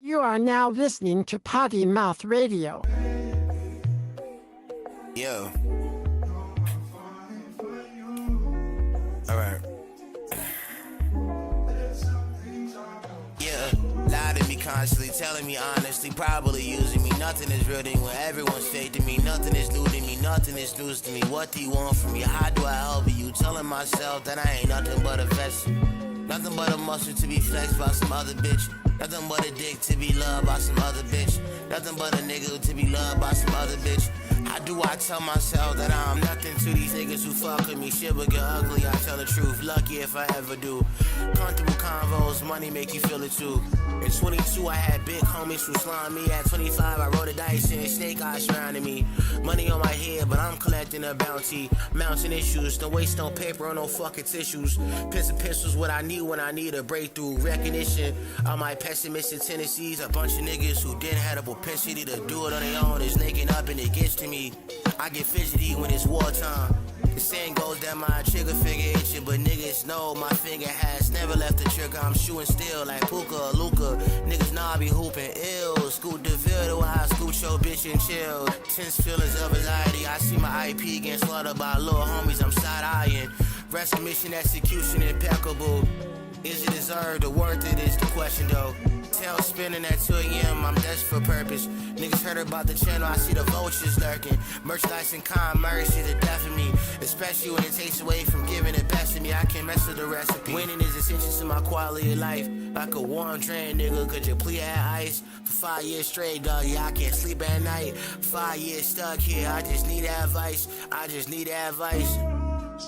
You are now listening to Potty Mouth Radio. Yo. Alright. Yeah. Lie to me constantly, telling me honestly, probably using me. Nothing is real to me when everyone's fake to me. Nothing is new to me, nothing is news to me. What do you want from me? How do I help you? Telling myself that I ain't nothing but a vessel. Nothing but a muscle to be flexed by some other bitch. Nothing but a dick to be loved by some other bitch. Nothing but a nigga to be loved by some other bitch. How do I tell myself that I'm nothing to these niggas who fuck with me? Shit will get ugly, I tell the truth. Lucky if I ever do. Comfortable convos, money make you feel it too. At 22, I had big homies who slime me. At 25, I rolled the dice and snake eyes surrounding me. Money on my head, but I'm collecting a bounty. Mountain issues, no waste no paper or no fucking tissues. Pistols, what I need when I need a breakthrough. Recognition of my pessimistic tendencies. A bunch of niggas who didn't have the propensity to do it on their own is naking up and it gets to me. I get fidgety when it's wartime. The saying goes that my trigger finger itching, but niggas know my finger has never left the trigger. I'm shooting still like Puka or Luka. Niggas know I be hooping ill. Scoot the Ville, I scoot your bitch and chill. Tense feelings of anxiety. I see my IP getting slaughtered by little homies I'm side-eyeing. Rescue mission execution impeccable. Is it deserved or worth it is the question though. Tail spinning at 2 a.m. I'm desperate for purpose. Niggas heard about the channel, I see the vultures lurking. Merchandise and commerce is the death of me. Especially when it takes away from giving the best of me. I can't mess with the recipe. Winning is essential to my quality of life. Like a warm drain, nigga, could you please add ice? For 5 years straight, dog, yeah, I can't sleep at night. 5 years stuck here, I just need advice.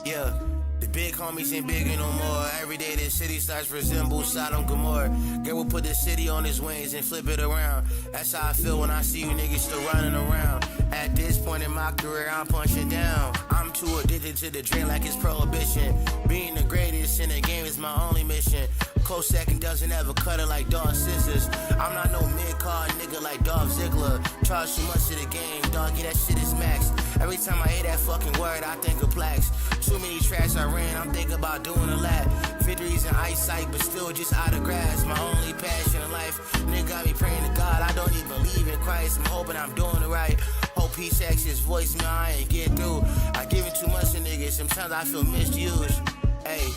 Yeah. The big homies ain't bigger no more. Every day this city starts to resemble Sodom Gomorrah. Girl will put the city on his wings and flip it around. That's how I feel when I see you niggas still running around. At this point in my career, I'm punching down. I'm too addicted to the drink like it's prohibition. Being the greatest in the game is my only mission. Close second doesn't ever cut it like dog scissors. I'm not no mid-card nigga like Dolph Ziggler. Charge too much to the game, doggy, that shit is maxed. Every time I hear that fucking word, I think of plaques. Too many tracks I ran, I'm thinking about doing a lap. Victories in eyesight, but still just out of grasp. My only passion in life, nigga got me praying to God. I don't even believe in Christ, I'm hoping I'm doing it right. Hope he checks his voice, man, I ain't get through. I give it too much to niggas, sometimes I feel misused. Hey.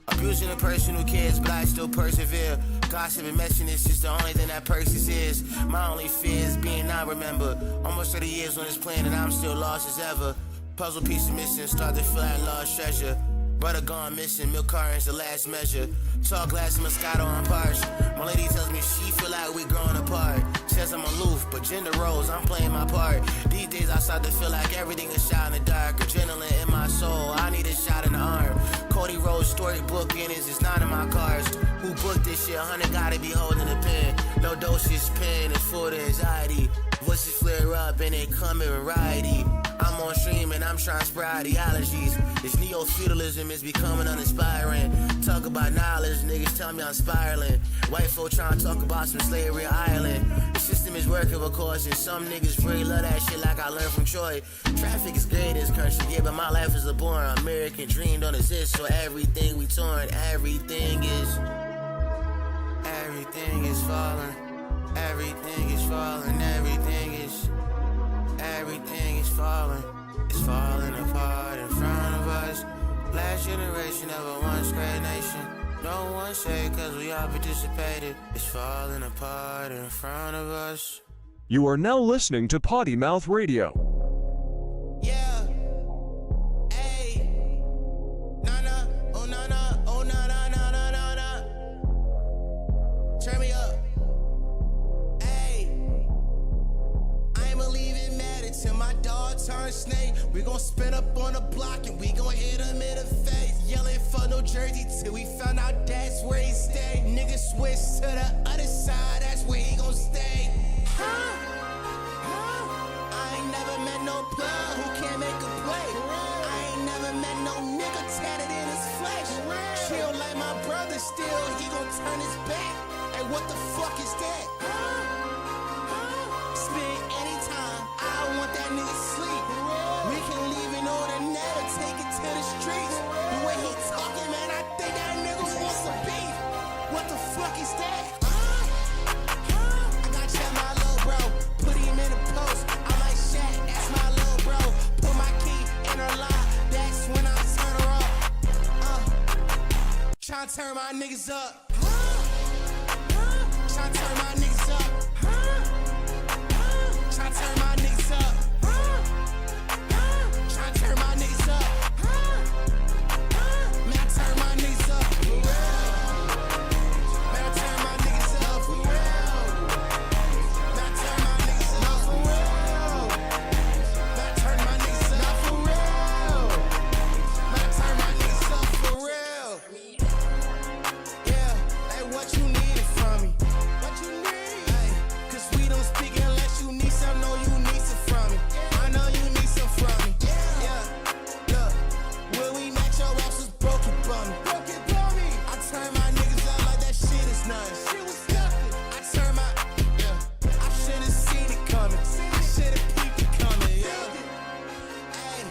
Abusing a person who cares, but I still persevere. Gossip and messiness is the only thing that persists is. My only fear is being not remembered. Almost 30 years on this planet, I'm still lost as ever. Puzzle pieces missing, start to feel like lost treasure. Brother gone missing, milk carton's the last measure. Tall glass of Moscato on parched. My lady tells me she feel like we growing apart. Says I'm aloof, but gender roles, I'm playing my part. These days I start to feel like everything is shot in the dark. Adrenaline in my soul, I need a shot in the arm. Cody Rhodes storybook in it's not in my cards. Who booked this shit? 100 gotta be holding the pen. No dosage pen, it's full of anxiety. Voices flare up and they come in variety. I'm on stream and I'm trying to spread ideologies. This neo-feudalism is becoming uninspiring. Talk about knowledge, niggas tell me I'm spiraling. White folk trying to talk about some slavery in Ireland. The system is working, of course, and some niggas really love that shit like I learned from Troy. Traffic is great in this country, yeah, but my life is a boring American dream don't exist, so everything we torn, everything is falling. Everything is falling, everything is falling. It's falling apart in front of us. Last generation of a once great nation. No one say cause we all participated. It's falling apart in front of us. You are now listening to Potty Mouth Radio. Yeah. Hey. Na-na. Oh na-na. Oh na-na-na-na-na-na. Turn me up. Till my dog turns snake, we gon' spin up on the block and we gon' hit him in the face. Yelling for no jersey till we found out that's where he stay. Niggas switch to the other side, that's where he gon' stay. I ain't never met no plug who can't make a play. I ain't never met no nigga tatted in his flesh. Chill like my brother still, he gon' turn his back. Hey, what the fuck is that? Spend anytime, I don't want that nigga sleep. We can leave it on the net or take it to the streets. The way he talking, man, I think that nigga wants some beef. What the fuck is that? Tryna turn my niggas up. Tryna turn my niggas up. Tryna turn my niggas up. Tryna turn my niggas up. Man, I turn my niggas up. Man, I turn my niggas up for real. Man, I turn my niggas up for real. Man, I turn my niggas up for real. Man, I turn my niggas up for real. Yeah, like what you needed from me. What you need? Ay, cause we don't speak unless you need some. Know you need some from me. I know you need some from me. Yeah, look, when we met your raps was broken bummy. Broken bummy. I turn my niggas up like that shit is nothing. Shit was nothing. I turn my, I should've seen it coming. I should've peeped it coming. Yeah. Hey,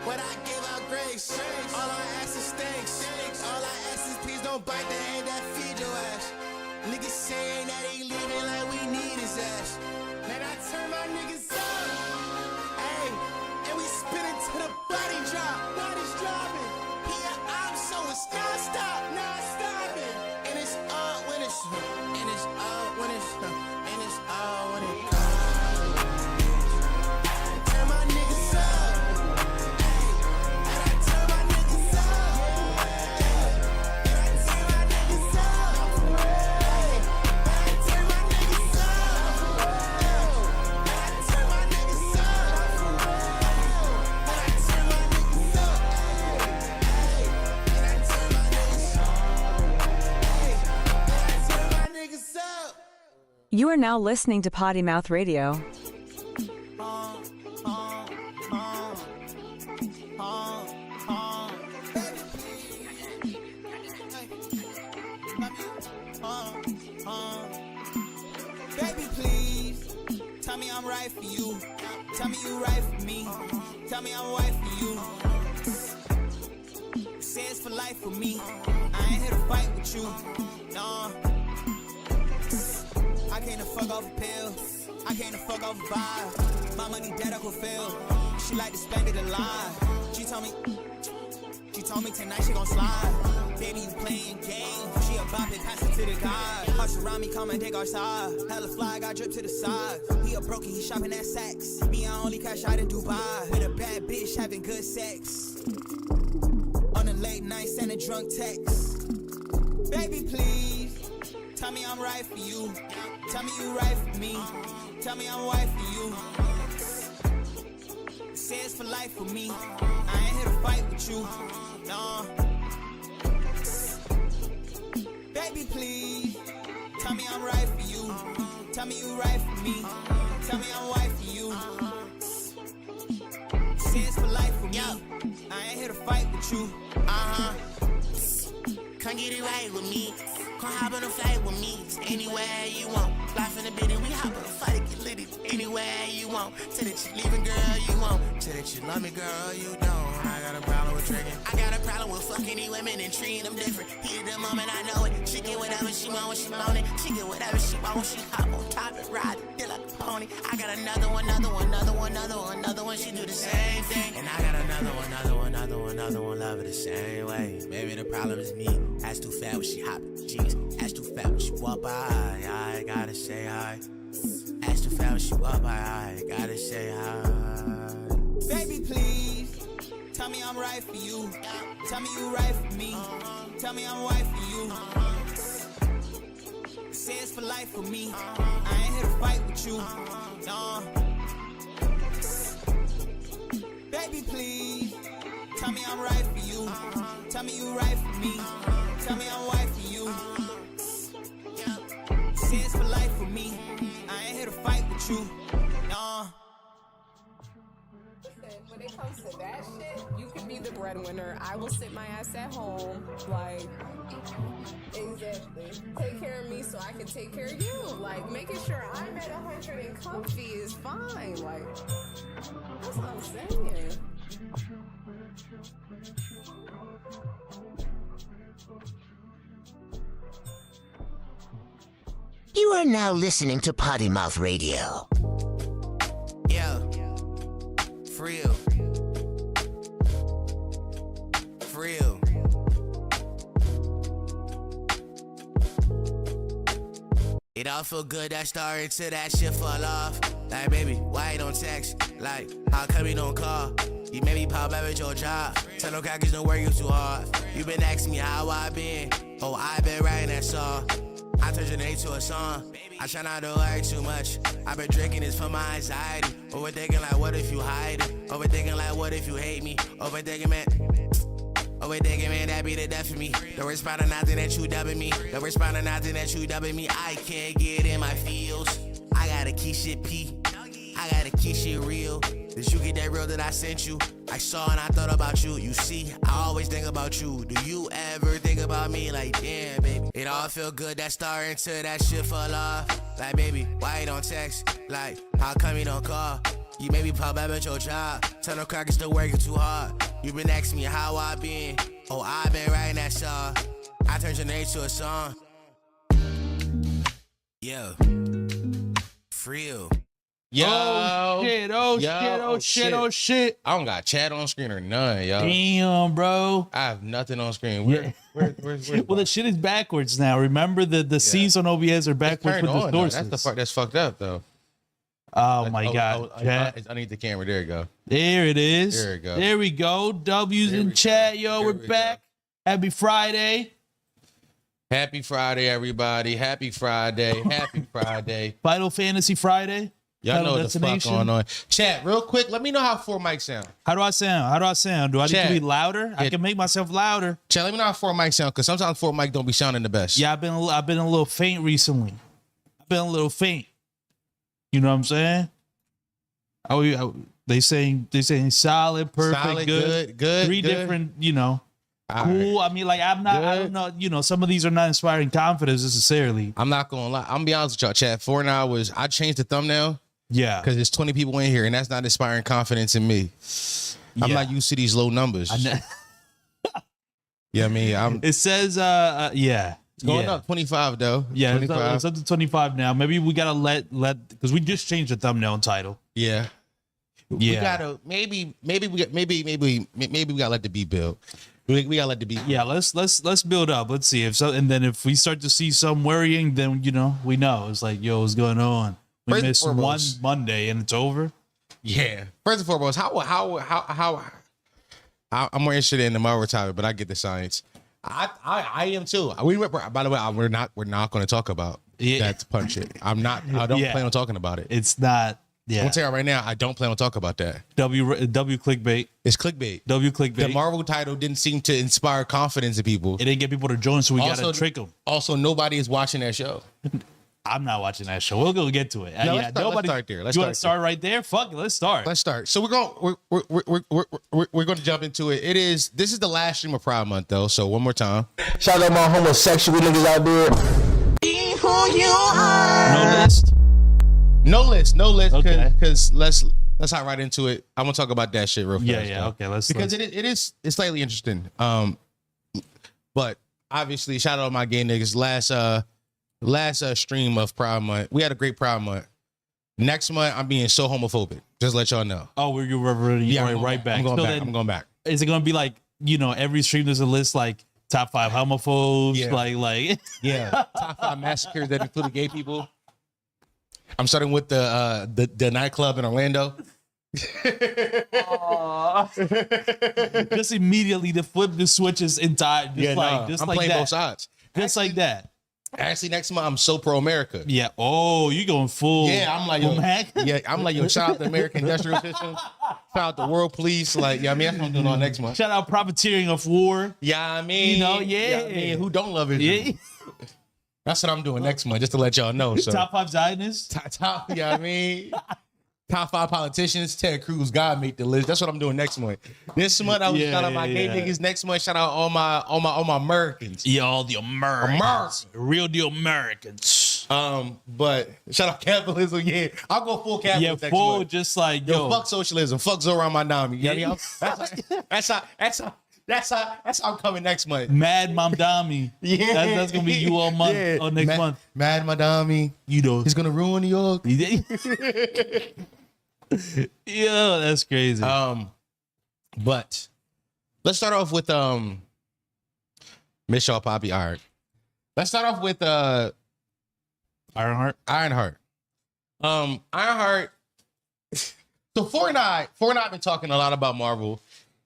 when I give out grace, all I ask is thanks. All I ask is please don't bite the hand that feed your ass. Niggas saying that he leaving like we need his ass. Man, I turn my niggas up. Hey, and we spinning to the body drop. Body's dropping. Here I'm so it's non-stop, non-stopping. And it's up when it's, and it's up when it's, and it's up when it comes. Turn my niggas up. Hey, and I turn my niggas up. And I turn my niggas up. Hey, and I turn my niggas up. And I turn my niggas up. And I turn my niggas up. Hey, and I turn my niggas up. Hey, and I turn my niggas up. You are now listening to Potty Mouth Radio. Baby, please, tell me I'm right for you. Tell me you right for me. Tell me I'm right for you. Say it's for life for me. I ain't here to fight with you. No. I came to fuck off a pill. I came to fuck off a vibe. My money dead, I could feel. She like to spend it a lot. She told me tonight she gon' slide. Baby, you playing games. She a bop it, pass it to the guy. Hush around me, come and take our side. Hella fly, got drip to the side. He a brokey, he shopping at Saks. Me, I only cash out in Dubai. With a bad bitch having good sex. On a late night, sending drunk texts. Baby, please, tell me I'm right for you. Tell me you right for me. Tell me I'm right for you. Say it's for life for me. I ain't here to fight with you. No. Baby, please, tell me I'm right for you. Tell me you right for me. Tell me I'm right for you. Say it's for life for me. I ain't here to fight with you. Come get it right with me. Come hop on a flight with me. Anywhere you want. Life in the bitty, we hop on a flight, get litty. Anywhere you want. Say that you leaving, girl, you won't. Say that you love me, girl, you don't. I got a problem with tricking. I got a problem with fucking these women and treating them different. Heat of the moment, I know it. She get whatever she want when she want it. She get whatever she want when she hop on top and ride it. Feel like a pony. I got another one. She do the same thing. And I got another one. Love her the same way. Maybe the problem is me. Ass too fat when she hop jeans. Ass too fat when she walk by. I gotta say hi. Ass too fat when she walk by. I gotta say hi. Baby, please, tell me I'm right for you. Tell me you right for me. Tell me I'm right for you. Say it's for life for me. I ain't here to fight with you. No. Baby, please, tell me I'm right for you. Tell me you right for me. Tell me I'm right for you. Say it's for life for me. I ain't here to fight with you. No. When it comes to that shit, you can be the breadwinner. I will sit my ass at home. Like, exactly. Take care of me so I can take care of you. Like, making sure I'm at 100 and comfy is fine. Like, that's what I'm saying. You are now listening to Potty Mouth Radio. Yeah. For real. For real. It all feel good, that started to that shit fall off. Like, baby, why you don't text? Like, how come you don't call? You made me pop up at your job. Tell no crackers don't work you too hard. You been asking me how I been. Oh, I been writing that song. I turned your name to a song. I try not to worry too much. I been drinking this for my anxiety. Overthinking like, what if you hide it? Overthinking like, what if you hate me? Overthinking, man. Overthinking, man, that be the death of me. Don't respond to nothing that you dubbing me. Don't respond to nothing that you dubbing me. I can't get in my feels. I gotta keep shit P. I gotta keep shit real. Did you get that real that I sent you? I saw and I thought about you. You see, I always think about you. Do you ever think about me? Like, damn, baby. It all feel good, that starting to that shit fall off. Like, baby, why you don't text? Like, how come you don't call? You made me pop up at your job. Tell no crackers still working too hard. You been asking me how I been. Oh, I been writing that song. I turned your name to a song. Yeah. Real. Yo, Oh shit, oh yo, shit, oh shit, oh shit. I don't got chat on screen or none, yo. Damn, bro. I have nothing on screen. Where's Well, the shit is backwards now. Remember the C's on OBS are backwards with the though. sources. That's the part that's fucked up though. Oh my god. Chat. I need the camera. There you go. There it is. There we go. There we go. W's in chat, yo. We're back. Happy Friday. Happy Friday, everybody. Happy Friday. Happy Friday. Final Fantasy Friday. Y'all know Final what the fuck Destination. going on. Chat, real quick. Let me know how 4 mics sound. How do I sound? How do I sound? Do I need Chat. to be louder? I can make myself louder. Chat, let me know how 4 mics sound because sometimes 4 mic don't be sounding the best. Yeah, I've been a little faint recently. I've been a little faint. You know what I'm saying? They saying solid, perfect, Solid, good. good. Three good. different, All cool. right. I mean, like I don't know, some of these are not inspiring confidence necessarily. I'm not gonna lie. I'm gonna be honest with y'all, chat. 4 now I changed the thumbnail Yeah. because there's 20 people in here, and that's not inspiring confidence in me. I'm Yeah. not used to these low numbers. Yeah, I mean, It says yeah. it's going yeah. up 25 though. Yeah, 25. it's up to 25 now. Maybe we gotta let because we just changed the thumbnail and title. Yeah. We Yeah. gotta maybe we gotta let the beat build. We gotta let the beat. Yeah, let's build up. Let's see and then if we start to see some worrying, then we know it's like, yo, what's going on? We First and missed one foremost- Monday and it's over. Yeah. First and foremost, how I'm more interested in the Marvel topic, but I get the science. I am too. By the way, we're not going to talk about that punch it. I don't Yeah. plan on talking about it. It's not. I'm Yeah. gonna tell you right now, I don't plan on talking about that. W clickbait. It's clickbait. W The clickbait. Marvel title didn't seem to inspire confidence in people. It didn't get people to join, so we gotta trick them. Also, nobody is watching that show. I'm not watching that show. We'll go get to it. No, let's start there. You want to start right there? Fuck it. Let's start. Let's start. So we're going to jump into it. This is the last stream of Pride Month though. So one more time. Shout out my homosexual niggas out there. No list. No list. Okay. Because let's hop right into it. I'm gonna talk about that shit real fast. Yeah. though. Okay. Let's Because it's slightly interesting. But obviously, shout out my gay niggas. Last stream of Pride Month, we had a great Pride Month. Next month, I'm being so homophobic. Just let y'all know. Oh, you're right back. I'm going So back. then, I'm going back. Is it gonna be like every stream there's a list like top 5 homophobes, Yeah. like Yeah. Top 5 massacres that included gay people. I'm starting with the nightclub in Orlando. just immediately to flip the switches entire, just I'm like playing that, both sides. just like that. Actually, next month I'm so pro America. Yeah. Oh, you going full? Yeah, I'm like, yo, shout out the American Industrial System. Shout out the World Police. Like, yeah, I mean, that's what I'm doing on next month. Shout out profiteering of war. Yeah, I mean, who don't love it? Yeah. That's what I'm doing next month, just to let y'all know. So Top 5 Zionists. top, yeah, I mean, top 5 politicians. Ted Cruz, God make the list. That's what I'm doing next month. This month I was shout out my gay niggas. Next month, shout out all my Americans. Yeah, all the Americans. Real deal Americans. But shout out capitalism. Yeah, I'll go full Yeah, capitalist next full month. just like Yo, fuck socialism. Fuck Zohran Mamdani. You know what I mean? That's how I'm coming next month. Mad Mamdani. Yeah, That's gonna be you all month or next month. Mad Madami. He's gonna ruin New York. Yeah, that's crazy. But let's start off with Miss Shaw Poppy. All right. Let's start off with Ironheart. Ironheart. So Fortnite been talking a lot about Marvel.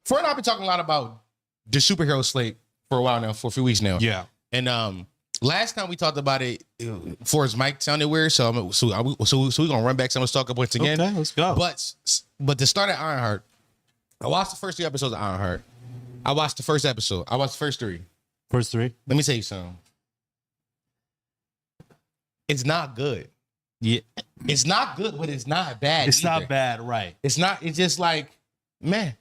Fortnite been talking a lot about the superhero slate for a while now, for a few weeks now. Yeah. And last time we talked about it, for his mic sounded weird, so we're gonna run back some of the talk points again. Okay, let's go. But to start at Ironheart, I watched the first 3 episodes of Ironheart. I watched the first episode. I watched the first 3. First 3. Let me tell you something. It's not good. Yeah. It's not good, but it's not bad. It's either. not bad, right? It's not. It's just like, man.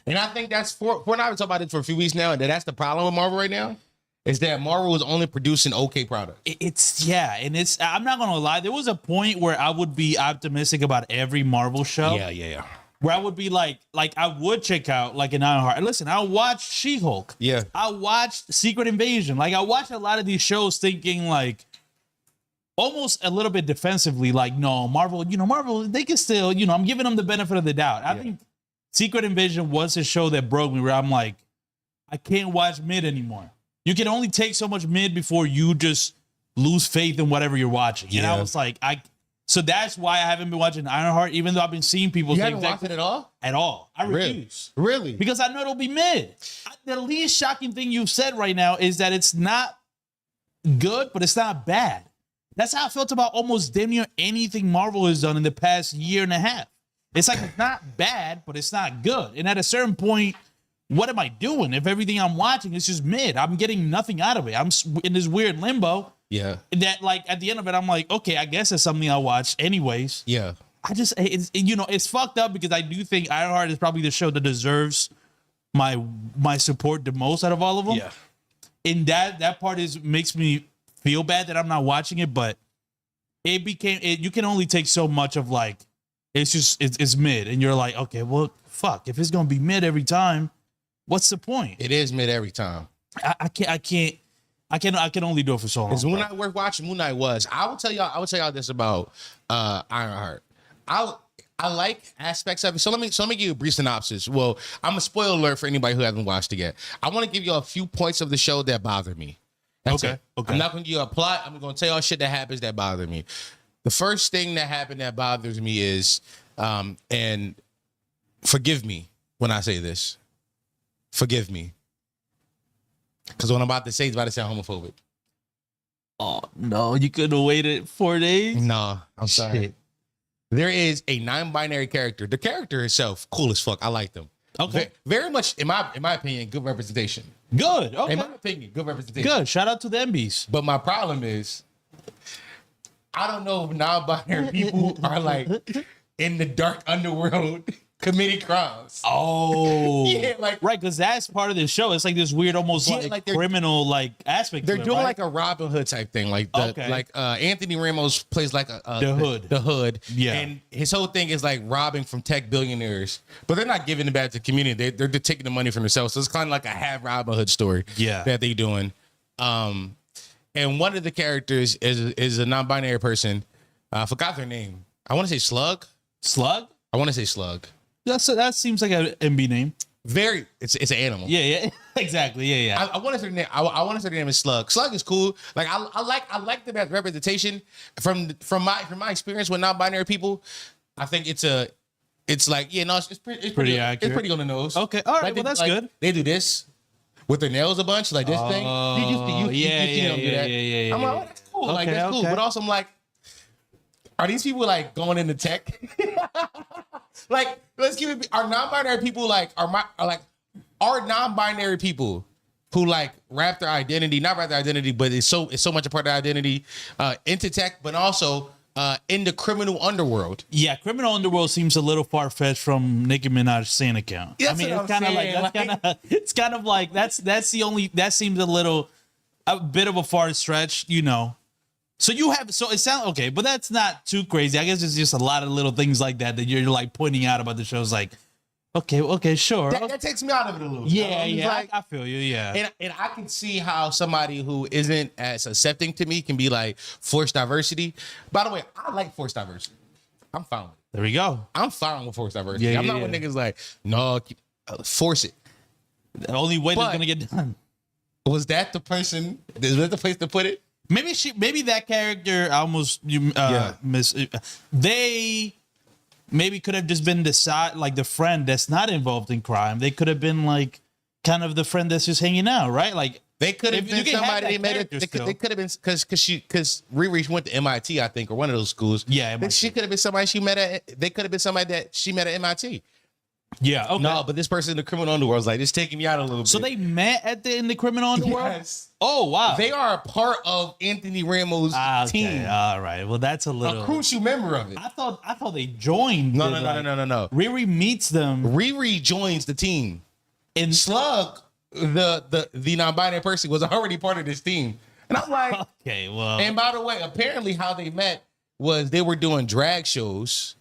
And I think that's we're not talking about it for a few weeks now, and that's the problem with Marvel right now. Is that Marvel is only producing okay products. And I'm not gonna lie, there was a point where I would be optimistic about every Marvel show. Yeah. Where I would be like I would check out like an Ironheart. Listen, I watched She-Hulk. Yeah. I watched Secret Invasion. Like I watched a lot of these shows thinking like almost a little bit defensively, like, no, Marvel, they can still, I'm giving them the benefit of the doubt. I think Secret Invasion was a show that broke me where I'm like, I can't watch mid anymore. You can only take so much mid before you just lose faith in whatever you're watching. Yeah. And I was like, so that's why I haven't been watching Ironheart, even though I've been seeing people You say haven't watched it at all? at all. I refuse. Really? Because I know it'll be mid. The least shocking thing you've said right now is that it's not good, but it's not bad. That's how I felt about almost damn near anything Marvel has done in the past year and a half. It's like it's not bad, but it's not good. And at a certain point, what am I doing if everything I'm watching is just mid? I'm getting nothing out of it. I'm in this weird limbo. Yeah. That like at the end of it, I'm like, okay, I guess it's something I'll watch anyways. Yeah. It's fucked up because I do think Ironheart is probably the show that deserves my support the most out of all of them. Yeah. And that part makes me feel bad that I'm not watching it, but you can only take so much of like, it's mid, and you're like, okay, well, fuck, if it's gonna be mid every time, what's the point? It is mid every time. I can only do it for so long. Is Moon Knight worth watching? Moon Knight was. I will tell y'all this about Ironheart. I like aspects of it. So let me give you a brief synopsis. Well, I'm a spoiler alert for anybody who hasn't watched it yet. I want to give you a few points of the show that bother me. That's it. Okay. I'm not going to give you a plot. I'm going to tell y'all shit that happens that bother me. The first thing that happened that bothers me is, and forgive me when I say this. Forgive me. Because what I'm about to say is about to sound homophobic. Oh, no, you couldn't have waited 4 days? No, I'm sorry. Shit. There is a non-binary character. The character itself, cool as fuck. I like them. Okay. Very much, in my opinion, good representation. Good. Okay. In my opinion, good representation. Good. Shout out to the MBs. But my problem is, I don't know if non-binary people are like in the dark underworld committing crimes. Oh. Yeah, like right, because that's part of the show. It's like this weird, almost like criminal like aspect. They're to it, doing right? like a Robin Hood type thing. Like Anthony Ramos plays like the Hood. The Hood. Yeah. And his whole thing is like robbing from tech billionaires. But they're not giving it back to the community. They're taking the money from themselves. So it's kind of like a half Robin Hood story. Yeah. That they're doing. And one of the characters is a non-binary person. I forgot their name. I want to say Slug. Slug? I want to say Slug. That seems like an MB name. It's an animal. Yeah, exactly. Yeah. I want to say their name. I want to say their name is Slug. Slug is cool. Like I like the representation from my experience with non-binary people. I think it's like it's pretty accurate. It's pretty on the nose. Okay, all right. Like well, that's like, good. They do this with their nails a bunch, like this thing. You see them do that. Yeah. I'm like, oh, that's cool. Like that's cool. But also, I'm like, are these people like going into tech? Like, let's keep it. Are non-binary people like are non-binary people who like not wrap their identity, but it's so much a part of their identity into tech, but also in the criminal underworld. Yeah, criminal underworld seems a little far fetched from Nicki Minaj's Santa account. That's I mean, what it's kind of like that's the only that seems a bit of a far stretch, So it sounds okay, but that's not too crazy. I guess it's just a lot of little things like that you're like pointing out about the shows. Like, okay, sure. That takes me out of it a little. Yeah. Like, I feel you. Yeah, and I can see how somebody who isn't as accepting to me can be like forced diversity. By the way, I like forced diversity. I'm fine with it. There we go. I'm fine with forced diversity. I'm not with niggas like no, force it. The only way that's gonna get done. Was that the person? Is that the place to put it? Maybe that character I almost they maybe could have just been the side, like the friend that's not involved in crime. They could have been like kind of the friend that's just hanging out, right? Like they could have been somebody they met at, they could have been because Riri went to MIT, I think, or one of those schools. Yeah, but she could have been somebody she met at. They could have been somebody that she met at MIT. Yeah, okay. No, but this person in the criminal underworld was like, it's taking me out a little bit. So they met in the criminal underworld? Yes. Oh, wow. They are a part of Anthony Ramos' team. All right. Well, that's a little... A crucial member of it. I thought they joined. No. Riri meets them. Riri joins the team. And Slug, the non-binary person, was already part of this team. And I'm like... Okay, well... And by the way, apparently how they met was they were doing drag shows.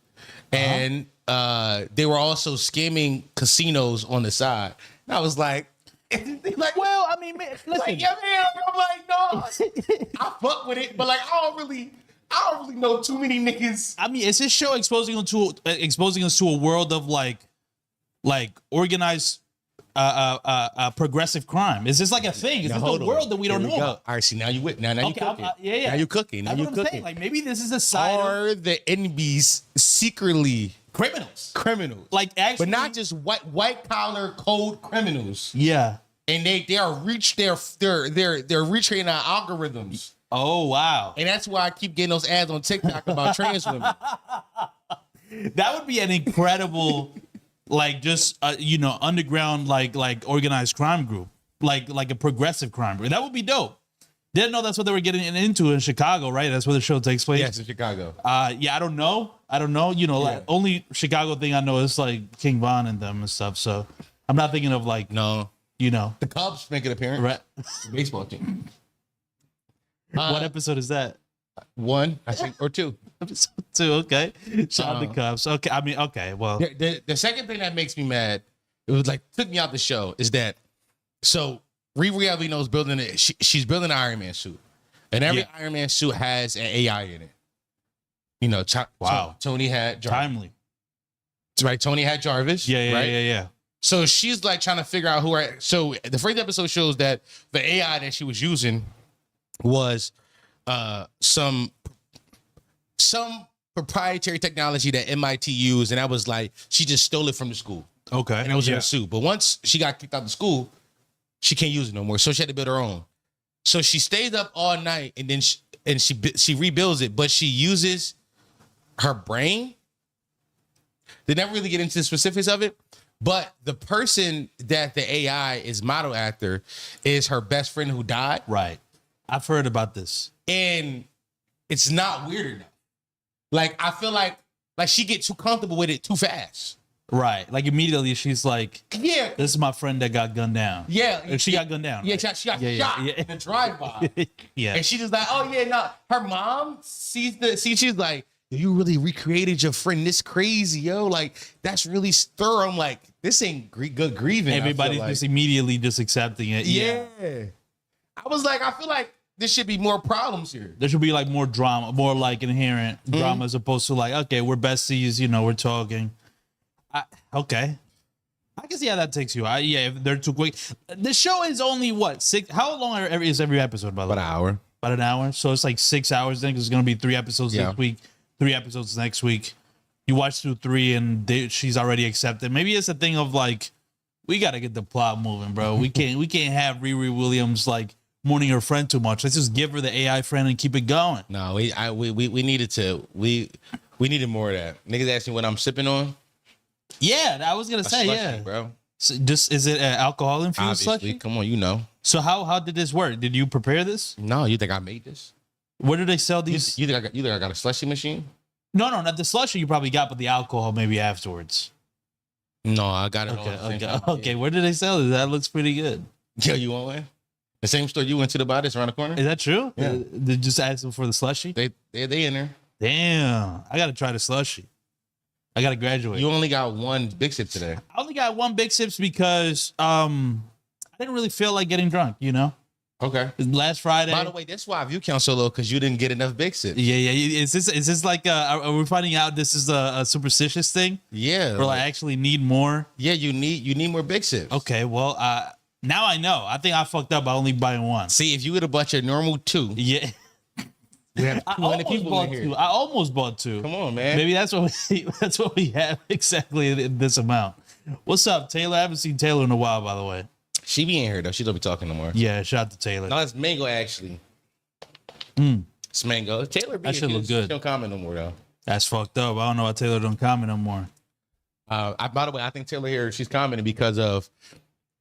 And... they were also scamming casinos on the side. And I was like, well, I mean, man, listen. Like, yeah, man. I'm like, no, I fuck with it, but like, I don't really know too many niggas. I mean, is this show exposing us to a world of like organized, progressive crime? Is this like a thing? Is this a world that we don't know about? All right, see, now you with now you cooking. Yeah. Now you cooking. Now you cooking. Like maybe this is a side. Are the NBs secretly criminals? Like actually, but not just white collar cold criminals. Yeah, and they are they're retraining our algorithms. Oh wow! And that's why I keep getting those ads on TikTok about trans women. That would be an incredible, like just underground like organized crime group, like a progressive crime group. That would be dope. Didn't know that's what they were getting into in Chicago, right? That's where the show takes place. Yes, in Chicago. Yeah, I don't know. Like only Chicago thing I know is like King Von and them and stuff. So I'm not thinking of like the Cubs make an appearance. Right. The baseball team. What episode is that? 1, I think, or 2. Episode 2. Okay. Shout out the Cubs. Okay. I mean, okay. Well, the second thing that makes me mad, it was like took me out the show, is that so Riri Alvino's building it. She's building an Iron Man suit, and every Iron Man suit has an AI in it. Wow. Tony had Jarvis. Timely. Right. Tony had Jarvis. Yeah. So she's like trying to figure out who. So the first episode shows that the AI that she was using was some proprietary technology that MIT used, and that was like she just stole it from the school. Okay. And it was in a suit. But once she got kicked out of school, she can't use it no more. So she had to build her own. So she stays up all night and then she rebuilds it, but she uses her brain. They never really get into the specifics of it, but the person that the AI is model after is her best friend who died. Right. I've heard about this. And it's not weird enough. Like, I feel like she get too comfortable with it too fast. Right. Like immediately she's like, yeah, this is my friend that got gunned down. Yeah. She got gunned down. Yeah, right? she got shot in the drive-by. Yeah. And she just like, oh yeah, no. Her mom she's like, you really recreated your friend this crazy, yo. Like, that's really thorough. I'm like, this ain't good grieving. Everybody's just immediately just accepting it. Yeah. I was like, I feel like there should be more problems here. There should be like more drama, more like inherent drama as opposed to like, okay, we're besties, we're talking. Okay. I can see how that takes you. If they're too quick. The show is only what, 6? How long is every episode, by the way? About an hour. About an hour. So it's like 6 hours then, because it's going to be 3 episodes this week, 3 episodes next week. You watch through 3 and she's already accepted. Maybe it's a thing of like, we got to get the plot moving, bro. We can't have Riri Williams like mourning her friend too much. Let's just give her the AI friend and keep it going. No, we needed to. We needed more of that. Niggas asked me what I'm sipping on. Yeah, I was gonna say, slushy, bro. So just is it an alcohol infused Obviously, slushy? come on, So how did this work? Did you prepare this? No, you think I made this? Where do they sell these? You think I got a slushy machine? No, not the slushy you probably got, but the alcohol maybe afterwards. No, I got it. Okay. Where do they sell it? That looks pretty good. Yo, you want one? The same store you went to buy this around the corner? Is that true? Yeah. They just asked them for the slushy? They in there. Damn. I gotta try the slushy. I gotta graduate. You only got one big sip today. I only got one big sips because I didn't really feel like getting drunk, Okay. Last Friday. By the way, that's why I view count so low, because you didn't get enough big sips. Yeah. Is this like are we finding out this is a superstitious thing? Yeah. Or I actually need more? Yeah, you need more big sips. Okay, well, Now I know. I think I fucked up by only buying one. See, if you would have bought your normal 2, Yeah. we have 200 people in here. I almost bought 2. Come on, man. Maybe that's what we have exactly in this amount. What's up, Taylor? I haven't seen Taylor in a while, by the way. She be in here though. She don't be talking no more. Yeah, shout out to Taylor. No, it's Mango actually. It's Mango. Taylor be That shit here. look good. She don't comment no more though. That's fucked up. I don't know why Taylor don't comment no more. By the way, I think Taylor here, she's commenting because of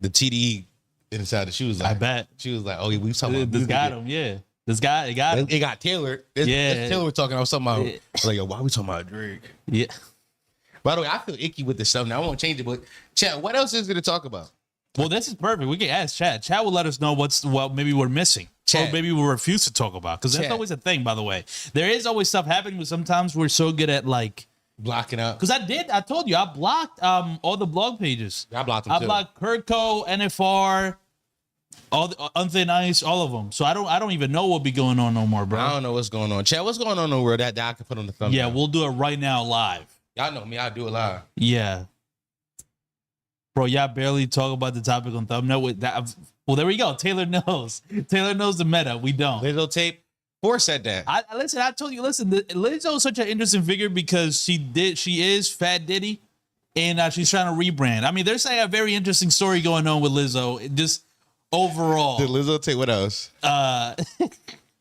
the TDE inside. She was like, I bet. She was like, oh, we was talking about This music got here. him, yeah. This guy, it got him. It got Taylor. Yeah. Taylor was talking. I was talking about Yeah. like, yo, why we talking about Drake? Yeah. By the way, I feel icky with this stuff now. I won't change it, but chat, what else is there to talk about? Well, this is perfect. We can ask Chad. Chad will let us know what maybe we're missing. Chat. Or maybe we refuse to talk about. Because that's Chat. always a thing, by the way. There is always stuff happening, but sometimes we're so good at like Blocking out. because I told you I blocked all the blog pages. I blocked them I too. blocked Kurtco, NFR, all the Unthin Ice, all of them. So I don't even know what be going on no more, bro. I don't know what's going on. Chat, what's going on over that I can put on the thumbnail? Yeah, we'll do it right now live. Y'all know me. I'll do it live. Yeah. Bro, y'all barely talk about the topic on thumbnail with that. Well, there we go. Taylor knows. Taylor knows the meta. We don't. Lizzo tape. Four said that. I told you, Lizzo is such an interesting figure because she is Fat Diddy and she's trying to rebrand. I mean, there's like a very interesting story going on with Lizzo. Just overall. Did Lizzo tape what else? I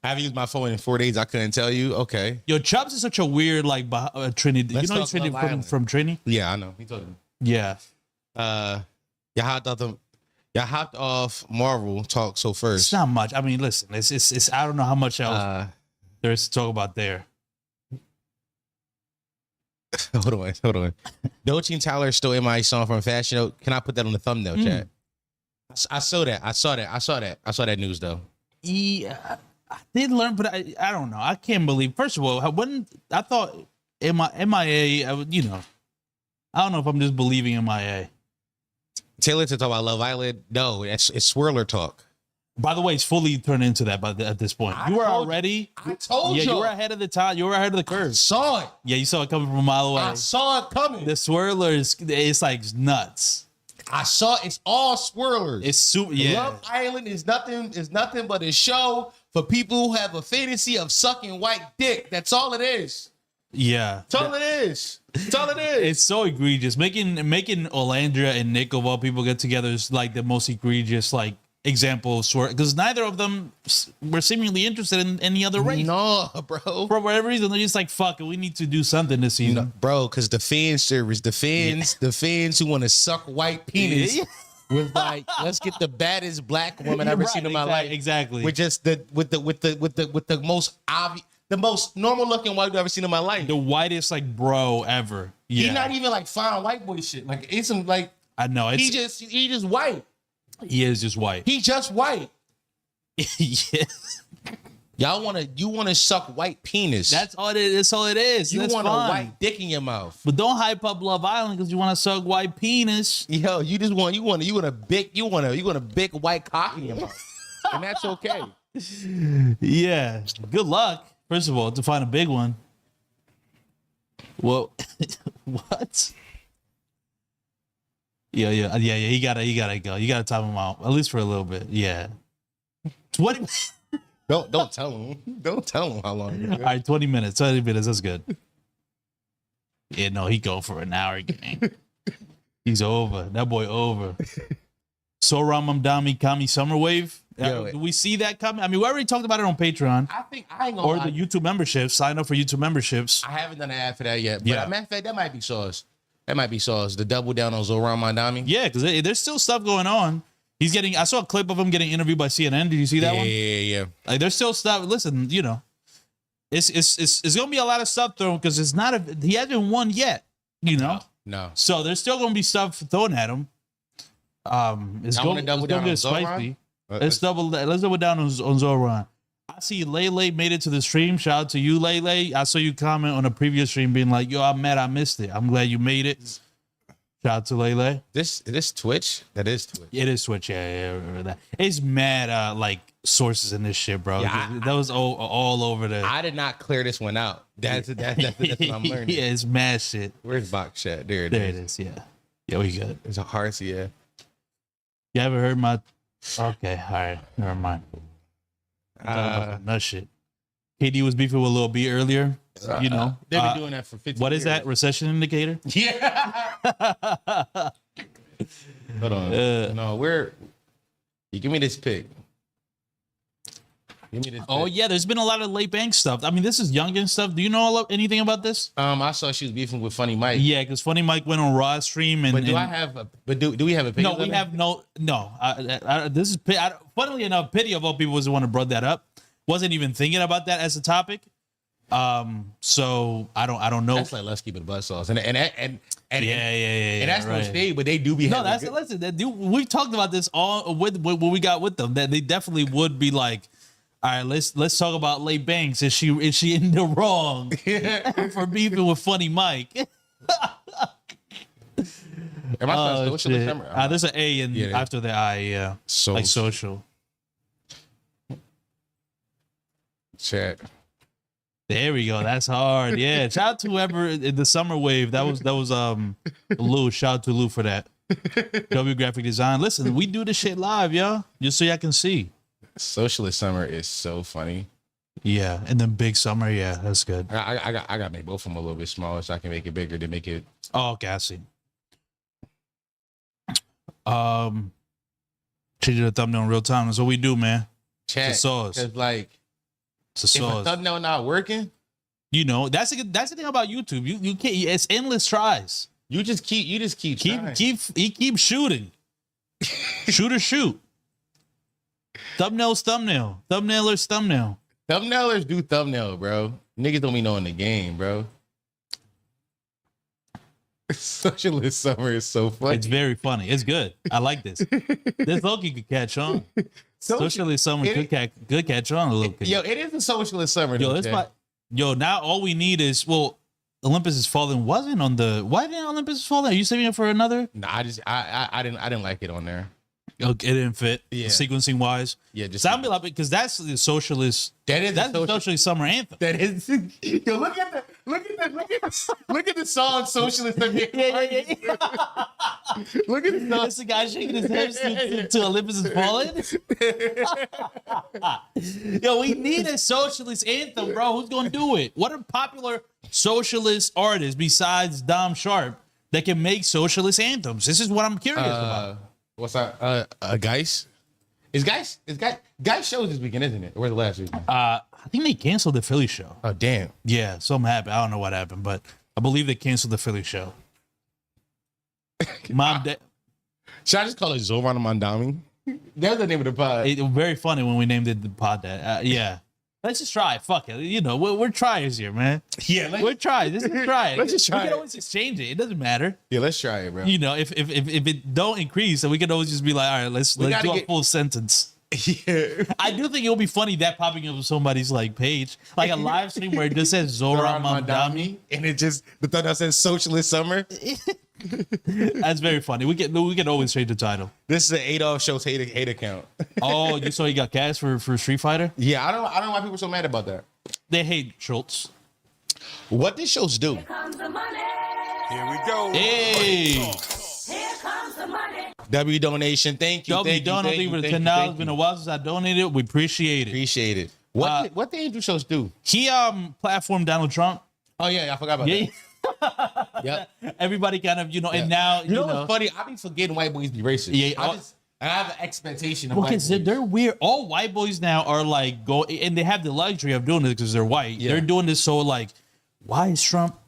haven't used my phone in 4 days. I couldn't tell you. Okay. Yo, Chubbs is such a weird like Trinity. Let's You know talk Trinity Love Island. from Trini? Yeah, I know. He told me. Yeah. Y'all hopped off Marvel talk so It's first. not much. I mean, listen, it's I don't know how much else there is to talk about there. Hold on. Doechii and Tyler is still MIA song from Fashion Note. Can I put that on the thumbnail, chat? I saw that news though. Yeah, I did learn, but I don't know. I can't believe. First of all, I thought MIA, I don't know if I'm just believing MIA. Taylor to talk about Love Island. No, it's swirler talk. By the way, it's fully turned into that at this point. I you were told already. I told yeah, you. you were ahead of the time. You were ahead of the curve. Saw it. Yeah, you saw it coming from a mile away. I saw it coming. The swirler it's like nuts. I saw it's all swirlers. It's super. Yeah. Love Island is nothing but a show for people who have a fantasy of sucking white dick. That's all it is. Yeah. That's all it is. That's all it is. It's so egregious. Making Olandra and Nick of all people get together is like the most egregious like example of swear because neither of them were seemingly interested in any other race. No, bro. For whatever reason, they're just like, fuck it, we need to do something this season. No, bro, because the fan service, the fans who want to suck white penis was like, let's get the baddest black woman I've ever seen in my life. Exactly. With just the most obvious, the most normal looking white I've ever seen in my life. The whitest like bro ever. Yeah. He's not even like fine white boy shit. Like it's some like I know he just white. He is just white. He just white. Yeah. You wanna suck white penis. That's all it is. That's all it is. You That's want fine. a white dick in your mouth. But don't hype up Love Island because you want to suck white penis. Yo, you want a big white cock in your mouth. And that's okay. Yeah. Good luck. First of all, to find a big one. Well, what? Yeah. He gotta go. You gotta time him out at least for a little bit. Yeah. 20. Don't tell him. Don't tell him how long. All right, 20 minutes. 20 minutes. That's good. Yeah, no, he go for an hour game. He's over. That boy over. Zohran Mamdani Kami Summer Wave. Do we see that coming? I mean, we already talked about it on Patreon. I ain't gonna or lie. the YouTube memberships. Sign up for YouTube memberships. I haven't done an ad for that yet. But Yeah. matter of fact, that might be sauce. The double down on Zohran Mamdani. Yeah, because there's still stuff going on. I saw a clip of him getting interviewed by CNN. Did you see that one? Yeah. Like, there's still stuff. Listen, it's gonna be a lot of stuff thrown because he hasn't won yet. No. So there's still gonna be stuff thrown at him. It's Y'all wanna going double to down get on Zohran? spicy. Let's double down on Zohran. I see Lele made it to the stream. Shout out to you, Lele. I saw you comment on a previous stream being like, "Yo, I'm mad I missed it. I'm glad you made it." Shout out to Lele. This Twitch? That is Twitch. It is Twitch. Yeah. That. It's mad like sources in this shit, bro. Yeah, that was all over the. I did not clear this one out. That's what I'm learning. Yeah, it's mad shit. Where's box chat? There it is. Yeah, we good. It's a hearts, yeah. You ever heard my? Okay, all right, never mind. No shit. KD was beefing with Lil B earlier. You know, they've been doing that for 50 What years. is that? Recession indicator? Yeah. Hold on. No, you give me this pic. Give me this. Oh pic. yeah, there's been a lot of late bank stuff. I mean, this is Youngin stuff. Do you know anything about this? I saw she was beefing with Funny Mike. Yeah, because Funny Mike went on Raw stream and. But do we have a picture? No, we have no. This is funnily enough, pity of all people was the one who brought that up. Wasn't even thinking about that as a topic. So I don't know. That's like let's keep it buzz sauce, and yeah. And that's right. no shade, but they do be. No, we've talked about this all with when we got with them. That they definitely would be like, all right, let's talk about Lay Banks. Is she in the wrong for beefing with Funny Mike? Am I socialist? There's an A after the I. Yeah, like social. Chat. There we go. That's hard. Yeah. Shout out to whoever in the summer wave. That was Lou. Shout out to Lou for that. W graphic design. Listen, we do this shit live, y'all. Just so y'all can see. Socialist summer is so funny. Yeah, and then big summer. Yeah, that's good. I got to make both of them a little bit smaller so I can make it bigger to make it. Oh, okay, I see. Changing the thumbnail in real time. That's what we do, man. Chat. It's a sauce. Because like, it's a sauce. If a thumbnail not working, you know that's the thing about YouTube. You can't. It's endless tries. You just keep trying. Keep shooting. Shoot. Thumbnail's thumbnail. Thumbnailer's thumbnail. Thumbnailers do thumbnail, bro. Niggas don't be knowing the game, bro. Socialist summer is so funny. It's very funny. It's good. I like this. This Loki could catch on. Socialist summer could catch on a little bit. Yo, it is a socialist summer. Now all we need is Olympus Has Fallen wasn't on the. Why didn't Olympus Has Fallen? Are you saving it for another? Nah, I didn't like it on there. Okay, it didn't fit. Yeah. Sequencing wise. Yeah, just sound like because that's the socialist. That's the socialist summer anthem. That is. Yo, look at the song "Socialist." Yeah. Look at the song. That's the guy shaking his head to Olympus Has Fallen. Yo, we need a socialist anthem, bro. Who's gonna do it? What are popular socialist artists besides Dom Sharpe that can make socialist anthems? This is what I'm curious about. What's that? Geis? Is Geis shows this weekend, isn't it? Or was it last week? I think they canceled the Philly show. Oh, damn. Yeah, something happened. I don't know what happened, but I believe they canceled the Philly show. Should I just call it Zohran Mamdani? That's the name of the pod. It was very funny when we named it the pod that. Yeah. Let's just try it. Fuck it. You know, we're tryers here, man. Yeah, we're trying. Let's just try it. Let's just try We it. can always exchange it. It doesn't matter. Yeah, let's try it, bro. You know, if it don't increase, then we can always just be like, all right, let's do a full sentence. Yeah. I do think it'll be funny that popping up on somebody's like page, like a live stream where it just says Zohran Mamdani, and it just the thumbnail says Socialist Summer. That's very funny. We can always change the title. This is an Adolf Schultz hate account. Oh, you saw he got cast for Street Fighter? Yeah, I don't know why people are so mad about that. They hate Schultz. What did Schultz do? Here comes the money. Here we go. Hey. Here comes the money. W donation. Thank you. Thank you for the $10. It's been a while since I donated. We appreciate it. Appreciate it. What did Andrew Schultz do? He platformed Donald Trump. Oh yeah, I forgot about that. Yep. Everybody kind of, and now you know what's funny? I be forgetting white boys be racist. Yeah, I have an expectation of well, white boys. They're weird. All white boys now are like and they have the luxury of doing it because they're white. Yeah. They're doing this so like, why is Trump?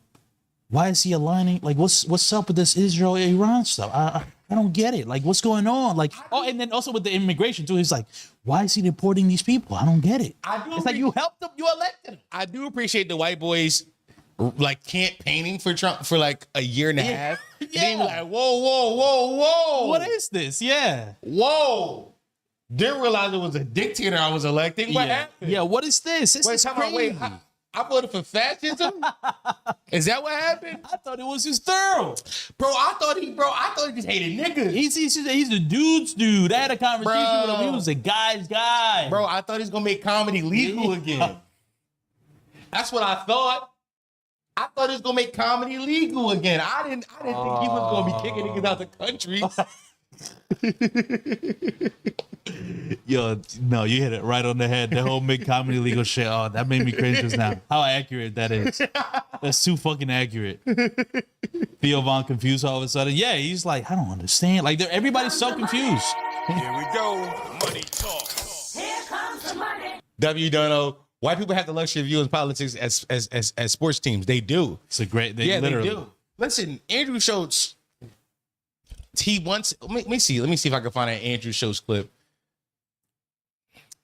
Why is he aligning? Like, what's up with this Israel-Iran stuff? I don't get it. Like, what's going on? Like, and then also with the immigration too. He's like, why is he deporting these people? I don't get it. It's like you helped them, you elected them. I do appreciate the white boys like campaigning for Trump for like a year and a half. Yeah. They were like, whoa. What is this? Yeah. Whoa. Didn't realize it was a dictator I was electing. What happened? Yeah, what is this? This is crazy. I voted for fascism? Is that what happened? I thought it was his thorough. Bro, I thought he just hated niggas. He's the dude's dude. I had a conversation with him. He was a guy's guy. Bro, I thought he's gonna make comedy legal again. That's what I thought. I thought he was gonna make comedy legal again. I didn't think he was gonna be kicking niggas out the country. Yo, no, you hit it right on the head. The whole mid comedy legal shit. Oh, that made me cringe just now. How accurate that is. That's too fucking accurate. Theo Von confused all of a sudden. Yeah, he's like, I don't understand. Like, everybody's so confused. Here we go. Money talk. Here comes the money. W don't know. White people have the luxury of viewing politics as sports teams. They do. It's a great. They do. Listen, Andrew Schultz. He wants. Let me see if I can find an Andrew Schultz clip.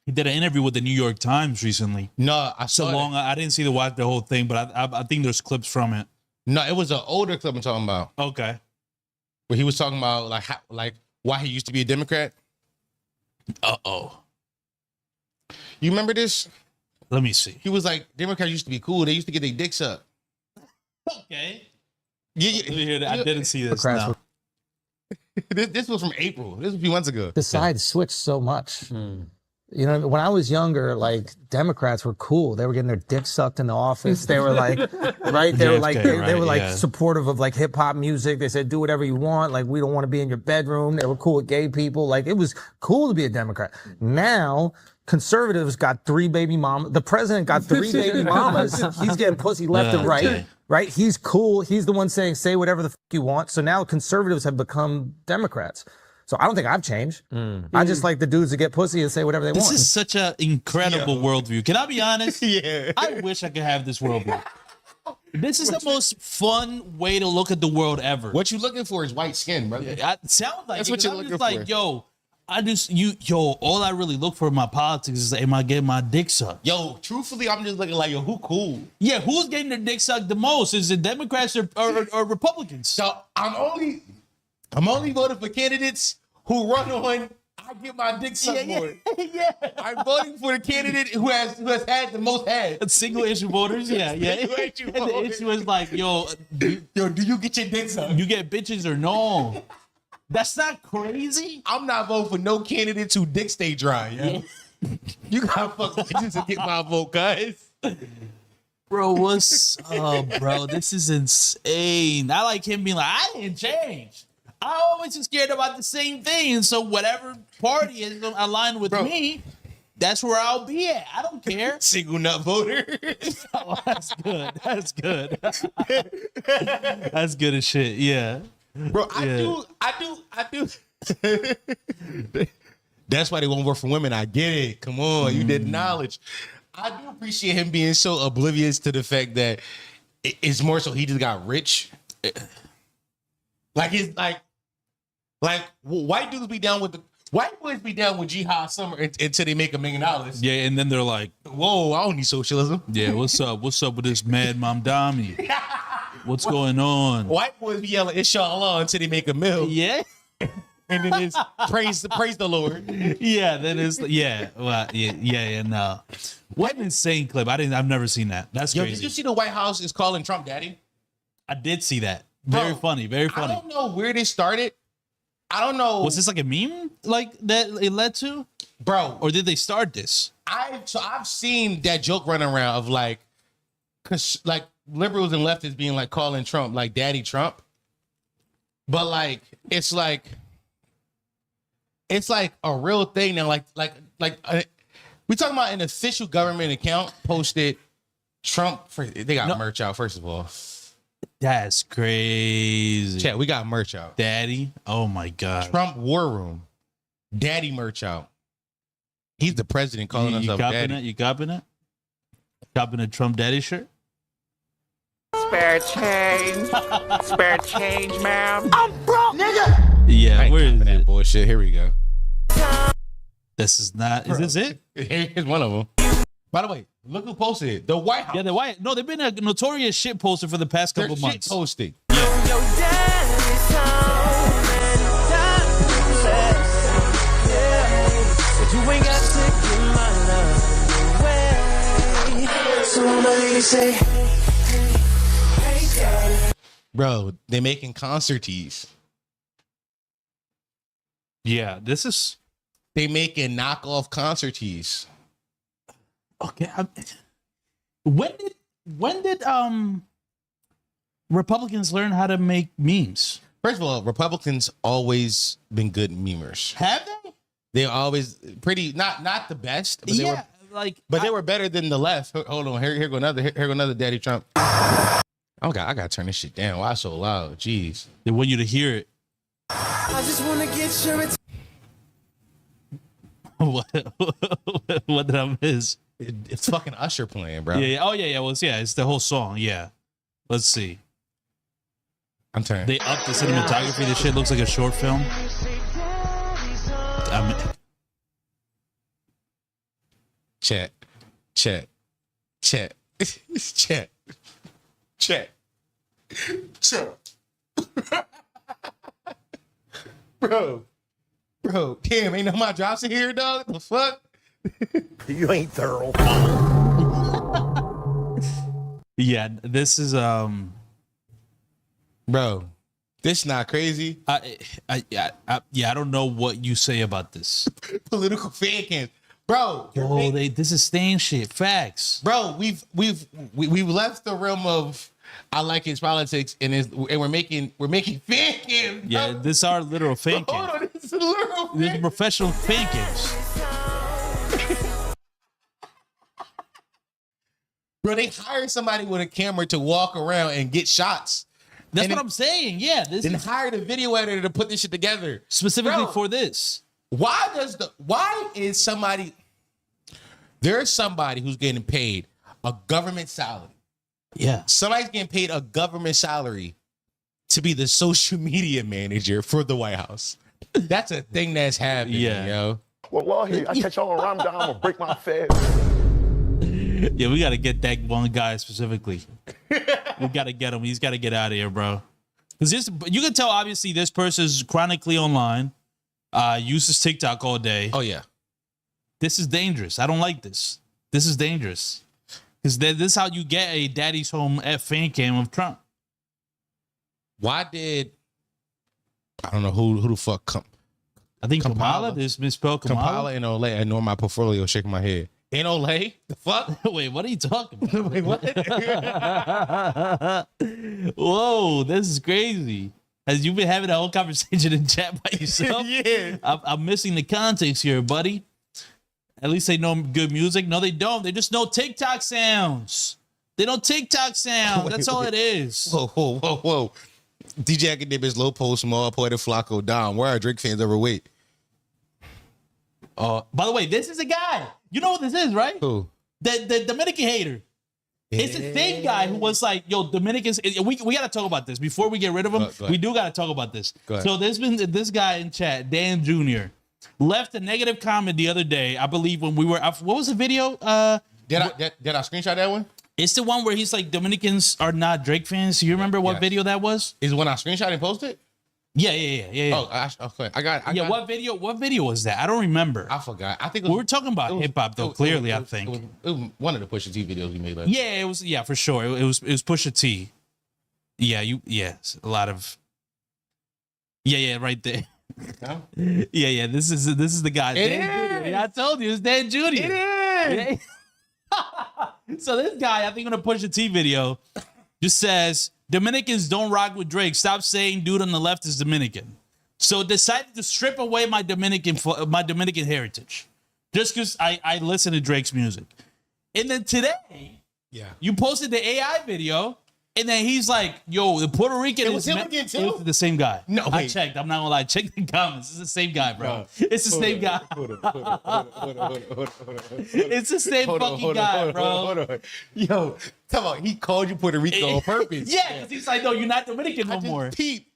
He did an interview with the New York Times recently. No, I saw long. I didn't see the whole thing, but I think there's clips from it. No, it was an older clip I'm talking about. Okay, where he was talking about like why he used to be a Democrat. You remember this? Let me see. He was like, Democrats used to be cool. They used to get their dicks up. Okay. Yeah. Let me hear that. I didn't see this. Democrats No. This was from April. This was a few months ago. The sides switched so much. You know, when I was younger, like Democrats were cool. They were getting their dick sucked in the office. They were like, right? They were like, they were like supportive of like hip hop music. They said, do whatever you want. Like, we don't want to be in your bedroom. They were cool with gay people. Like, it was cool to be a Democrat. Now, conservatives got 3 baby mamas. The president got 3 baby mamas. He's getting pussy left and right. Right? He's cool. He's the one saying, say whatever the fuck you want. So now conservatives have become Democrats. So I don't think I've changed. I just like the dudes that get pussy and say whatever they want. This is such an incredible worldview. Can I be honest? Yeah. I wish I could have this worldview. This is the most fun way to look at the world ever. What you looking for is white skin, brother. It sounds like that's what you're looking for. Like, yo, all I really look for in my politics is, am I getting my dick sucked? Yo, truthfully, I'm just looking like, yo, who cool? Yeah, who's getting their dick sucked the most? Is it Democrats or Republicans? So I'm only voting for candidates who run on I get my dick sucked more. Yeah. I'm voting for the candidate who has had the most head. Single issue voters, yeah. Single issue And the voters. issue is like, do you get your dick sucked? You get bitches or no? That's not crazy. I'm not voting for no candidates who dick stay dry, yo. You gotta fuck bitches to get my vote, guys. Bro, what's up, bro? This is insane. I like him being like, I didn't change. I always am scared about the same thing. And so whatever party is aligned with me, that's where I'll be at. I don't care. Single nut voter. Oh, that's good. That's good. That's good as shit. Yeah. Bro, I do. That's why they won't work for women. I get it. Come on, you did knowledge. I do appreciate him being so oblivious to the fact that it's more so he just got rich. Like it's like white dudes be down with white boys be down with Jihad Summer until they make $1 million. Yeah, and then they're like, whoa, I don't need socialism. Yeah, what's up? What's up with this mad Mamdani? What's going on? White boys be yelling inshallah until they make $1 million. Yeah. And then it's praise the Lord. Yeah, then it's no. What an insane clip. I've never seen that. That's crazy. Did you see the White House is calling Trump daddy? I did see that. Very funny. Very funny. I don't know where this started. I don't know. Was this like a meme like that it led to? Bro. Or did they start this? I've seen that joke running around of like liberals and leftists being like calling Trump like Daddy Trump. But like it's like a real thing now. We talking about an official government account posted Trump they got merch out, first of all. That's crazy. Chat, we got merch out. Daddy. Oh my God. Trump War Room. Daddy merch out. He's the president calling himself daddy. You copping it? Copping a Trump daddy shirt? Spare change. Spare change, ma'am. I'm broke, nigga. Yeah, where is that bullshit? Here we go. This is not. Is this it? Here's one of them. By the way, look who posted it. The White House. Yeah, the White. No, they've been a notorious shit poster for the past couple months. Shit posting. Bro, they making concert tees. Yeah, this is. They making knockoff concert tees. Okay. When did Republicans learn how to make memes? First of all, Republicans always been good memers. Have they? They're always pretty not the best, but they were they were better than the left. Hold on, here go another Daddy Trump. Oh God, I gotta turn this shit down. Why so loud? Jeez. They want you to hear it. I just want to get sure it's. What did I miss? It's fucking Usher playing, bro. Yeah. Oh yeah. Well, it's the whole song. Yeah. Let's see. I'm turning. They upped the cinematography. This shit looks like a short film. Chat. Bro, damn, ain't no my drops in here, dog. The fuck? You ain't thorough. Yeah, this is bro, this not crazy. I don't know what you say about this. Political fan cams. Bro, this is stain shit. Facts. Bro, we've left the realm of I like his politics and we're making fan cams. Yeah, this are literal fan cams. Hold on, this is literal. This is professional fan cams. Bro, they hired somebody with a camera to walk around and get shots. That's what I'm saying. Yeah, then hired a video editor to put this shit together specifically for this. Why is somebody? There's somebody who's getting paid a government salary. Yeah, somebody's getting paid a government salary to be the social media manager for the White House. That's a thing that's happening, yo. Wallahi, I catch y'all around, I'm gonna break my fast. Yeah, we got to get that one guy specifically. We got to get him. He's got to get out of here, bro. Because you can tell, obviously, this person's chronically online, uses TikTok all day. Oh, yeah. This is dangerous. I don't like this. This is dangerous. Because this is how you get a daddy's home fan cam of Trump. Why did... I don't know who the fuck... I think Kamala. This misspelled Kamala. Kamala and Olay. I know my portfolio shaking my head. In Olay? The fuck? Wait, what are you talking about? Wait, what? Whoa, this is crazy. Has you been having a whole conversation in chat by yourself? Yeah. I'm missing the context here, buddy. At least they know good music. No, they don't. They just know TikTok sounds. They know TikTok sounds. That's all it is. Whoa. DJ Academics, Low Post, Small, Poetic Flacco, Dom. Where are Drake fans overweight? By the way, this is a guy. You know what this is, right? Who? The Dominican hater. It's the same guy who was like, yo, Dominicans, we got to talk about this. Before we get rid of him, we do got to talk about this. So there's been this guy in chat, Dan Jr., left a negative comment the other day, I believe when we were, what was the video? Did I screenshot that one? It's the one where he's like, Dominicans are not Drake fans. Do you remember what video that was? Is when I screenshot and posted? Yeah. Oh, okay. I got. What video was that? I don't remember. I forgot. I think we were talking about hip hop though. Clearly, I think it was one of the Pusha T videos we made. Yeah, it was. Yeah, for sure. It was Pusha T. Yeah, a lot of. Yeah, right there. Huh? Yeah. This is the guy. Dan Jr. Yeah, I told you it's Dan Jr. It is. Yeah. So this guy, I think on a Pusha T video, just says, Dominicans don't rock with Drake. Stop saying dude on the left is Dominican. So decided to strip away my Dominican heritage. Just because I listen to Drake's music. And then today, you posted the AI video, and then he's like, yo, the Puerto Rican it was him again too? It was the same guy. No, wait. I checked. I'm not gonna lie. Check the comments. It's the same guy, bro. It's the same guy. It's the same fucking guy, bro. Hold on. Yo, come on. He called you Puerto Rico on purpose. Yeah, because he's like, no, you're not Dominican no more. I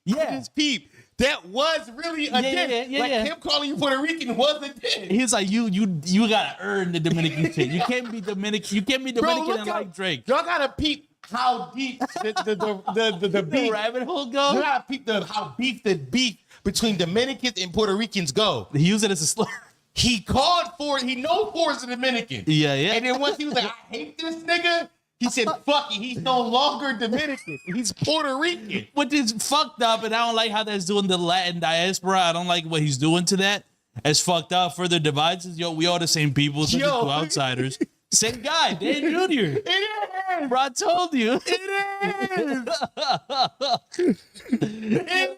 just peep. That was really a diss. Him calling you Puerto Rican was a diss. He's like, you gotta earn the Dominican shit. You can't be Dominican. You can't be Dominican and like Drake. Y'all gotta peep how deep the beef, rabbit hole goes. You gotta peep how deep the beef between Dominicans and Puerto Ricans go. He used it as a slur. He called for it. He knows Ford's a Dominican. Yeah. And then once he was like, I hate this nigga, he said, fuck it. He's no longer Dominican. He's Puerto Rican. Which is fucked up, and I don't like how that's doing the Latin diaspora. I don't like what he's doing to that. It's fucked up. Further divides. Yo, we all the same people. Such as two outsiders. Same guy, Dan Jr. It is. Bro, I told you. It is.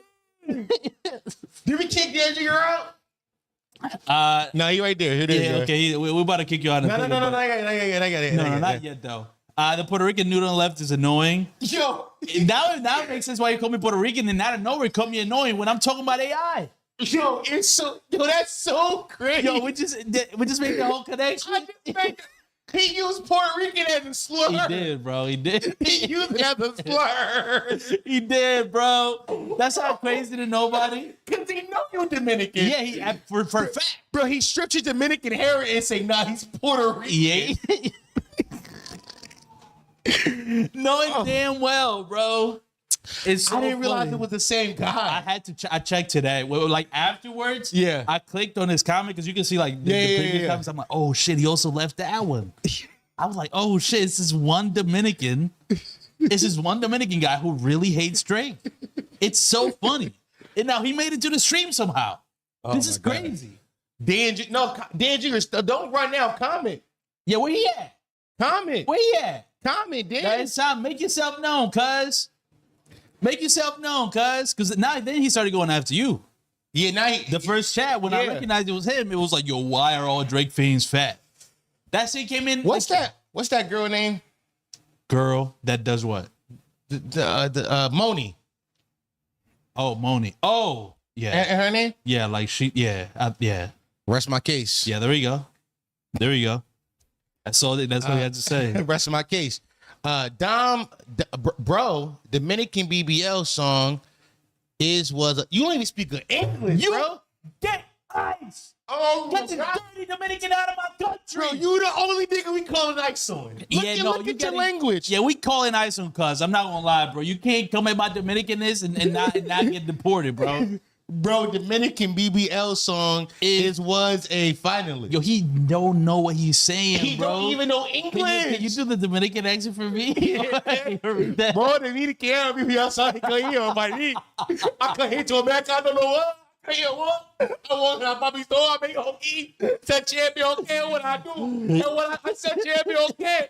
Did we kick Dan Jr. out? No, he right there. Okay. We're about to kick you out. No, I got it. No, not yet though. The Puerto Rican dude on the left is annoying. Yo, now it makes sense why you call me Puerto Rican, and out of nowhere you call me annoying when I'm talking about AI. Yo, that's so crazy. Yo, we just made the whole connection. He used Puerto Rican as a slur. He did, bro. He did. He used it as a slur. He did, bro. That's how crazy to nobody. Cause he know you're Dominican. Yeah, for a fact. Bro, he stripped your Dominican hair and say, nah, he's Puerto Rican. Yeah. Knowing damn well, bro. It's so I didn't realize funny. it was the same guy. I had to. I checked today. Like afterwards, Yeah. I clicked on his comment because you can see like the previous comments. I'm like, oh shit, he also left that one. I was like, oh shit, this is one Dominican. This is one Dominican guy who really hates Drake. It's so funny. And now he made it to the stream somehow. This is crazy. Dan Jr. Don't run now. Comment. Yeah, where he at? Comment. Where he at? Comment, Dan. Now it's time. Make yourself known, cuz. Make yourself known, cuz. Because now then he started going after you. Yeah, now the first chat, when I recognized it was him, it was like, yo, why are all Drake fans fat? That shit came in. What's that girl name? Girl that does what? Moni. Oh, Moni. Oh, yeah. And her name? Yeah, like she, yeah. Rest my case. Yeah, there we go. There we go. That's all. That's what he had to say. Rest my case. Bro, Dominican BBL song was you don't even speak good English, bro. Get ice. Oh, get the dirty Dominican out of my country. Bro, you the only nigga we calling ice on. Look at your language. Yeah, we calling ice on, cuz. I'm not gonna lie, bro. You can't come at my Dominicanness and not get deported, bro. Bro, Dominican BBL song was a finalist. Yo, he don't know what he's saying, he bro. He don't even know English. Can you do the Dominican accent for me? Bro, the Dominican BBL song, I can't hear on my knee. I can't hear to a man, I don't know what. I can't hear what. I want to papi store, I make hockey. Said champion, okay, what I do. And what I said champion, okay.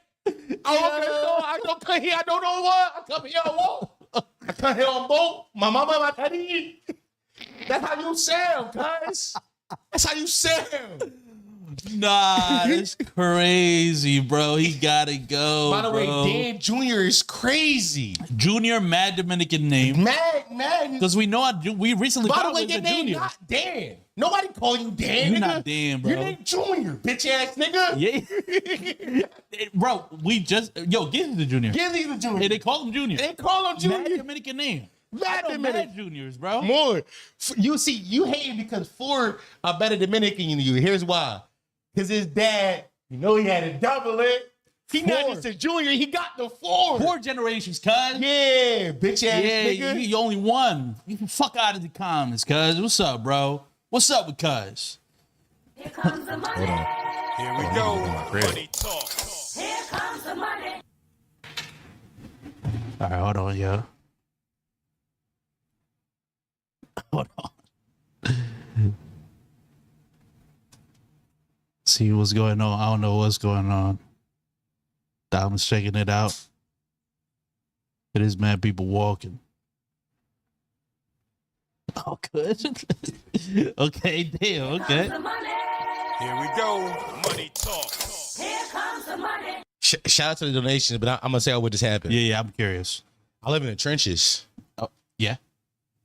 I don't hear, I don't know what. I come here on what. I come here on boat. My mama, my daddy. That's how you sound, guys. That's how you sound. Nah, that's crazy, bro. He gotta go. By the way, bro. Dan Jr. is crazy. Junior, mad Dominican name. Mad. Because we know we recently. By the way, your name not Dan. Nobody call you Dan. You're nigga. not Dan, bro. Your name Junior, bitch ass nigga. Yeah, bro. We just Gizzy the Junior. Gizzy the Junior. Hey, they call him Junior. They call him Junior. Mad Dominican name. Mad Dominican Juniors, bro. More. You see, you hating because Ford are better Dominican than you. Here's why. Because his dad, you know, he had to double it. He not just a junior, he got the four. 4 generations, cuz. Yeah, bitch ass nigga. You only one. You can fuck out of the comments, cuz. What's up, bro? What's up with cuz? Here comes the money. Hold on. Here we go. Money talk. Here comes the money. All right, hold on, yo. Hold on. See what's going on. I don't know what's going on. Dom's checking it out. It is mad people walking. Oh, good. Okay, damn, okay. Here we go. Money talk. Here comes the money. Shout out to the donations, but I'm going to tell you what just happened. Yeah, I'm curious. I live in the trenches. Oh, yeah.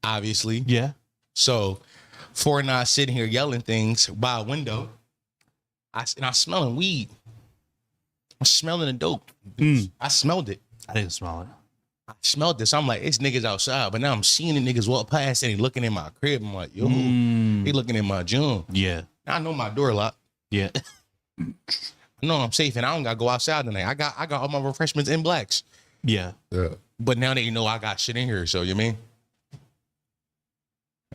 Obviously. Yeah. So, for not sitting here yelling things by a window, I'm smelling weed. I'm smelling the dope. I smelled it. I didn't smell it. I smelled this. I'm like, it's niggas outside. But now I'm seeing the niggas walk past and they looking in my crib. I'm like, yo, they looking in my gym. Yeah. Now I know my door locked. Yeah. I know I'm safe and I don't got to go outside tonight. I got all my refreshments in blacks. Yeah. But now they know I got shit in here. So, you mean?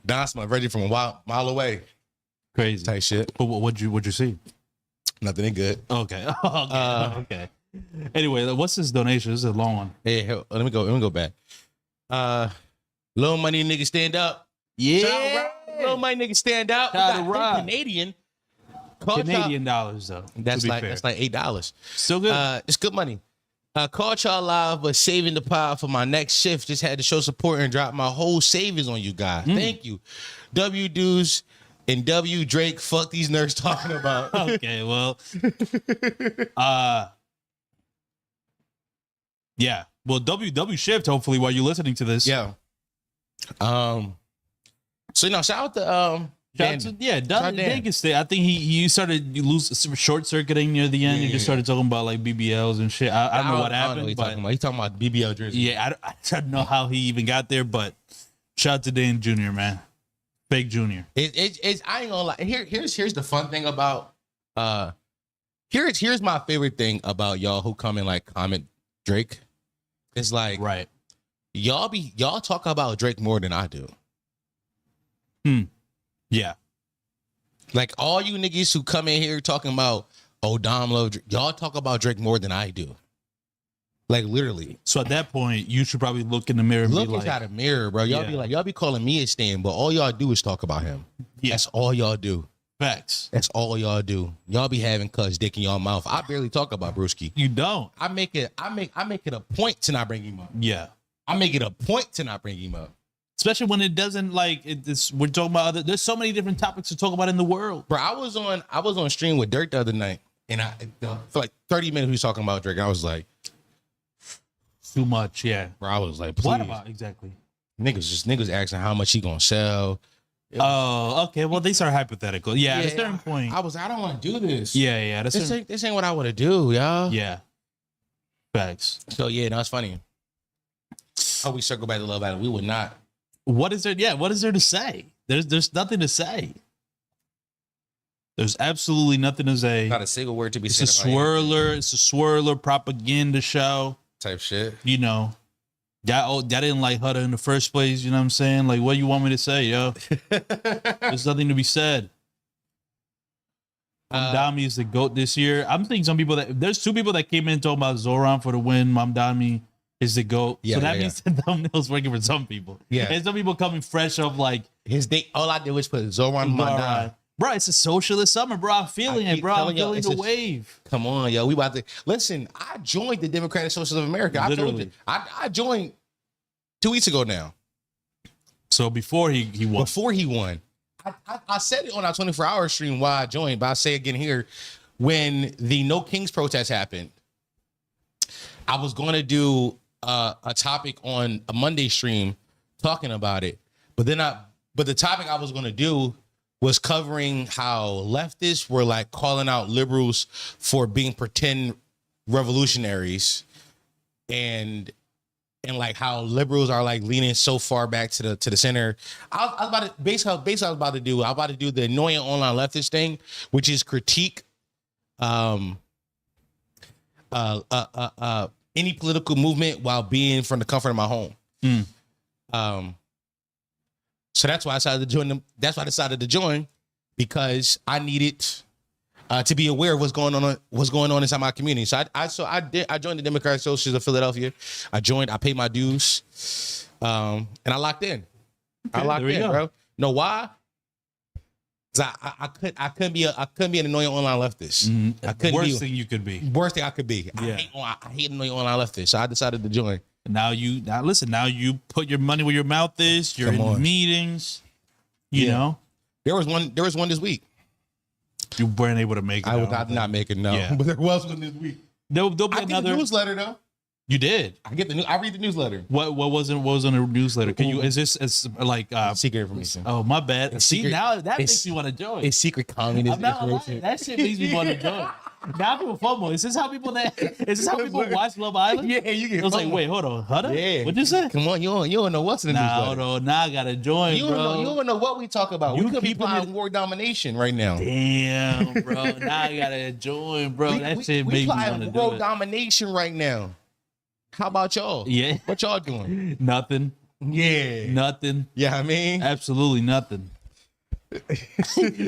Now I smell ready from a mile away. Crazy. Type shit. But what'd you see? Nothing ain't good. Okay. Okay. Anyway, what's this donation? This is a long one. Hey, let me go back. Little money nigga stand up. Yeah. Little money nigga stand up. Shout out to Rob. Canadian. Canadian dollars though. That's like $8. Still good. It's good money. Caught y'all live, but saving the pod for my next shift. Just had to show support and drop my whole savings on you guys. Thank you. W Dudes and W Drake. Fuck these nerds talking about. Okay, well, yeah. Well, WW shift. Hopefully, while you're listening to this, Yeah. So shout out to Vegas. I think he started short circuiting near the end. He just started talking about like BBLs and shit. I don't know what happened. He's talking about BBL jersey. Yeah, I don't know how he even got there, but shout out to Dan Jr. man, Fake Jr. It's I ain't gonna lie. Here's the fun thing about here's my favorite thing about y'all who come and like comment Drake. It's like right. Y'all talk about Drake more than I do. Yeah. Like all you niggas who come in here talking about Dom love Drake, y'all talk about Drake more than I do. Like literally. So at that point, you should probably look in the mirror and look be like, inside the mirror, bro. Y'all be calling me a stan, but all y'all do is talk about him. Yeah. That's all y'all do. Facts. That's all y'all do. Y'all be having cuz dick in y'all mouth. I barely talk about Brewski. You don't. I make it a point to not bring him up. Yeah. I make it a point to not bring him up. Especially when it doesn't we're talking about there's so many different topics to talk about in the world. Bro, I was on stream with Dirt the other night, and for like 30 minutes we was talking about Drake, and I was like, too much, yeah. Bro, I was like, please. What about exactly? Niggas asking how much he gonna sell. Oh, okay. Well, these are hypothetical. Yeah, at a certain point. I don't want to do this. Yeah. This ain't what I want to do, y'all. Yeah. Facts. So yeah, that's funny. How we circle back to Love Island? We would not. What is there? Yeah, what is there to say? There's nothing to say. There's absolutely nothing to say. Not a single word to be said. It's a swirler propaganda show type shit. You know, that didn't like Hutter in the first place. You know what I'm saying? Like, what you want me to say, yo? There's nothing to be said. Mamdani is the GOAT this year. I'm thinking there's two people that came in talking about Zohran for the win. Mamdani is the GOAT. Yeah, so that means the thumbnail's working for some people. Yeah. And some people coming fresh off like his date. All I did was put Zohran Mamdani. Bro, it's a socialist summer, bro. I'm feeling it, bro. I'm feeling the wave. Come on, yo. We about to listen. I joined the Democratic Socialists of America. Literally. I joined 2 weeks ago now. So before he won. Before he won. I said it on our 24-hour stream why I joined, but I'll say again here. When the No Kings protest happened, I was going to do a topic on a Monday stream talking about it. But the topic I was going to do was covering how leftists were like calling out liberals for being pretend revolutionaries and like how liberals are like leaning so far back to the center. I was about to basically I was about to do the annoying online leftist thing, which is critique any political movement while being from the comfort of my home. So that's why I decided to join them. That's why I decided to join, because I needed to be aware of what's going on inside my community. So I joined the Democratic Socialists of Philadelphia. I paid my dues, and I locked in. Okay, I locked in, bro. Know why? Because I couldn't be an annoying online leftist. I couldn't Worst thing you could be. Worst thing I could be. Yeah. I hate annoying online leftist. So I decided to join. Now you put your money where your mouth is. You're in meetings. You know. There was one this week. You weren't able to make it. I did not make it, no. Yeah. But there was one this week. There'll be I get the newsletter though. You did. I read the newsletter. What was on the newsletter? Can you? Is this like secret information? Oh, my bad. It's See, secret, now that makes me want to join. It's secret communist I'm not information. lying. That shit makes me want to join. Now people FOMO. Is this how people watch Love Island? Yeah, you get. I was like, FOMO. wait, hold on, Hutter? Yeah. What'd you say? Come on, you don't know what's in the newsletter. Hold on, now I gotta join, You don't know what we talk about. You We could be keeping playing war domination right now. Damn, bro. Now I gotta join, bro. That shit we makes me want to playing do world it. domination right now. How about y'all? Yeah. What y'all doing? Nothing. Yeah. Nothing. Yeah, I mean, Absolutely nothing.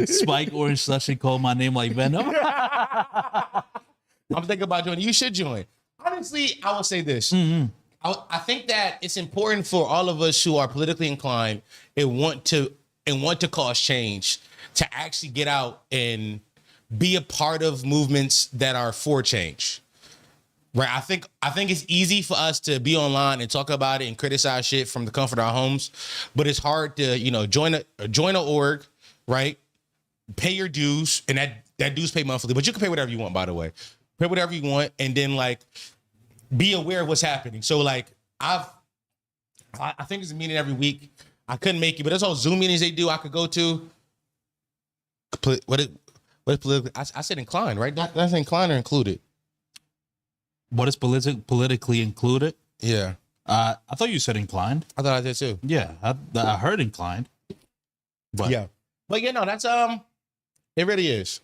Spike Orange Slushy called my name like Venom. I'm thinking about joining. You should join. Honestly, I will say this. I think that it's important for all of us who are politically inclined and want to cause change to actually get out and be a part of movements that are for change. Right. I think it's easy for us to be online and talk about it and criticize shit from the comfort of our homes, but it's hard to, join an org, right? Pay your dues, and that dues pay monthly, but you can pay whatever you want, by the way. Pay whatever you want, and then like be aware of what's happening. So like I think it's a meeting every week. I couldn't make it, but there's all Zoom meetings they do I could go to. What is politically? I said inclined, right? That's inclined or included. What is politically included? Yeah. I thought you said inclined. I thought I did too. Yeah, I heard inclined. But yeah. But yeah, no, that's it really is.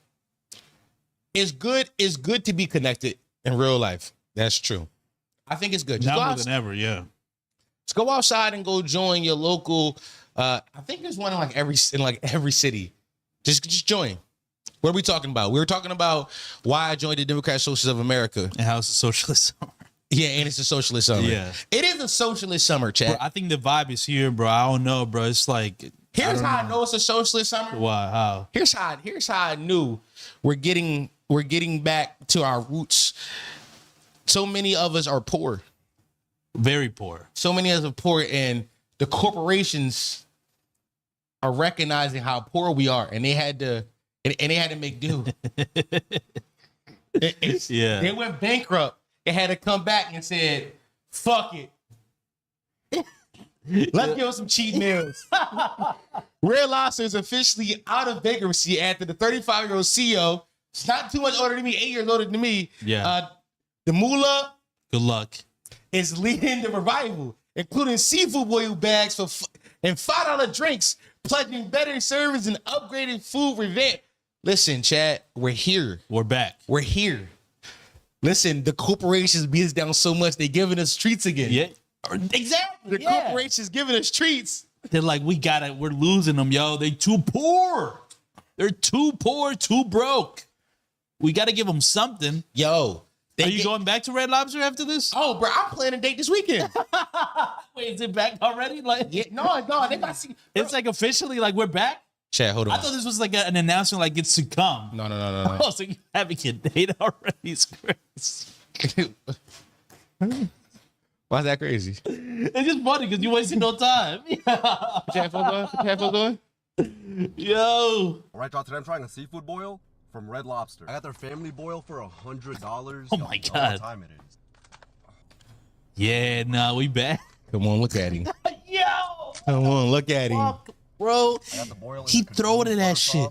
It's good to be connected in real life. That's true. I think it's good. Just now more than ever, yeah. Let's go outside and go join your local. I think there's one in every city. Just join. What are we talking about? We were talking about why I joined the Democratic Socialists of America. And how it's a socialist summer. Yeah, and it's a socialist summer. Yeah. It is a socialist summer, chat. Bro, I think the vibe is here, bro. I don't know, bro. It's like here's how I know it's a socialist summer. Why? How? Here's how I knew we're getting back to our roots. So many of us are poor. Very poor. So many of us are poor, and the corporations are recognizing how poor we are, and they had to make do. Yeah. They went bankrupt. They had to come back and said, fuck it. Let's give them some cheap meals. Red Lobster is officially out of bankruptcy after the 35-year-old CEO, it's not too much older than me, 8 years older than me. Yeah. The Moolah. Good luck. Is leading the revival, including seafood boil bags and $5 drinks, pledging better service and upgraded food revamp. Listen, Chad, we're here. We're back. We're here. Listen, the corporations beat us down so much, they giving us treats again. Yeah. Exactly. The corporations giving us treats. They're like, we're losing them, yo. They too poor. They're too poor, too broke. We got to give them something. Yo. Are you going back to Red Lobster after this? Oh, bro, I'm planning a date this weekend. Wait, is it back already? Like, yeah, no, they got to see. It's like officially like we're back. Chat, hold on. I thought this was like an announcement, like it's to come. No. Oh, so you having your date already? It's crazy. Why's that crazy? It's just funny because you wasted no time. Put your headphones on. Yo. All right, y'all. Today I'm trying a seafood boil from Red Lobster. I got their family boil for $100. Oh my God. What time it is? Yeah, nah, we back. Come on, look at him. Yo. Come on, look at him. Bro, he throwing it at shit.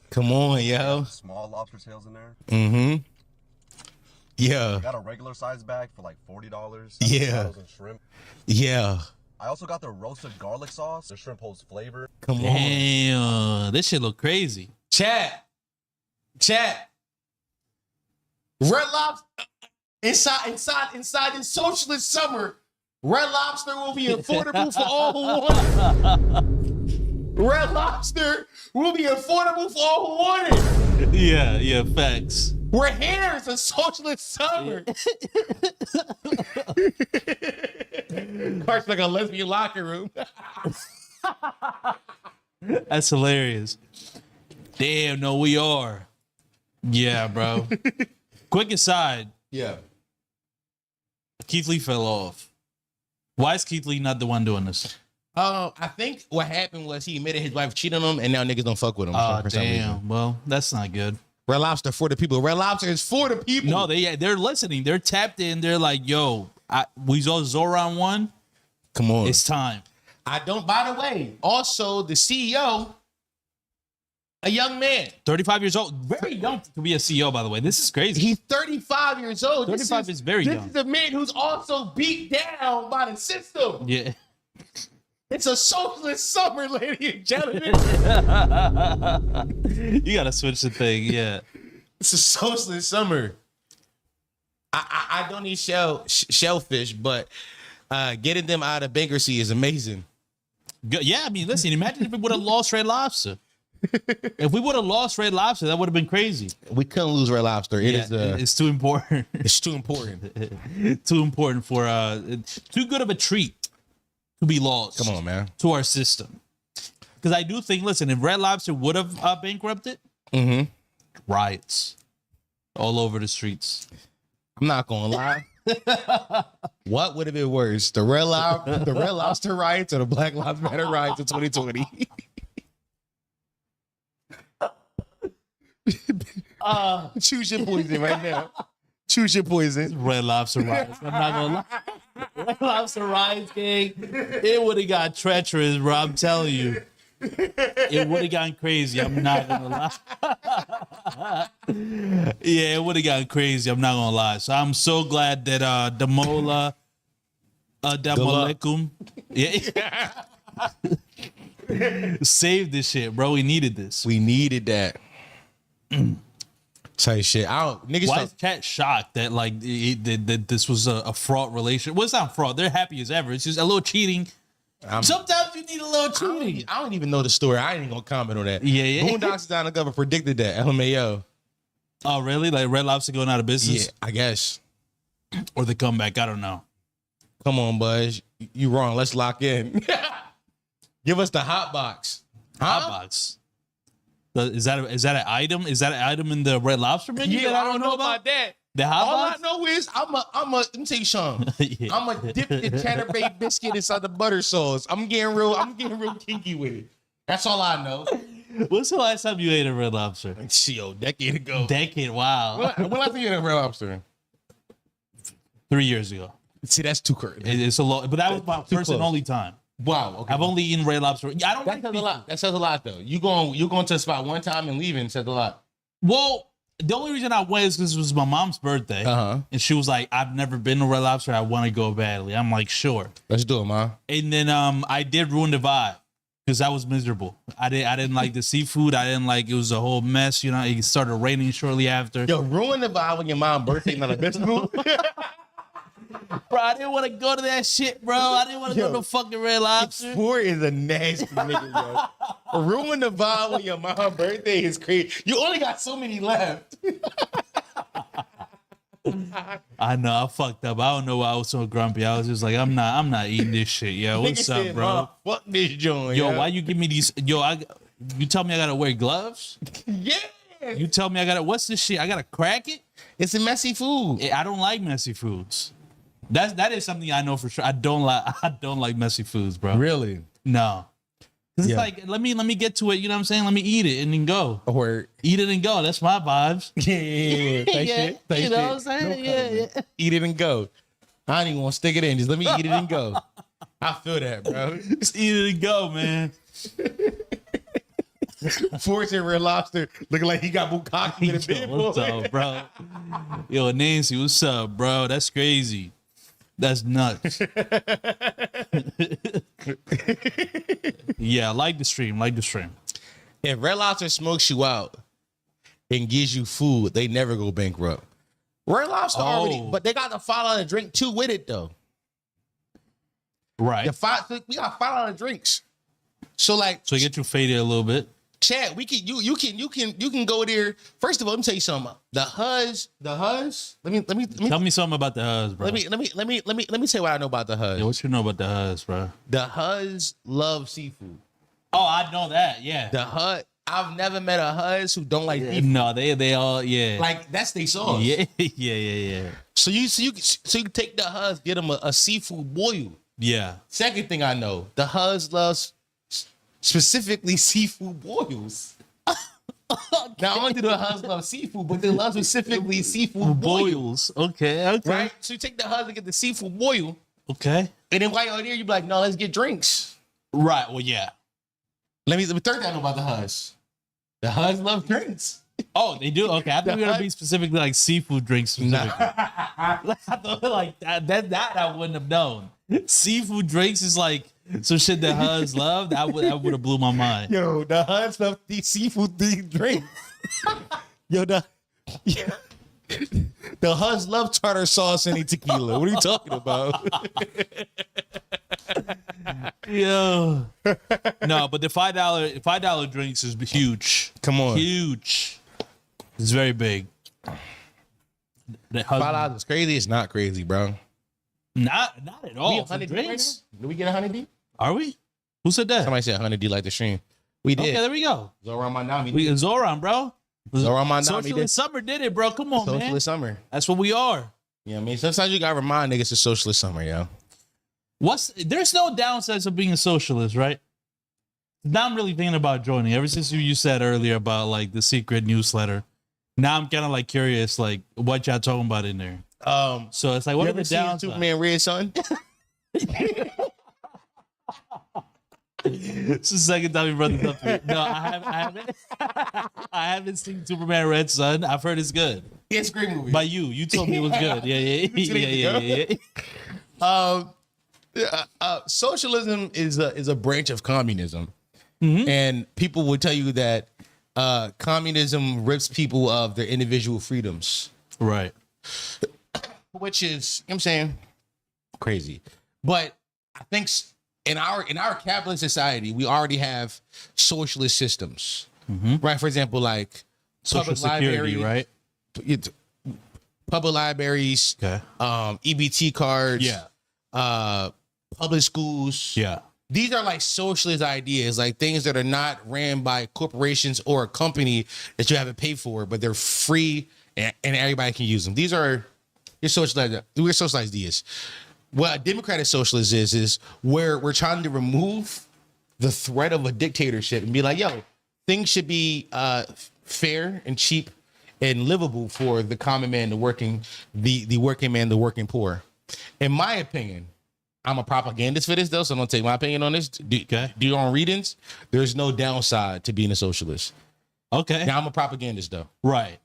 Come on, yo. Small lobster tails in there. Mm-hmm. Yeah. I got a regular size bag for like $40. Yeah. And shrimp. Yeah. I also got the roasted garlic sauce. The shrimp holds flavor. Come on. Damn, this shit look crazy. Chat. Red Lobster inside this socialist summer. Red Lobster will be affordable for all who want it. Red Lobster will be affordable for all who want it. Yeah, facts. We're here. It's a socialist summer. Parks like a lesbian locker room. That's hilarious. Damn, no, we are. Yeah, bro. Quick aside. Yeah. Keith Lee fell off. Why is Keith Lee not the one doing this? I think what happened was he admitted his wife cheated on him, and now niggas don't fuck with him. Oh, for some reason. damn. Well, that's not good. Red Lobster for the people. Red Lobster is for the people. No, they're listening. They're tapped in. They're like, yo, we saw Zohran one. Come on. It's time. By the way, also the CEO, a young man. 35 years old. Very young to be a CEO, by the way. This is crazy. He's 35 years old. 35 is very young. This is a man who's also beat down by the system. Yeah. It's a socialist summer, ladies and gentlemen. You gotta switch the thing, yeah. It's a socialist summer. I don't eat shellfish, but getting them out of bankruptcy is amazing. Yeah, I mean, listen, imagine if we would have lost Red Lobster. If we would have lost Red Lobster, that would have been crazy. We couldn't lose Red Lobster. It's too important. It's too important. Too important for too good of a treat to be lost. Come on, man. To our system. Because I do think, listen, if Red Lobster would have bankrupted, riots all over the streets. I'm not gonna lie. What would have been worse, the Red Lobster riots or the Black Lives Matter riots in 2020? Choose your poison right now. Choose your poison. Red Lobster riots. I'm not gonna lie. Red Lobster riots, gang. It would have got treacherous, bro. I'm telling you. It would have gotten crazy. I'm not gonna lie. Yeah, it would have gotten crazy. I'm not gonna lie. So I'm so glad that Damola Damalekum saved this shit, bro. We needed this. We needed that. Type shit. I don't niggas. Why is chat shocked that like that this was a fraud relation? Well, it's not fraud. They're happy as ever. It's just a little cheating. Sometimes you need a little cheating. I don't even know the story. I ain't even gonna comment on that. Yeah. Boondocks Down the Cover predicted that. LMAO. Oh, really? Like Red Lobster going out of business? Yeah, I guess. Or the comeback. I don't know. Come on, Buzz. You wrong. Let's lock in. Give us the hot box. Hot box. Is that an item? Is that an item in the Red Lobster menu? Yeah, that I don't know about that. The hot All box? I know is let me tell you something. Yeah. I'm gonna dip the cheddar bay biscuit inside the butter sauce. I'm getting real kinky with it. That's all I know. What's the last time you ate a Red Lobster? Yo, decade ago. Decade, wow. When last time you ate a Red Lobster? 3 years ago. See, that's too current. It's a lot, but that was my first and close. only time. Wow. Okay. I've only eaten Red Lobster. Yeah, I don't. That says a lot. That says a lot, though. You going to the spot one time and leaving says a lot. Well, the only reason I went is because it was my mom's birthday, and she was like, "I've never been to Red Lobster. I want to go badly." I'm like, "Sure, let's do it, ma." And then I did ruin the vibe because I was miserable. I didn't like the seafood. I didn't like it was a whole mess. You know, it started raining shortly after. Yo, ruin the vibe when your mom's birthday not a business move. Bro, I didn't want to go to that shit, bro. I didn't want to go to fucking Red Lobster. Sport is a nasty nigga, yo. Ruin the vibe when your mom's birthday is crazy. You only got so many left. I know, I fucked up. I don't know why I was so grumpy. I was just like, I'm not eating this shit, yo. What's up, bro? Fuck this joint, yo. Why you give me these? Yo, you tell me I gotta wear gloves? Yeah. You tell me I gotta. What's this shit? I gotta crack it? It's a messy food. I don't like messy foods. That is something I know for sure. I don't like messy foods, bro. Really? No. It's like let me get to it. You know what I'm saying? Let me eat it and then go. Or eat it and go. That's my vibes. Yeah. You know what I'm saying? Yeah. Eat it and go. I ain't even want to stick it in. Just let me eat it and go. I feel that, bro. Just eat it and go, man. Fortune Red Lobster looking like he got bukkake in a bed. What's up, bro? Yo, Nancy, what's up, bro? That's crazy. That's nuts. Yeah, like the stream. If Red Lobster smokes you out and gives you food, they never go bankrupt. Red Lobster already, but they got the $5 drink too with it though. Right. We got $5 drinks. So you get you faded a little bit. Chad, we can you can go there. First of all, let me tell you something. The Huz. Let me tell me something about the Huz, bro. Let me tell you what I know about the Huz. Yeah, what you know about the Huz, bro? The Huz love seafood. Oh, I know that. Yeah. The Huz. I've never met a Huz who don't like seafood. No, they all like that's their sauce. Yeah. So you take the Huz, get them a seafood boil. Yeah. Second thing I know, the Huz loves specifically seafood boils. Not only do the Huz love seafood, but they love specifically seafood boils. Okay. Right? So you take the Huz and get the seafood boil. Okay. And then while you're there, you be like, no, let's get drinks. Right. Well, yeah. Let me third thing I know about the Huz. The Huz love drinks. Oh, they do? Okay. I thought we were gonna be specifically like seafood drinks specifically. I thought like that I wouldn't have known. Seafood drinks is like some shit that Huz loved. I would have blew my mind. Yo, the Huz love these seafood drinks. Yo, the Huz love tartar sauce and tequila. What are you talking about? Yo. No, but the $5 drinks is huge. Come on. Huge. It's very big. $5 is crazy. It's not crazy, bro. Not at all. We 100 drinks? Right, do we get 100 D? Are we? Who said that? Somebody said 100 D like the stream. We did. Okay, there we go. Zohran Mamdani. Zohran, bro. Zohran Mamdani Socialist did. Summer did it, bro. Come on, man. Socialist Summer. That's what we are. You know what I mean? Sometimes you gotta remind niggas it's socialist somewhere, yo. There's no downsides of being a socialist, right? Now I'm really thinking about joining. Ever since you said earlier about like the secret newsletter, now I'm kind of like curious, like what y'all talking about in there. So it's like, what are the downsides? Superman Red Son? It's the second time you brought this up to me. No, I haven't. I haven't seen Superman Red Son. I've heard it's good. Yeah, it's a great movie. By you. You told me it was good. Yeah. Socialism is a branch of communism, and people would tell you that communism rips people of their individual freedoms, right? Which is, you know what I'm saying, crazy. But I think in our capitalist society, we already have socialist systems, right? For example, like Social security, right? Public libraries, okay. EBT cards, yeah. Public schools, yeah. These are like socialist ideas, like things that are not ran by corporations or a company that you haven't paid for, but they're free and everybody can use them. These are your socialist ideas. What a democratic socialist is where we're trying to remove the threat of a dictatorship and be like, yo, things should be fair and cheap and livable for the common man, the working man, the working poor. In my opinion, I'm a propagandist for this though, so don't take my opinion on this. Do your own readings. There's no downside to being a socialist. Okay. Now I'm a propagandist though. Right.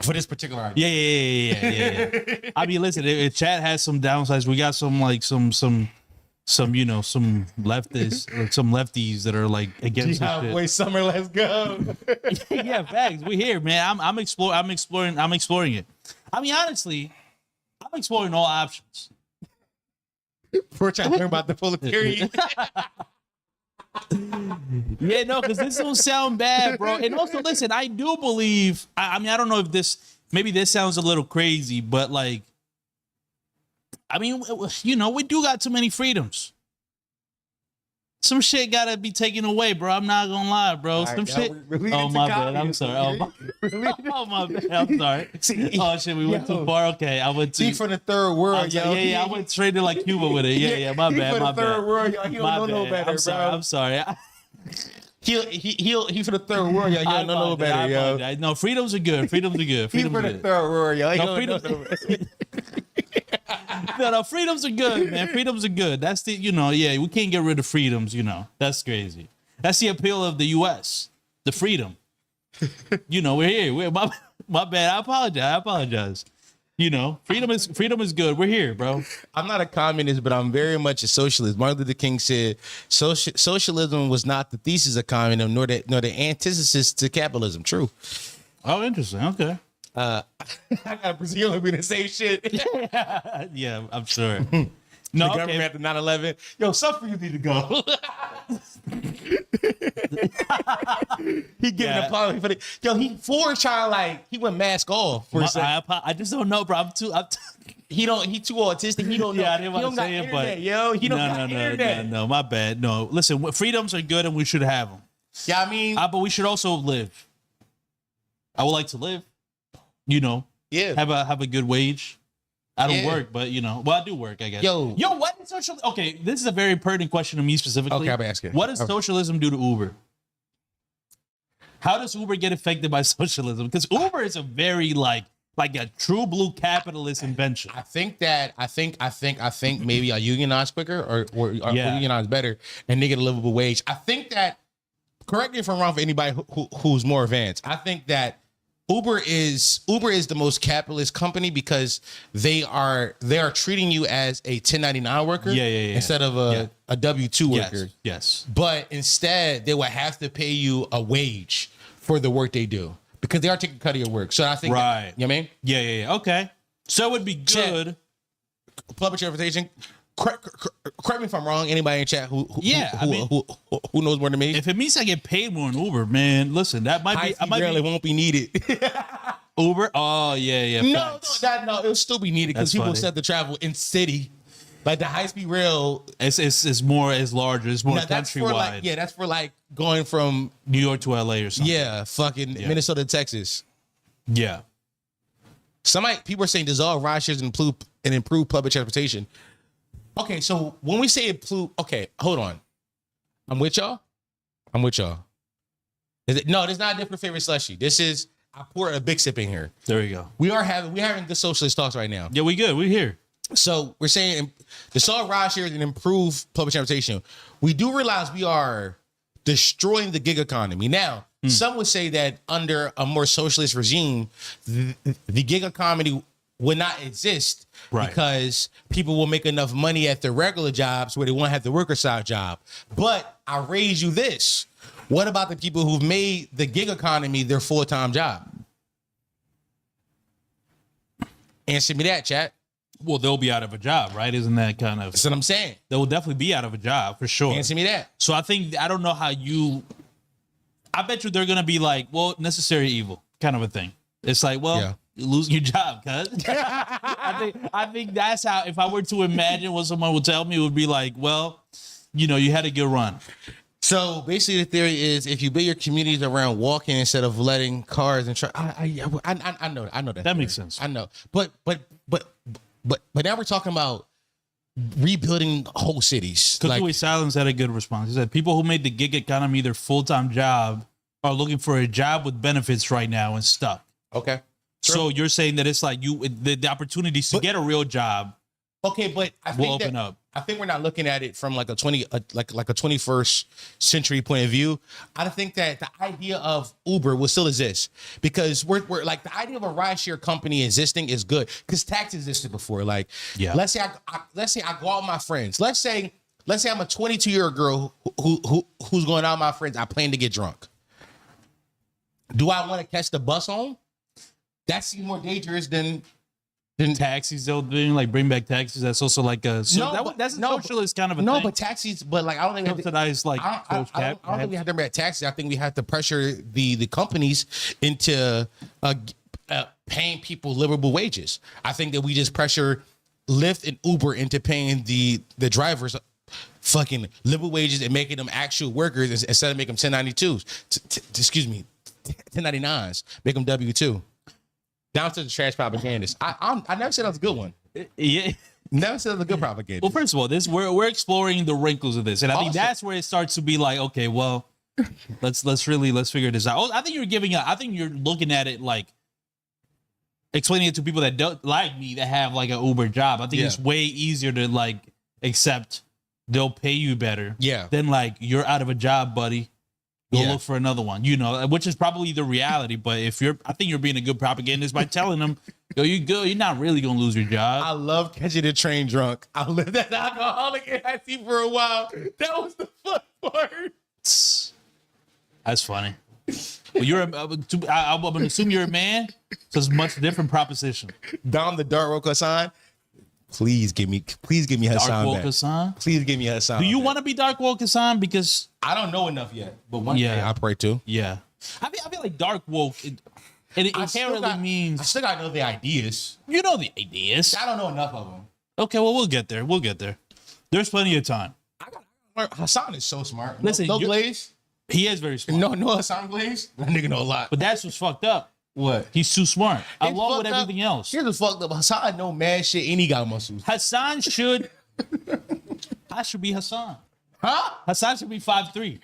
For this particular idea. Yeah. I mean, listen, if chat has some downsides, we got some like some you know, some leftists or some lefties that are like against this shit. Boy Summer, let's go. Yeah, facts. We here, man. I'm exploring it. I mean, honestly, I'm exploring all options. We're trying to learn about the proletariat. Yeah, no, because this don't sound bad, bro. And also, listen, I do believe. I mean, I don't know if maybe this sounds a little crazy, but like, I mean, you know, we do got too many freedoms. Some shit gotta be taken away, bro. I'm not gonna lie, bro. Some shit. Oh my bad. I'm sorry. Oh my bad. I'm sorry. Oh shit, we went too far. Okay, I went too. From the third world, yo. Yeah. I went straight to like Cuba with it. Yeah. My bad. My bad. Third world, yo. He don't know better, I'm sorry. He for the third world, yo. He don't know better, yo. No, freedoms are good. Freedoms are good. He for the third world, yo. He don't know better. No, freedoms are good, man. Freedoms are good. That's the, you know, yeah, we can't get rid of freedoms, you know. That's crazy. That's the appeal of the U.S., the freedom. You know, we're here. My bad. I apologize. You know, freedom is good. We're here, bro. I'm not a communist, but I'm very much a socialist. Martin Luther King said socialism was not the thesis of communism, nor the antithesis to capitalism. True. Oh, interesting. Okay. I gotta presume it'll be the same shit. Yeah, I'm sure. The government after 9/11. Yo, something you need to go. He giving a apology for the. Yo, he went mask off for a second. I just don't know, bro. He too autistic. He don't know. Yeah, I didn't want to say it, but yo, he don't got internet. No, my bad. No, listen, freedoms are good and we should have them. Yeah, I mean, but we should also live. I would like to live. You know, yeah, have a good wage. I don't work, but you know, well, I do work, I guess. Yo, what is socialism? Okay, this is a very pertinent question to me specifically. Okay, I'm asking. What does socialism do to Uber? How does Uber get affected by socialism? Because Uber is a very like a true blue capitalist invention. I think maybe I'll unionize quicker or unionize better, and they get a livable wage. I think that. Correct me if I'm wrong for anybody who's more advanced. I think that. Uber is the most capitalist company because they are treating you as a 1099 worker instead of a W-2 worker. Yes. But instead they will have to pay you a wage for the work they do because they are taking a cut of your work. So I think right. You know what I mean? Yeah. Okay. So it would be good. Public transportation. Correct me if I'm wrong. Anybody in chat who knows more than me? If it means I get paid more in Uber, man, listen, that might be. It won't be needed. Uber? Oh yeah. No, it'll still be needed because people set to travel in city. Like the high speed rail, it's larger. It's more countrywide. That's for like going from New York to LA or something. Yeah, fucking Minnesota to Texas. Yeah. People are saying dissolve ride shares and improve public transportation. Okay, so when we say improve, okay, hold on. I'm with y'all. No, there's not a different favorite slushy. This is, I poured a big sip in here. There we go. We're having good socialist talks right now. Yeah, we good. We here. So we're saying dissolve ride shares and improve public transportation. We do realize we are destroying the gig economy. Now, some would say that under a more socialist regime, the gig economy would not exist because people will make enough money at their regular jobs where they won't have to work a side job. But I raise you this. What about the people who've made the gig economy their full-time job? Answer me that, chat. Well, they'll be out of a job, right? Isn't that kind of... That's what I'm saying. They will definitely be out of a job, for sure. Answer me that. So I don't know how you... I bet you they're going to be like, well, necessary evil, kind of a thing. It's like, well, you're losing your job, cuz. I think that's how, if I were to imagine what someone would tell me, it would be like, well, you had a good run. So basically, the theory is if you build your communities around walking instead of letting cars and trucks. I know that. That makes sense. I know, but now we're talking about rebuilding whole cities. Cookie Way Silence had a good response. He said people who made the gig economy their full-time job are looking for a job with benefits right now and stuck. Okay. So you're saying that it's like the opportunities to get a real job. Okay, but I think will open up. I think we're not looking at it from like a 21st century point of view. I think that the idea of Uber will still exist because we're like the idea of a rideshare company existing is good because taxi existed before. Like, let's say I go out with my friends. Let's say I'm a 22-year-old girl who's going out with my friends. I plan to get drunk. Do I want to catch the bus home? That seems more dangerous than taxis. They'll do like bring back taxis. That's also like that's a socialist kind of a thing. No, but taxis. But like I don't think subsidized like I don't think we have to bring back taxis. I think we have to pressure the companies into paying people livable wages. I think that we just pressure Lyft and Uber into paying the drivers fucking livable wages and making them actual workers instead of making them 1092s. Excuse me, 1099s. Make them W2. Down to the trash propagandist. I never said that was a good one. Yeah. Never said it was a good propaganda. Well, first of all, we're exploring the wrinkles of this. And I think that's where it starts to be like, okay, well, let's figure this out. I think you're looking at it like explaining it to people that don't like me that have like an Uber job. I think it's way easier to like accept they'll pay you better than like you're out of a job, buddy. Go look for another one, which is probably the reality. But I think you're being a good propagandist by telling them, yo, you good. You're not really going to lose your job. I love catching the train drunk. I lived that alcoholic and I see for a while. That was the fun part. That's funny. Well, I'm going to assume you're a man. So it's a much different proposition. Dom the Dark Road Hassan. Please give me Hassan Dark Wolf back. Hassan? Please give me Hassan. Do you want to be Dark Wolf Hassan? Because I don't know enough yet, but one day I pray to. Yeah, I feel like Dark Wolf. It inherently means I still gotta know the ideas. You know the ideas. I don't know enough of them. Okay, well we'll get there. There's plenty of time. Hassan is so smart. Listen, no Glaze. He is very smart. No Hassan Glaze. That nigga know a lot. But that's what's fucked up. What? He's too smart. Along with everything else. Here's what's fucked up. Hassan know mad shit and he got muscles. Hassan should. I should be Hassan. Huh? Hassan should be 5'3".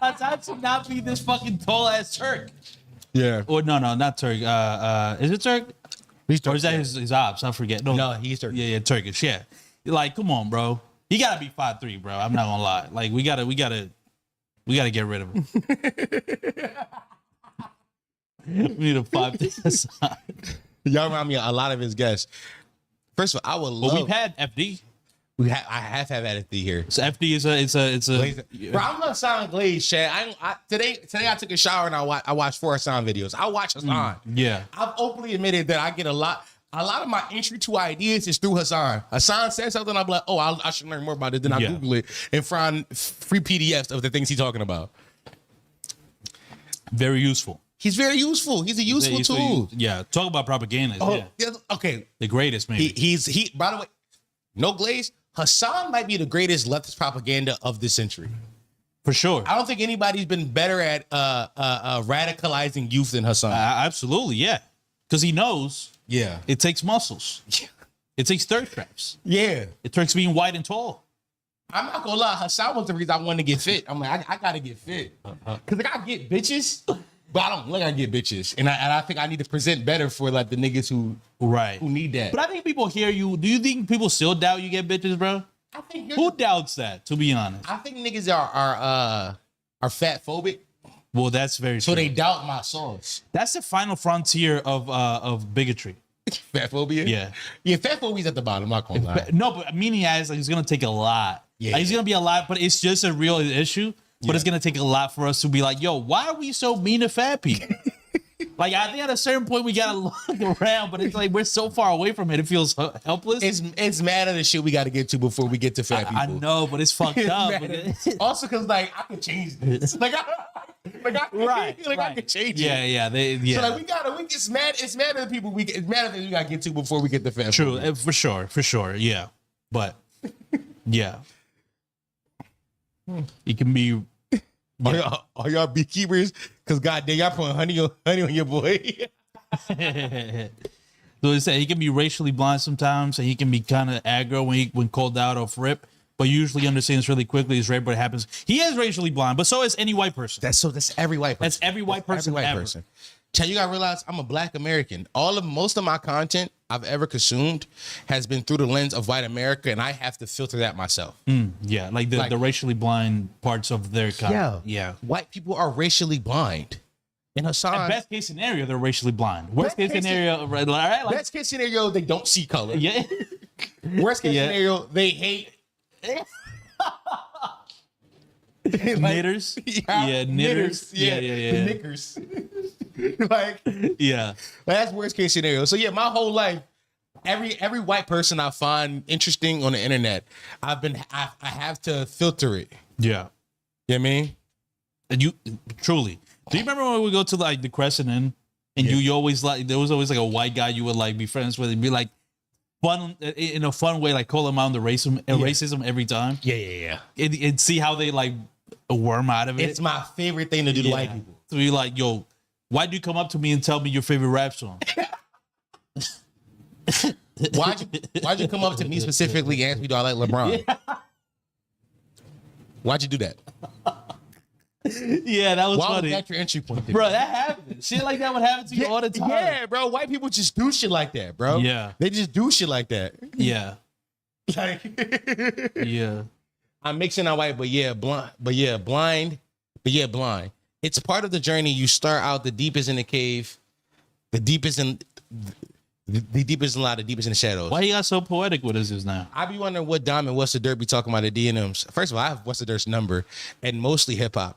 Hassan should not be this fucking tall ass Turk. Yeah. Or no, not Turk. Is it Turk? He's Turkish. Or is that his ops? I forget. No, he's Turkish. Yeah, Turkish. Yeah. Like, come on, bro. He gotta be 5'3", bro. I'm not gonna lie. Like, we gotta get rid of him. We need a 5'3" Hassan. Y'all remind me of a lot of his guests. First of all, I would love. But we've had FD. I have had FD here. So FD it's a. Bro, I'm not Hassan Glaze, Chad. Today I took a shower and I watched 4 Hassan videos. I watch Hassan. Yeah. I've openly admitted that I get a lot of my entry to ideas is through Hassan. Hassan says something, I'm like, oh, I should learn more about it. Then I Google it and find free PDFs of the things he's talking about. Very useful. He's very useful. He's a useful tool. Yeah. Talk about propaganda. Yeah. Okay. The greatest, maybe. He. By the way, no Glaze. Hassan might be the greatest leftist propaganda of this century. For sure. I don't think anybody's been better at radicalizing youth than Hassan. Absolutely, yeah. because he knows Yeah. it takes muscles. It takes thirst traps. Yeah. It takes being white and tall. I'm not gonna lie, Hassan was the reason I wanted to get fit. I'm like, I gotta get fit. Cause like I get bitches, but I don't look like I get bitches. And I think I need to present better for like the niggas who need that. But I think people hear you. Do you think people still doubt you get bitches, bro? I think who doubts that, to be honest? I think niggas are fat phobic. Well, that's very so true. they doubt my sauce. That's the final frontier of bigotry. Fat phobia? Yeah. Yeah, fat phobia's at the bottom, I'm not gonna lie. No, but meaning as like it's gonna take a lot. Yeah. Like, it's gonna be a lot, but it's just a real issue. But it's gonna take a lot for us to be like, yo, why are we so mean to fat people? Like, I think at a certain point we gotta look around, but it's like we're so far away from it. It feels helpless. It's mad at the shit we gotta get to before we get to fat people. I know, but it's fucked up. Also, cause like I can change this. Like I can change it. Yeah. So like it's mad at the people it's mad at the things we gotta get to before we get to fat people. True, for sure. Yeah, but yeah, it can be. Yeah. Are y'all beekeepers? Cause goddamn, y'all putting honey on your boy. So they say he can be racially blind sometimes, and he can be kind of aggro when called out off rip. But usually understands really quickly is right, but it happens. He is racially blind, but so is any white person. That's every white person. That's every white person. Every white person. Chad, you gotta realize I'm a Black American. Most of my content I've ever consumed has been through the lens of white America, and I have to filter that myself. Yeah, like the racially blind parts of their kind. Yeah. White people are racially blind. In Hassan, At best case scenario, they're racially blind. Worst case scenario, right? Like, best case scenario, they don't see color. Yeah. Worst case scenario, they hate. Knitters. Yeah, knitters. Yeah. The knickers. Like, yeah. That's worst case scenario. So yeah, my whole life, every white person I find interesting on the internet, I have to filter it. Yeah. You know what I mean? And you truly. Do you remember when we go to like the Crescent Inn and you always like there was always like a white guy you would like be friends with and be like fun in a fun way, like call him out on the racism every time. Yeah. And see how they like worm out of it. It's my favorite thing to do to white people. So you're like, yo, why'd you come up to me and tell me your favorite rap song? Why'd you come up to me specifically and ask me, do I like LeBron? Yeah. Why'd you do that? Yeah, that was Why funny. was that your entry point? Bro, that happened. Shit like that would happen to you all the time. Yeah, bro. White people just do shit like that, bro. Yeah. They just do shit like that. Yeah. Like, yeah. I'm mixing out white, blind. It's part of the journey. You start out the deepest in the cave, the deepest in the deepest in the deepest in the shadows. Why you got so poetic with us just now? I be wondering what Dom and What's the Dirt be talking about at DNMs. First of all, I have What's the Dirt's number and mostly hip hop.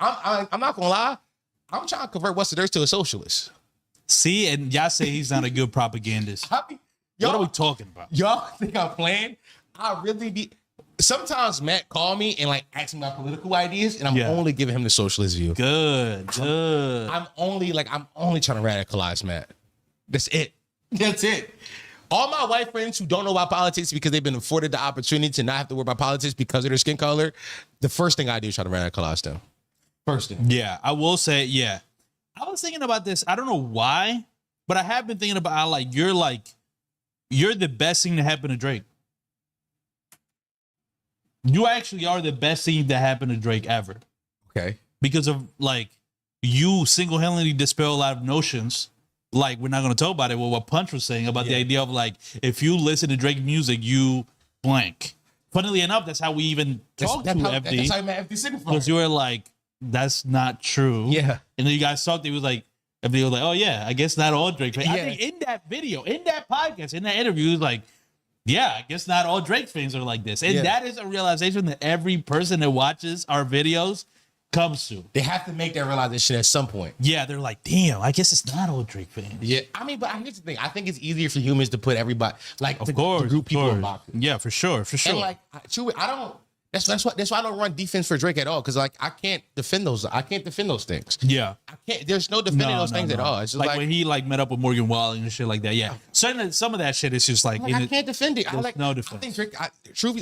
I'm not gonna lie. I'm trying to convert What's the Dirt to a socialist. See, and y'all say he's not a good propagandist. What are we talking about? Y'all think I'm playing? I really be. Sometimes Matt call me and like ask me about political ideas, and I'm only giving him the socialist view. Good. I'm only trying to radicalize Matt. That's it. All my white friends who don't know about politics because they've been afforded the opportunity to not have to worry about politics because of their skin color, the first thing I do is try to radicalize them. First thing. Yeah, I will say, yeah. I was thinking about this. I don't know why, but I have been thinking about how you're the best thing to happen to Drake. You actually are the best thing to happen to Drake ever. Okay. Because of like you single-handedly dispel a lot of notions. Like, we're not going to talk about it. Well, what Punch was saying about the idea of like, if you listen to Drake music, you blank. Funnily enough, that's how we even talked to FD. That's how I met FD Signifier. Because you were like, that's not true. Yeah. And then you guys talked, it was like, FD was like, oh yeah, I guess not all Drake fans. Yeah. I think in that video, in that podcast, in that interview, it was like, yeah, I guess not all Drake fans are like this. And that is a realization that every person that watches our videos comes to. They have to make that realization at some point. Yeah, they're like, damn, I guess it's not all Drake fans. Yeah, I mean, but here's the thing. I think it's easier for humans to put everybody, like, of course, to group people in boxes. Yeah, for sure. And like, I don't. That's why I don't run defense for Drake at all, because like I can't defend those things. Yeah, I can't. There's no defending those things at all. It's just like when he like met up with Morgan Wallen and shit like that. Yeah, some of that shit is just like I can't defend it. No defense.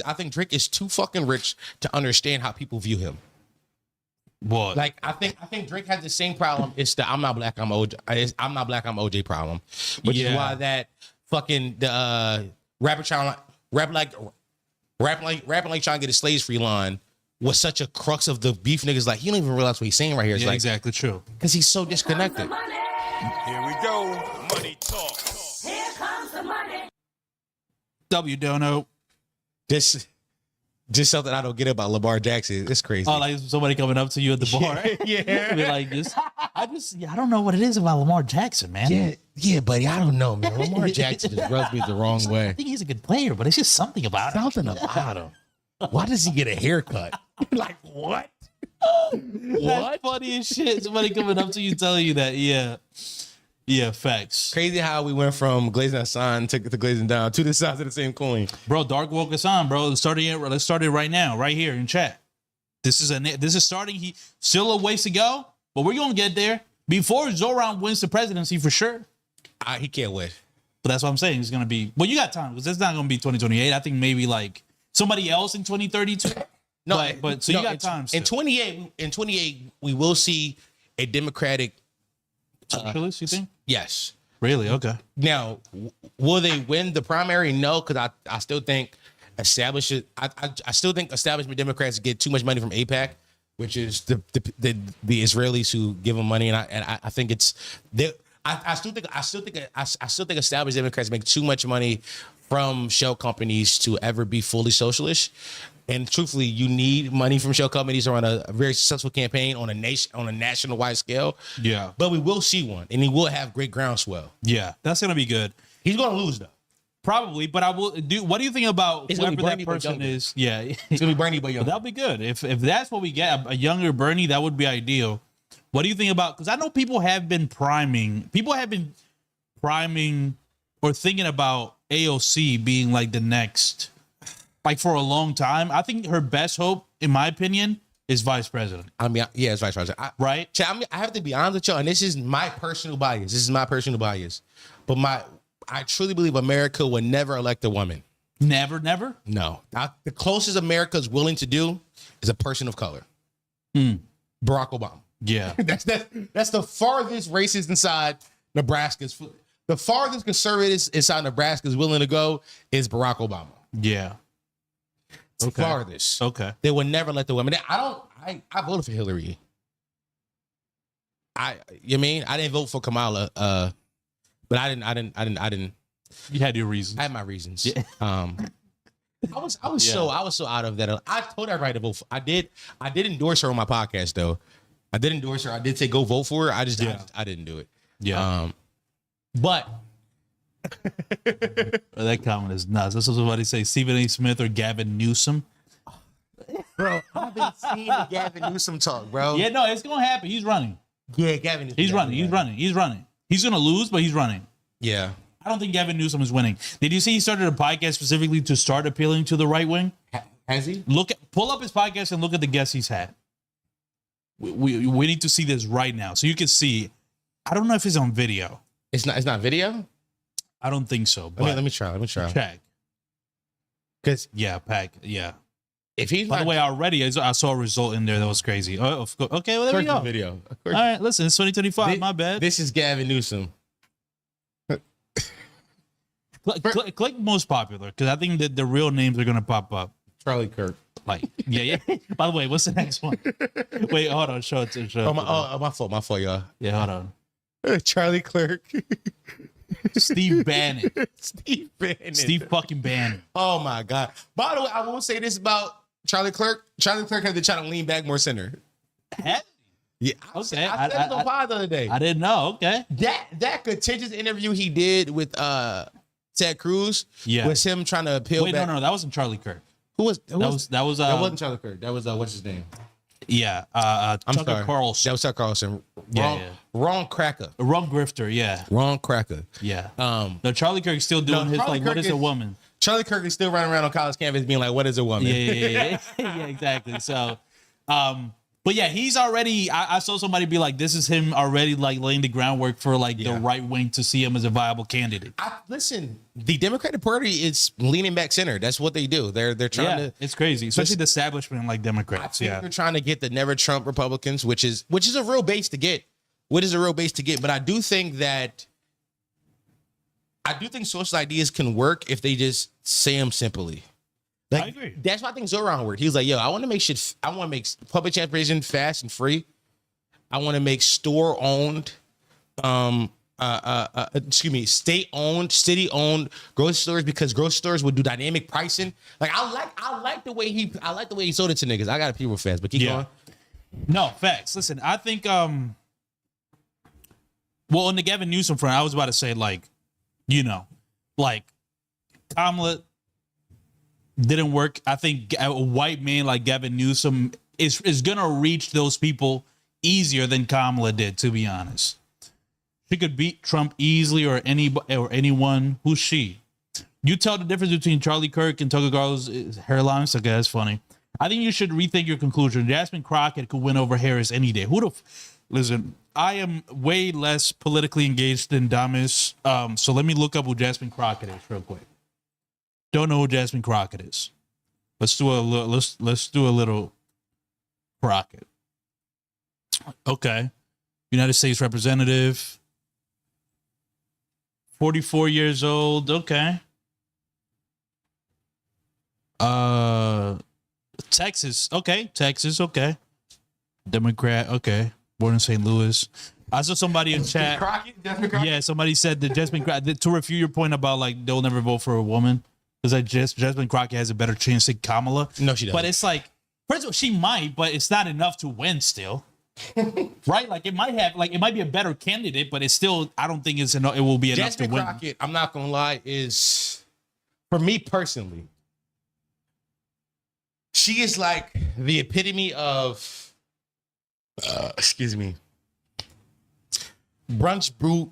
I think Drake is too fucking rich to understand how people view him. What? Like I think Drake has the same problem. It's the I'm not black, I'm OJ. I'm not black, I'm OJ problem, which is why that fucking the rapping like trying to get a slaves free line was such a crux of the beef. Niggas like he don't even realize what he's saying right here. It's Yeah, like, exactly true. Because he's so disconnected. Here we go. Money talk. Here comes the money. W don't know. Just something I don't get about Lamar Jackson. It's crazy. Oh, like somebody coming up to you at the bar. Yeah. Be like, I don't know what it is about Lamar Jackson, man. Yeah, buddy. I don't know, man. Lamar Jackson just rubs me the wrong way. I think he's a good player, but it's just something about him. Something about him. Why does he get a haircut? Like what? That's funny as shit. Somebody coming up to you telling you that. Yeah, facts. Crazy how we went from glazing Hassan to glazing down, two sides of the same coin. Bro, Dark woke us on, bro. Let's start it right now, right here in chat. This is starting. He still a ways to go, but we're gonna get there before Zohran wins the presidency for sure. He can't win. But that's what I'm saying. It's gonna be. Well, you got time because it's not gonna be 2028. I think maybe like somebody else in 2032. No, but so you got time. In 28, we will see a Democratic socialist. You think? Yes. Really? Okay. Now, will they win the primary? No, because I still think establishment Democrats get too much money from AIPAC, which is the Israelis who give them money, and I think it's I still think established Democrats make too much money from shell companies to ever be fully socialist. And truthfully, you need money from shell companies to run a very successful campaign on a national wide scale. Yeah. But we will see one, and he will have great groundswell. Yeah, that's gonna be good. He's gonna lose though. Probably, but I will do. What do you think about whoever that person is? Yeah, it's gonna be Bernie, but younger. That'll be good. If that's what we get, a younger Bernie, that would be ideal. What do you think about? Because I know people have been priming or thinking about AOC being like the next. Like for a long time, I think her best hope, in my opinion, is vice president. I mean, yeah, it's vice president, right? I have to be honest with y'all, and this is my personal bias. But I truly believe America would never elect a woman. Never. No, the closest America is willing to do is a person of color. Barack Obama. Yeah, that's the farthest racist inside Nebraska's. The farthest conservatives inside Nebraska is willing to go is Barack Obama. Yeah. Okay. Farthest. Okay. They would never let the women. I voted for Hillary. I didn't vote for Kamala. But I didn't. You had your reasons. I had my reasons. Yeah. I was so out of that. I told everybody to vote for. I did endorse her on my podcast though. I did endorse her. I did say go vote for her. I didn't do it. Yeah. But that comment is nuts. That's what somebody say. Stephen A. Smith or Gavin Newsom. Bro, I've been seeing the Gavin Newsom talk, bro. Yeah, no, it's gonna happen. He's running. Yeah, Gavin. He's running. He's gonna lose, but he's running. Yeah. I don't think Gavin Newsom is winning. Did you see he started a podcast specifically to start appealing to the right wing? Has he? Pull up his podcast and look at the guests he's had. We need to see this right now, so you can see. I don't know if it's on video. It's not video. I don't think so. But let me try. Check. Because Pack. Yeah. If he's by the way, already I saw a result in there that was crazy. Oh, okay. Well, there we go. Video. All right. Listen, it's 2025. My bad. This is Gavin Newsom. Click most popular because I think that the real names are gonna pop up. Charlie Kirk. Like, yeah. By the way, what's the next one? Wait, hold on. Show it to. My fault, y'all. Yeah, hold on. Charlie Clerk. Steve Bannon. Steve fucking Bannon. Oh my God. By the way, I won't say this about Charlie Clerk. Charlie Clerk had to try to lean back more center. Yeah. Okay. I said it on pod the other day. I didn't know. Okay. That contentious interview he did with Ted Cruz was him trying to appeal. Wait, back. no, that wasn't Charlie Kirk. That wasn't Charlie Kirk. That was what's his name? Yeah, Tucker Carlson. That was Tucker Carlson. Yeah. Wrong cracker. Wrong grifter. Yeah. Wrong cracker. Yeah. No, Charlie Kirk's still doing his like, what is a woman? Charlie Kirk is still running around on college campus being like, what is a woman? Yeah, exactly. So, But yeah, he's already. I saw somebody be like, "This is him already like laying the groundwork for like the right wing to see him as a viable candidate." Listen, the Democratic Party is leaning back center. That's what they do. They're trying to. It's crazy, especially the establishment like Democrats. They're trying to get the never Trump Republicans, which is a real base to get. What is a real base to get? But I do think social ideas can work if they just say them simply. Like, I agree. That's why I think Zohran worked. He was like, yo, I want to make public transportation fast and free. I want to make store-owned, state-owned, city-owned grocery stores, because grocery stores would do dynamic pricing. Like, I like the way he sold it to niggas. I got a people fast, but keep going. No, facts. Listen, I think well, on the Gavin Newsom front, I was about to say, like, Kamala didn't work. I think a white man like Gavin Newsom is gonna reach those people easier than Kamala did, to be honest. She could beat Trump easily, or anyone. Who's she? You tell the difference between Charlie Kirk and Tucker Carlson's hairline. So, that's funny. I think you should rethink your conclusion. Jasmine Crockett could win over Harris any day. Listen, I am way less politically engaged than Damis. So let me look up who Jasmine Crockett is real quick. Don't know who Jasmine Crockett is. Let's do a little Crockett. Okay. United States Representative. 44 years old. Okay. Texas. Okay. Texas. Okay. Democrat. Okay. Born in St. Louis. I saw somebody in chat. Jasmine Crockett? Yeah, somebody said that Jasmine Crockett, to refute your point about like they'll never vote for a woman, because Jasmine Crockett has a better chance than Kamala. No, she doesn't. But it's like, first of all, she might, but it's not enough to win still. Right? Like it might be a better candidate, but it's still, I don't think it will be enough Jasmine to win. Crockett, I'm not gonna lie, is, for me personally, she is like the epitome of brunch brute.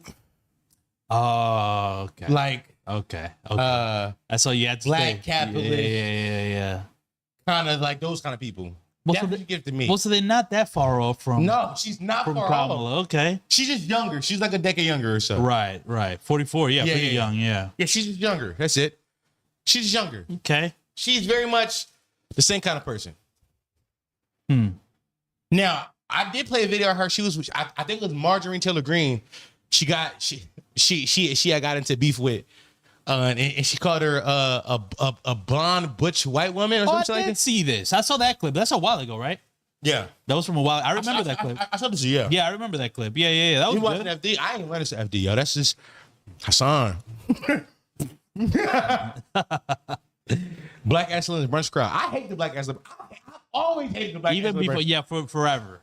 Oh, okay. Like, okay. That's all you had to black say. capitalist. Yeah. Kind of like those kind of people. That's what you give to me. Well, so they're not that far off from. No, she's not from far Kamala. off. Okay. She's just younger. She's like a decade younger or so. Right. 44. Yeah, pretty young. Yeah. Yeah, she's just younger. That's it. She's just younger. Okay. She's very much the same kind of person. Now, I did play a video of her. She was, I think it was Marjorie Taylor Greene. She had got into beef with, and she called her a blonde butch white woman or something like that. I did see this. I saw that clip. That's a while ago, right? Yeah, that was from a while. I remember that clip. I saw this. Yeah, I remember that clip. Yeah. That was watching FD. I ain't learning to FD, yo. That's just Hassan. Black excellence brunch crowd. I hate the black excellence. I've always hated the black even excellence. before, forever.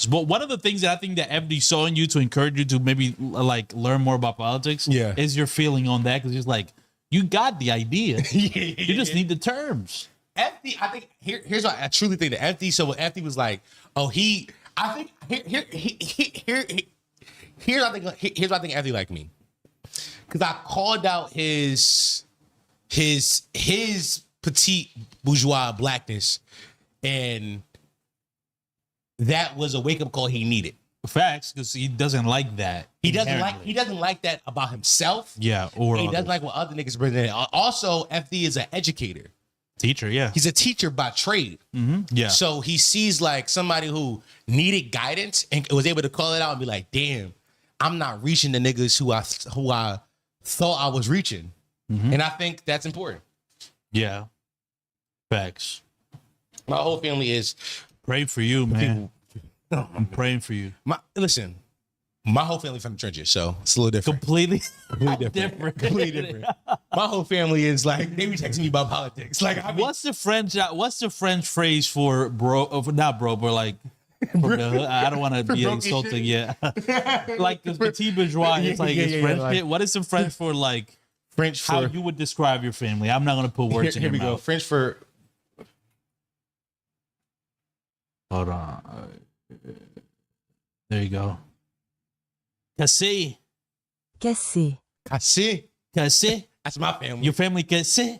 But one of the things that I think that FD saw in you to encourage you to maybe like learn more about politics, is your feeling on that, because he's like, you got the idea, you just need the terms. FD, I think here's what I truly think that FD. So what FD was like, here's what I think FD like me, because I called out his petite bourgeois blackness, and that was a wake-up call he needed. Facts, because he doesn't like that. He doesn't like that about himself. Yeah, or he doesn't like what other niggas bring in. Also, FD is an educator. Teacher, yeah. He's a teacher by trade. Yeah. So he sees like somebody who needed guidance and was able to call it out and be like, damn, I'm not reaching the niggas who I thought I was reaching. And I think that's important. Yeah. Facts. My whole family is... Pray for you, man. I'm praying for you. My whole family from the trenches, so it's a little different. Completely different. Completely different. My whole family is like, they be texting me about politics. Like, what's the French phrase for bro? Not bro, but like, I don't want to be insulting. Yeah, like the petit bourgeois. It's like it's French. Like, what is the French for? Like French for how you would describe your family? I'm not gonna put words in your mouth. Here we go. French for. Hold on. There you go. Cassé. That's my family. Your family cassé?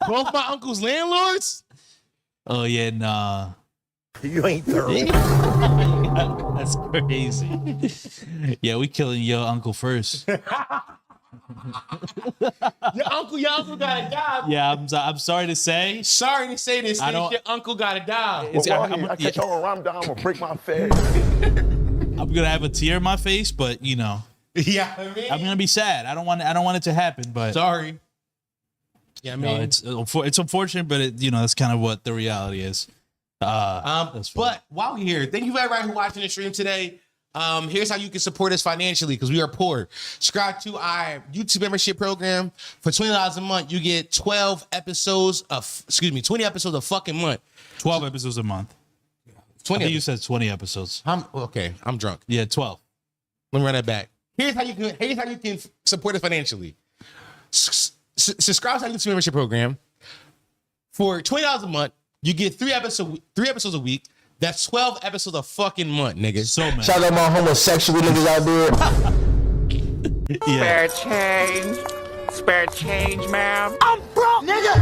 Both my uncles landlords? Oh, yeah, nah. You ain't thorough. That's crazy. Yeah, we killing your uncle first. Your uncle got a job. Yeah, I'm sorry to say. Sorry to say this. Your uncle got a job. I catch on Ramadan, I'm gonna break my face. I'm gonna have a tear in my face, but you know. Yeah, I mean, I'm gonna be sad. I don't want it to happen, but sorry. Yeah, I mean, it's unfortunate, but that's kind of what the reality is. But while we're here, thank you everybody who's watching the stream today. Here's how you can support us financially because we are poor. Subscribe to our YouTube membership program for $20 a month. You get 20 episodes of fucking month. 12 episodes a month. 20. I think you said 20 episodes. I'm drunk. Yeah, 12. Let me run that back. Here's how you can support us financially. Subscribe to our YouTube membership program for $20 a month. You get 3 episodes a week. That's 12 episodes a fucking month, niggas. So many. Shout out my homosexual niggas out there. Spare change. Spare change, ma'am. I'm broke, nigga.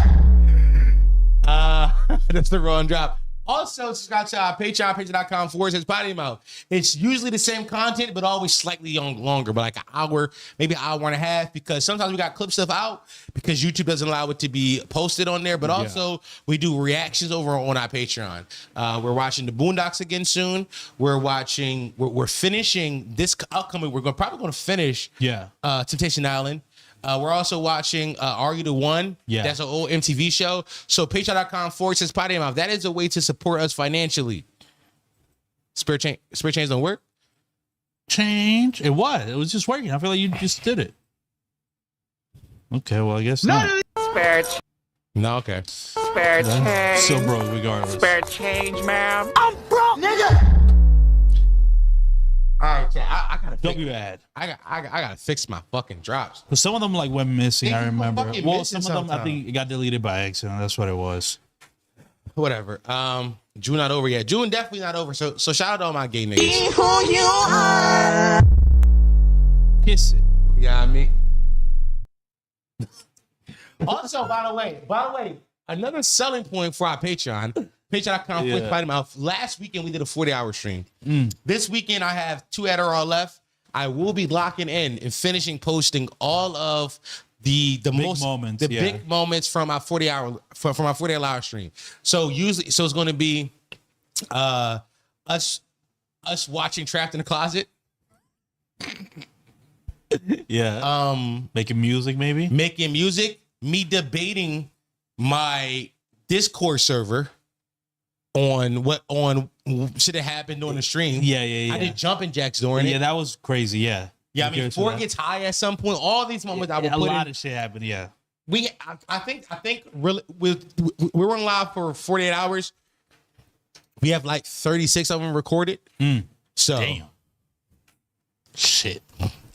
That's the wrong drop. Also, subscribe to our Patreon, patreon.com/PottyMouth. It's usually the same content, but always slightly longer, but like an hour, maybe an hour and a half, because sometimes we got clip stuff out because YouTube doesn't allow it to be posted on there. But also, we do reactions over on our Patreon. We're watching The Boondocks again soon. We're finishing this upcoming. We're probably going to finish Temptation Island. We're also watching Are You the One? Yeah. That's an old MTV show. So patreon.com/PottyMouth. That is a way to support us financially. Spare change don't work? Change? It was just working. I feel like you just did it. Okay, well, I guess not. Spare change. No, okay. Spare change. Still broke regardless. Spare change, ma'am. I'm broke, nigga. All right, chat. I gotta Don't be bad. I gotta fix my fucking drops. But some of them like went missing. I remember. fucking Well, missing some of them I think it got deleted by accident. That's what it was. Whatever. June not over yet. June definitely not over. So shout out to all my gay niggas. Be who you are. Kiss it. Yeah, I mean. Also, by the way, another selling point for our Patreon. Patreon.com/PottyMouth. Last weekend we did a 40-hour stream. This weekend I have 2 Adderall left. I will be locking in and finishing posting all of the big moments from our 40-hour stream. So it's going to be us watching Trapped in the Closet. Yeah. Making music, maybe. Making music. Me debating my Discord server on what should have happened during the stream. Yeah. I did jumping jacks during it. Yeah, that was crazy. Yeah. Yeah, I mean, before it gets high at some point, all these moments I would put a lot of shit happened. Yeah. I think really we're on live for 48 hours. We have like 36 of them recorded. So damn. Shit.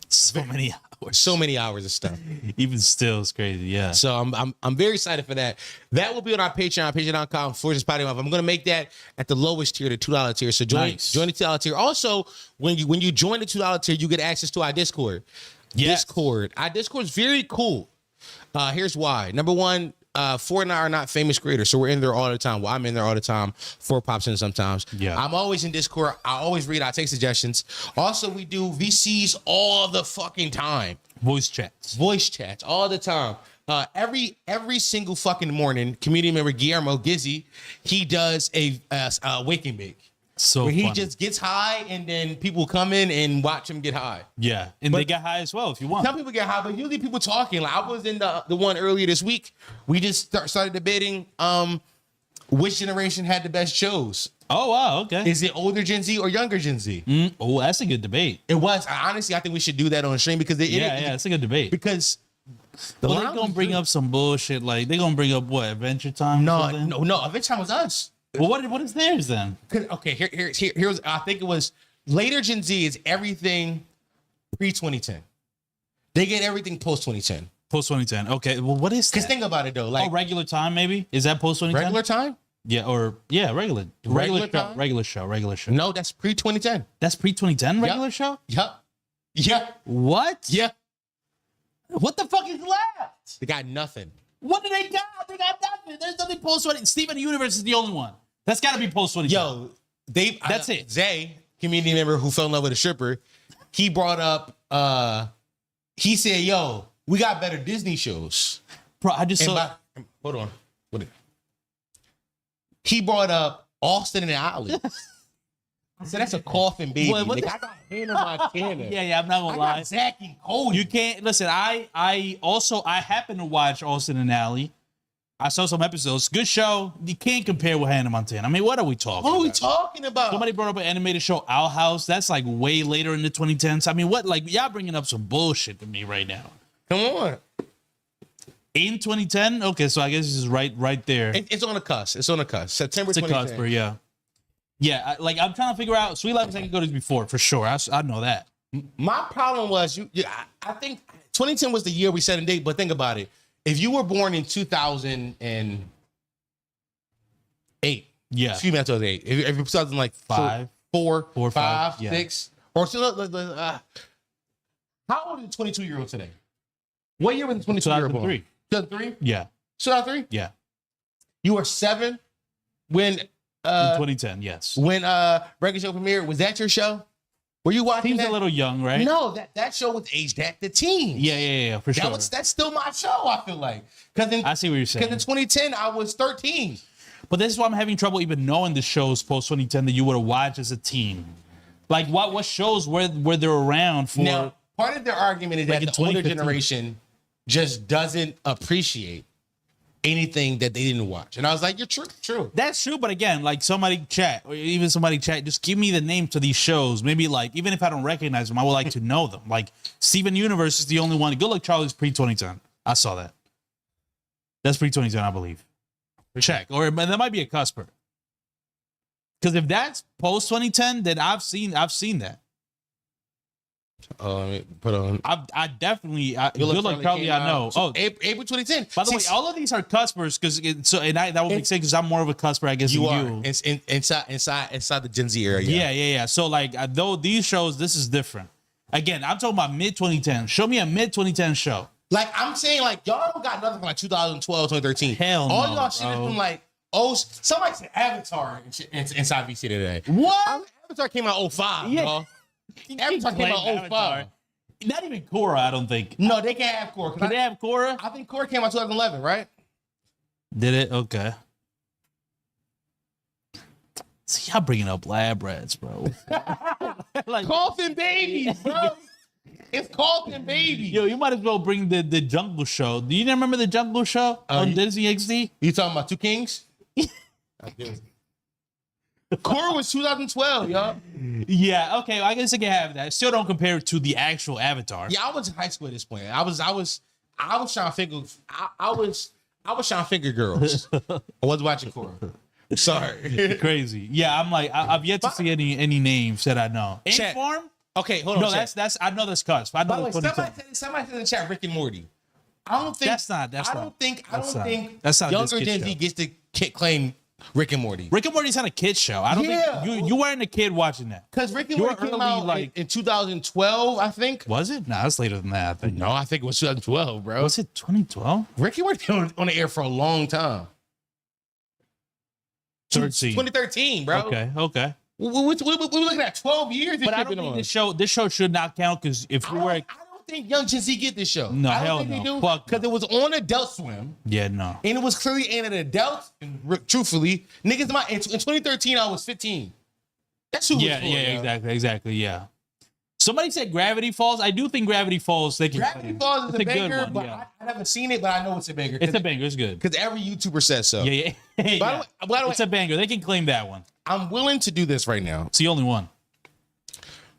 So many hours. So many hours of stuff. Even still, it's crazy. Yeah. So I'm very excited for that. That will be on our Patreon, patreon.com/PottyMouth. I'm gonna make that at the lowest tier, the $2 tier. So join the $2 tier. Also, when you join the $2 tier, you get access to our Discord. Yes. Our Discord is very cool. Here's why. Number one, Ford and I are not famous creators, so we're in there all the time. Well, I'm in there all the time. Ford pops in sometimes. Yeah. I'm always in Discord. I always read. I take suggestions. Also, we do VCs all the fucking time. Voice chats all the time. Every single fucking morning, community member Guillermo Gizzy, he does a wake and bake. So where he funny. just gets high and then people come in and watch him get high. Yeah, and they get high as well if you want. Some people get high, but usually people talking. Like I was in the one earlier this week. We just started debating which generation had the best shows. Oh wow, okay. Is it older Gen Z or younger Gen Z? Oh, that's a good debate. It was. Honestly, I think we should do that on stream because it's a good debate. Because they're gonna bring up some bullshit. Like they're gonna bring up what, Adventure Time? No. Adventure Time was us. Well, what is theirs then? Okay, here's I think it was later Gen Z is everything pre-2010. They get everything post-2010. Post-2010. Okay, well, what is that? Because think about it though. Like regular time, maybe? Is that post-2010? Regular time? Yeah, regular show. No, that's pre-2010. That's pre-2010 regular show? Yep. What? Yeah. What the fuck is left? They got nothing. What do they got? They got nothing. There's nothing post-2010. Steven Universe is the only one. That's got to be post 2010. Yo, that's it. Zay, community member who fell in love with a stripper, he brought up. He said, "Yo, we got better Disney shows." Bro, I just saw. Hold on. He brought up Austin and Alley. I said, that's a coffin baby. I got Hannah Montana. Yeah, I'm not gonna lie. Zach and Cody. You can't listen. I happened to watch Austin and Alley. I saw some episodes. Good show. You can't compare with Hannah Montana. I mean, what are we talking? What are we talking about? Somebody brought up an animated show, Owl House. That's like way later in the 2010s. I mean, what? Like, y'all bringing up some bullshit to me right now. Come on. In 2010? Okay, so I guess this is right there. It's on the cusp. It's on the cusp. September 2010. It's a cusp, yeah. Yeah, I'm trying to figure out. Sweet Life of Second Cody's before, for sure. I know that. My problem was, I think 2010 was the year we set a date, but think about it. If you were born in 2008, yeah. Excuse me, 2008. If you're something like four, five, yeah. 6, or how old is a 22-year-old today? What year was the 22-year-old born? 2003? Yeah. 2003? Yeah. You were 7 when in 2010, yes. When Breaking Show premiered. Was that your show? Were you watching Seems that? a little young, right? No, that show was aged at the teens. Yeah, for sure. That's still my show, I feel like. I see what you're saying. Because in 2010, I was 13. But this is why I'm having trouble even knowing the shows post 2010 that you would have watched as a teen. Like, what shows were they're around for? Now, part of their argument is that the older generation just doesn't appreciate anything that they didn't watch. And I was like, you're true. That's true, but again, like somebody chat, just give me the name to these shows. Maybe like, even if I don't recognize them, I would like to know them. Like Steven Universe is the only one. Good Luck Charlie's pre-2010. I saw that. That's pre-2010, I believe. Check. Or that might be a cusper. Because if that's post-2010, then I've seen that. Let me put on. I definitely Good Luck Charlie. I know. April 2010. By the way, all of these are cuspers because that would make sense because I'm more of a cusper, I guess. You than are. It's inside the Gen Z era. Yeah. So like, though these shows, this is different. Again, I'm talking about mid 2010. Show me a mid 2010 show. Like I'm saying, like y'all don't got nothing from like 2012, 2013. Hell no. All y'all shit is from like somebody said Avatar inside VC today. What? Avatar came out 05, y'all. Avatar came out 05. Not even Korra, I don't think. No, they can't have Korra. Can they have Korra? I think Korra came out 2011, right? Did it? Okay. See, y'all bringing up lab rats, bro. Like Coffin Babies, bro. It's Coffin Babies. Yo, you might as well bring the Jungle Show. Do you remember the Jungle Show on Disney XD? You talking about Two Kings? I do. Korra was 2012, y'all. Yeah, okay. I guess I can have that. Still don't compare it to the actual Avatar. Yeah, I was in high school at this point. I was trying to figure. I was trying to figure girls. I wasn't watching Korra. Sorry. Crazy. Yeah, I'm like, I've yet to see any names that I know. Inform? Okay, hold on. No, that's I know that's cusp. I know. By the way, somebody said in the chat Rick and Morty. I don't think I don't think younger Gen Z gets to claim Rick and Morty. Rick and Morty's not a kid's show. I don't think you weren't a kid watching that. Because Rick and Morty came out in 2012, I think. Was it? No, that's later than that, I think. No, I think it was 2012, bro. Was it 2012? Rick and Morty been on the air for a long time. 2013, bro. Okay. We're looking at 12 years. But I don't think this show should not count because if you were... I don't think Young Gen Z get this show. No, I don't hell think no. they do. Fuck because it was on Adult Swim. Yeah, no. And it was clearly aimed at adults. And truthfully, niggas, in 2013, I was 15. That's who. Yeah, exactly. Yeah. Somebody said Gravity Falls. I do think Gravity Falls. Gravity Falls is a banger, but I haven't seen it, but I know it's a banger. It's a banger. It's good because every YouTuber says so. Yeah. By the way, it's a banger. They can claim that one. I'm willing to do this right now. It's the only one.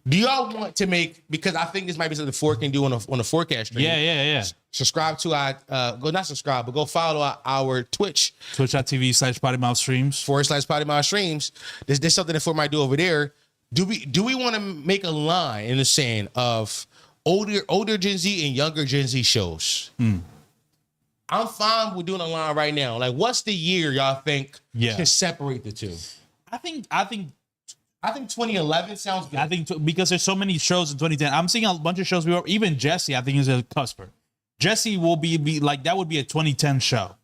Do y'all want to make, because I think this might be something Ford can do on a forecast stream. Yeah. Subscribe to not subscribe, but go follow our Twitch. Twitch.tv/PottyMouth Streams. /PottyMouth Streams. There's something that Ford might do over there. Do we want to make a line in the sand of older Gen Z and younger Gen Z shows? I'm fine with doing a line right now. Like, what's the year y'all think can separate the two? I think 2011 sounds good. I think because there's so many shows in 2010. I'm seeing a bunch of shows. Even Jesse, I think, is a cusper. Jesse will be like that would be a 2010 show.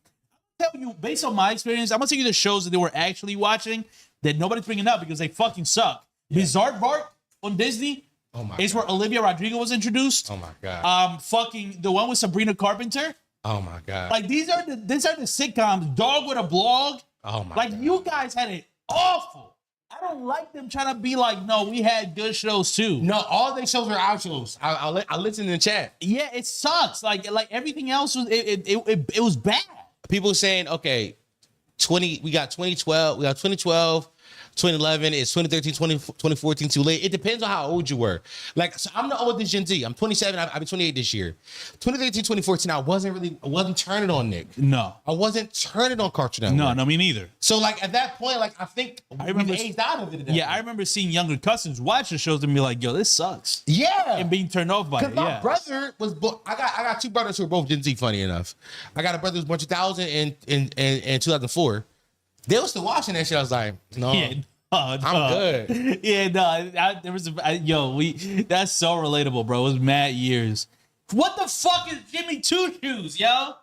tell you, based on my experience, I'm gonna tell you the shows that they were actually watching that nobody's bringing up because they fucking suck. Bizarre Bart on Disney. Oh my is God. where Olivia Rodrigo was introduced. Oh my God. Fucking the one with Sabrina Carpenter. Oh my God. Like these are the sitcoms. Dog with a Blog. Oh my like God. you guys had it awful. I don't like them trying to be like, no, we had good shows too. No, all their shows were our shows. I listen in the chat. Yeah, it sucks. Like everything else was it was bad. People saying, okay, we got 2012, 2011, it's 2013, 2014 too late. It depends on how old you were. Like, so I'm the oldest Gen Z. I'm 27. I'll be 28 this year. 2013, 2014, I wasn't turning on Nick. No. I wasn't turning on Cartoon Network. No, me neither. So, like, at that point, like, I think we aged out of it. At that point. I remember seeing younger cousins watch the shows and be like, yo, this sucks. Yeah. And being turned off by it. My brother was I got two brothers who are both Gen Z, funny enough. I got a brother who's born 2000 and 2004. They were still watching that shit. I was like, no. Yeah. No. I'm good. Yeah, no, there was that's so relatable, bro. It was mad years. What the fuck is Jimmy Two Shoes, yo?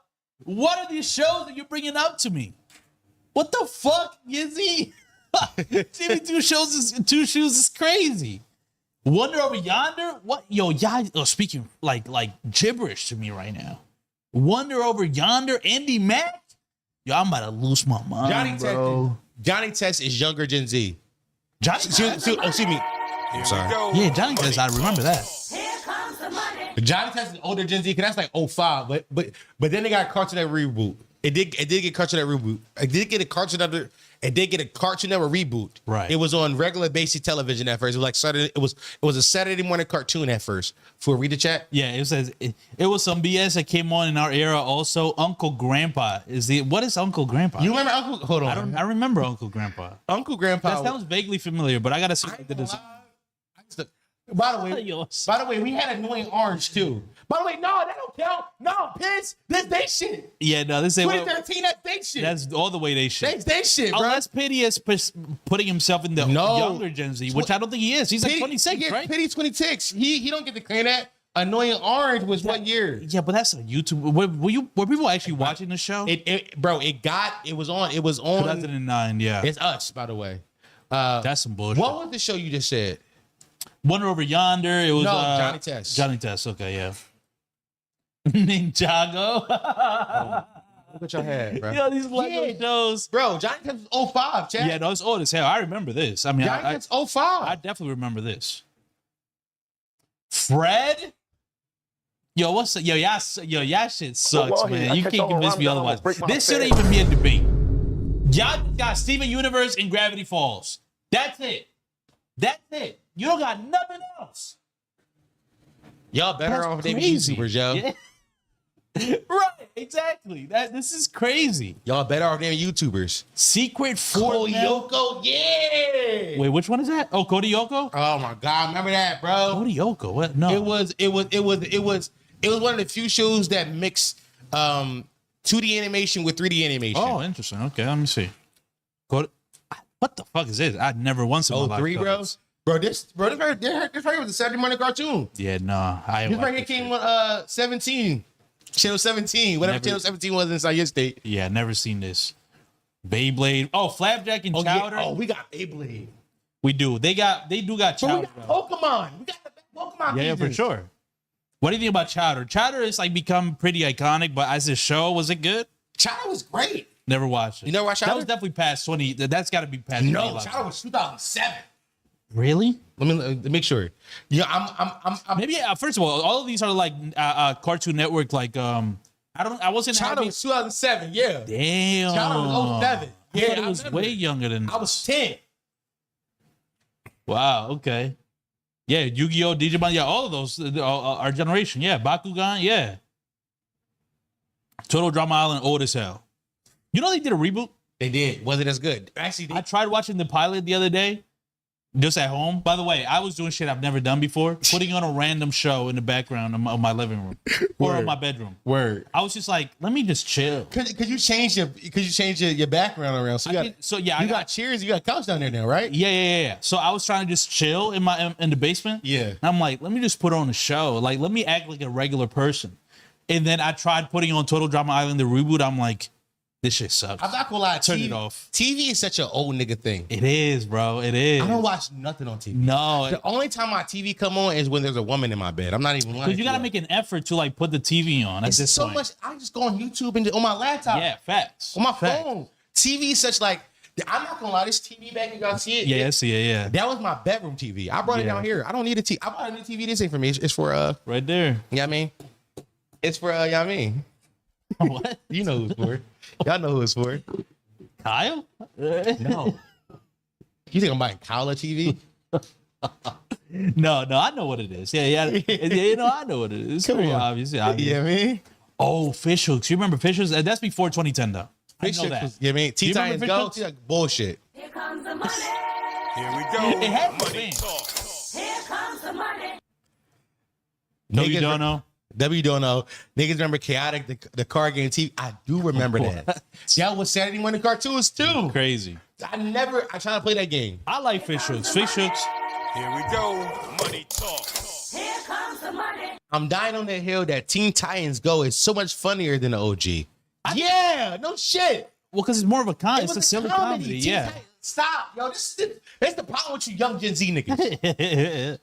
What are these shows that you're bringing up to me? What the fuck, Yizzy? Jimmy Two Shoes is crazy. Wonder Over Yonder? What? Yo, y'all speaking like gibberish to me right now. Wonder Over Yonder, Andy Mack? Yo, I'm about to lose my mind, Johnny Test is younger Gen Z. Excuse me. I'm sorry. Yeah, Johnny Test, I remember that. Johnny Test is older Gen Z, because that's like 05. But then they got a Cartoon Network reboot. It did get Cartoon Network reboot. It did get a Cartoon Network reboot. Right. It was on regular basic television at first. It was like Saturday. It was a Saturday morning cartoon at first. For read the chat. Yeah, it says it was some BS that came on in our era. Also, Uncle Grandpa what is Uncle Grandpa? You remember Uncle? Hold on. I remember Uncle Grandpa. Uncle Grandpa. That sounds vaguely familiar, but I gotta see. By the way, we had Annoying Orange too. By the way, no, that don't count. No, piss. That's they shit. Yeah, no, this ain't 2013. That's they shit. That's all the way they shit. They shit, bro. Unless Pity is putting himself in the younger Gen Z, which I don't think he is. He's like 26, right? Pity's 26. He don't get to claim that. Annoying Orange was what year? Yeah, but that's on YouTube. Were people actually watching the show? It was on 2009. Yeah, it's us, by the way. That's some bullshit. What was the show you just said? Wonder Over Yonder. It was Johnny Test. Johnny Test. Okay, yeah. Ninjago. Look what y'all had, bro. Yo, these Lego shows. Bro, Johnny Test was 05, Chad. Yeah, no, it's old as hell. I remember this. I mean, Johnny Test 05. I definitely remember this. Fred? Yo, what's up? Yo, y'all shit sucks, man. You can't convince me otherwise. This shouldn't even be a debate. Y'all got Steven Universe and Gravity Falls. That's it. You don't got nothing else. Y'all better off than YouTubers, yo. Yeah. Right, exactly. This is crazy. Y'all better off than YouTubers. Secret Fortnite. Yoko, yeah. Wait, which one is that? Oh, Cody Yoko? Oh my God, remember that, bro? Cody Yoko. What? No. It was one of the few shows that mixed 2D animation with 3D animation. Oh, interesting. Okay, let me see. Cody. What the fuck is this? I've never once in my life. 03, bro. This right here was a Saturday morning cartoon. Yeah, no. This right here came on 17. Channel 17. Whatever Channel 17 was inside your state. Yeah, never seen this. Beyblade. Oh, Flapjack and Chowder. Yeah. Oh, we got Beyblade. We do. They do got Chowder. We got Pokemon. We got the Pokemon. Yeah, for sure. What do you think about Chowder? Chowder has like become pretty iconic, but as a show, was it good? Chowder was great. Never watched it. You never watched Chowder? That was definitely past 20. That's got to be past. No, Chowder was 2007. Really? Let me make sure. Yeah, I'm maybe. First of all of these are like Cartoon Network. Like I wasn't. Chowder was 2007. Yeah. Damn. Chowder was 07. Yeah, it was way younger than. I was 10. Wow. Okay. Yeah, Yu-Gi-Oh, Digimon. Yeah, all of those. Our generation. Yeah, Bakugan. Yeah. Total Drama Island. Old as hell. You know they did a reboot. They did. Was it as good? Actually, I tried watching the pilot the other day. Just at home. By the way, I was doing shit I've never done before. Putting on a random show in the background of my living room or in my bedroom. Word. I was just like, let me just chill. Cause you changed your background around. So you got chairs. You got a couch down there now, right? Yeah. So I was trying to just chill in the basement. Yeah. And I'm like, let me just put on a show. Like, let me act like a regular person. And then I tried putting on Total Drama Island, the reboot. I'm like, This shit sucks. I'm not gonna lie. Turn it off. TV is such an old nigga thing. It is, bro. It is. I don't watch nothing on TV. No. The only time my TV come on is when there's a woman in my bed. I'm not even lying. Because you gotta make an effort to like put the TV on at It's this so point. much. I just go on YouTube and on my laptop. Yeah, facts. On my Facts. phone. TV is such like. I'm not gonna lie. This TV back, you guys see it? Yeah, I see it. Yeah. That was my bedroom TV. I brought it down here. I don't need a TV. I bought a new TV. This ain't for me. It's for right there. You know what I mean? It's for you know what I mean? What? You know who it's for. Y'all know who it's for. Kyle? No. You think I'm buying Kyle a TV? No, I know what it is. Yeah. You know, I know what it is. It's Come very on. obvious. You know what I mean? Oh, fish hooks. You remember fish hooks? That's before 2010, though. I know that. You know what I mean? Do you Teen remember Titans Go. Fish It's like bullshit. Here comes the money. Here we go. It had Money fans. talk. Here comes the money. No, you don't know? W don't know. Niggas remember Chaotic, the card game TV. I do remember that. That was Saturday morning cartoons too. Crazy. I try to play that game. I like fish hooks. Fish hooks. Here we go. Money talk. Here comes the money. I'm dying on the hill that Teen Titans Go is so much funnier than the OG. Yeah, no shit. Well, because it's more of a comedy. It's was a silly comedy. Teen Yeah. Titans- Stop, yo. That's the problem with you young Gen Z niggas.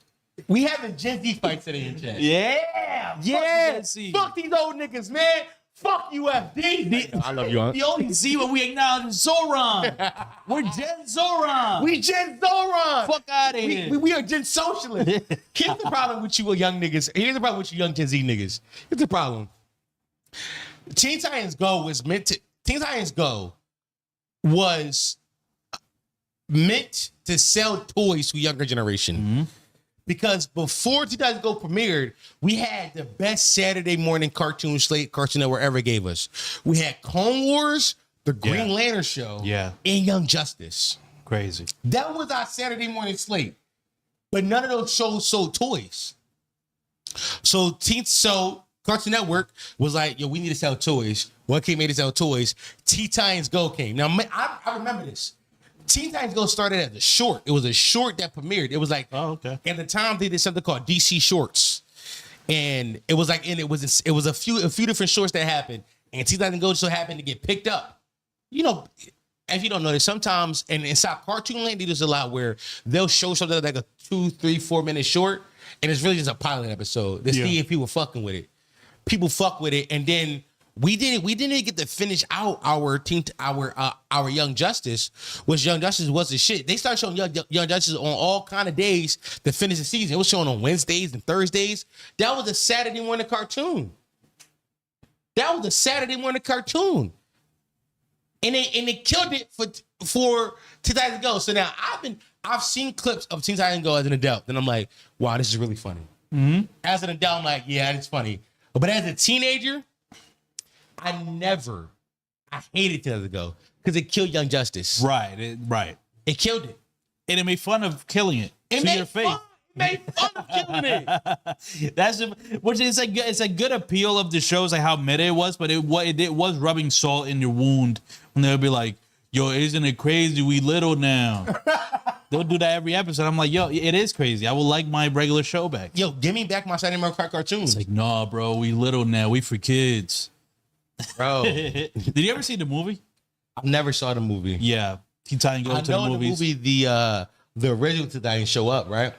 We having Gen Z fights today in chat. Yeah. Yeah. Fuck these old niggas, man. Fuck UFD. I love you, huh? The only Z when we acknowledge is Zohran. We're Gen Zohran. We Gen Zohran. Fuck out of here. We are Gen Socialists. Here's the problem with you young niggas. Here's the problem with you young Gen Z niggas. Here's the problem. Teen Titans Go was meant to sell toys to younger generation. Mm-hmm. Because before 2000 Go premiered, we had the best Saturday morning cartoon slate Cartoon Network ever gave us. We had Clone Wars, the Green Lantern Show, and Young Justice. Crazy. That was our Saturday morning slate. But none of those shows sold toys. So Cartoon Network was like, yo, we need to sell toys. One came made to sell toys. Teen Titans Go came. Now, I remember this. Teen Titans Go started as a short. It was a short that premiered. It was like, at the time they did something called DC Shorts, and it was like, and it was a few different shorts that happened, and Teen Titans Go just so happened to get picked up. You know, if you don't know this, sometimes and inside Cartoon Land they do this a lot where they'll show something like a 2, 3, 4 minute short, and it's really just a pilot episode to see if people fucking with it. People fuck with it, and then. We didn't get to finish out our Young Justice, which Young Justice was the shit. They started showing Young Justice on all kind of days to finish the season. It was showing on Wednesdays and Thursdays. That was a Saturday morning cartoon. And they killed it for Teen Titans Go. So now I've seen clips of Teen Titans Go as an adult, and I'm like, wow, this is really funny. Mm-hmm. As an adult, I'm like, yeah, it's funny. But as a teenager, I hated Teen Titans Go because it killed Young Justice. Right. It killed it. And it made fun of killing it. It to your face. made fun of killing it. Which is it's a good appeal of the shows, like how meta it was, but it was rubbing salt in your wound when they'll be like, yo, isn't it crazy? We little now. They'll do that every episode. I'm like, yo, it is crazy. I would like my regular show back. Yo, give me back my Saturday morning cartoons. It's like, nah, bro, we little now. We for kids. Bro. Did you ever see the movie? I never saw the movie. Yeah. Teen Titans Go to the movies. The original Teen Titans show up, right?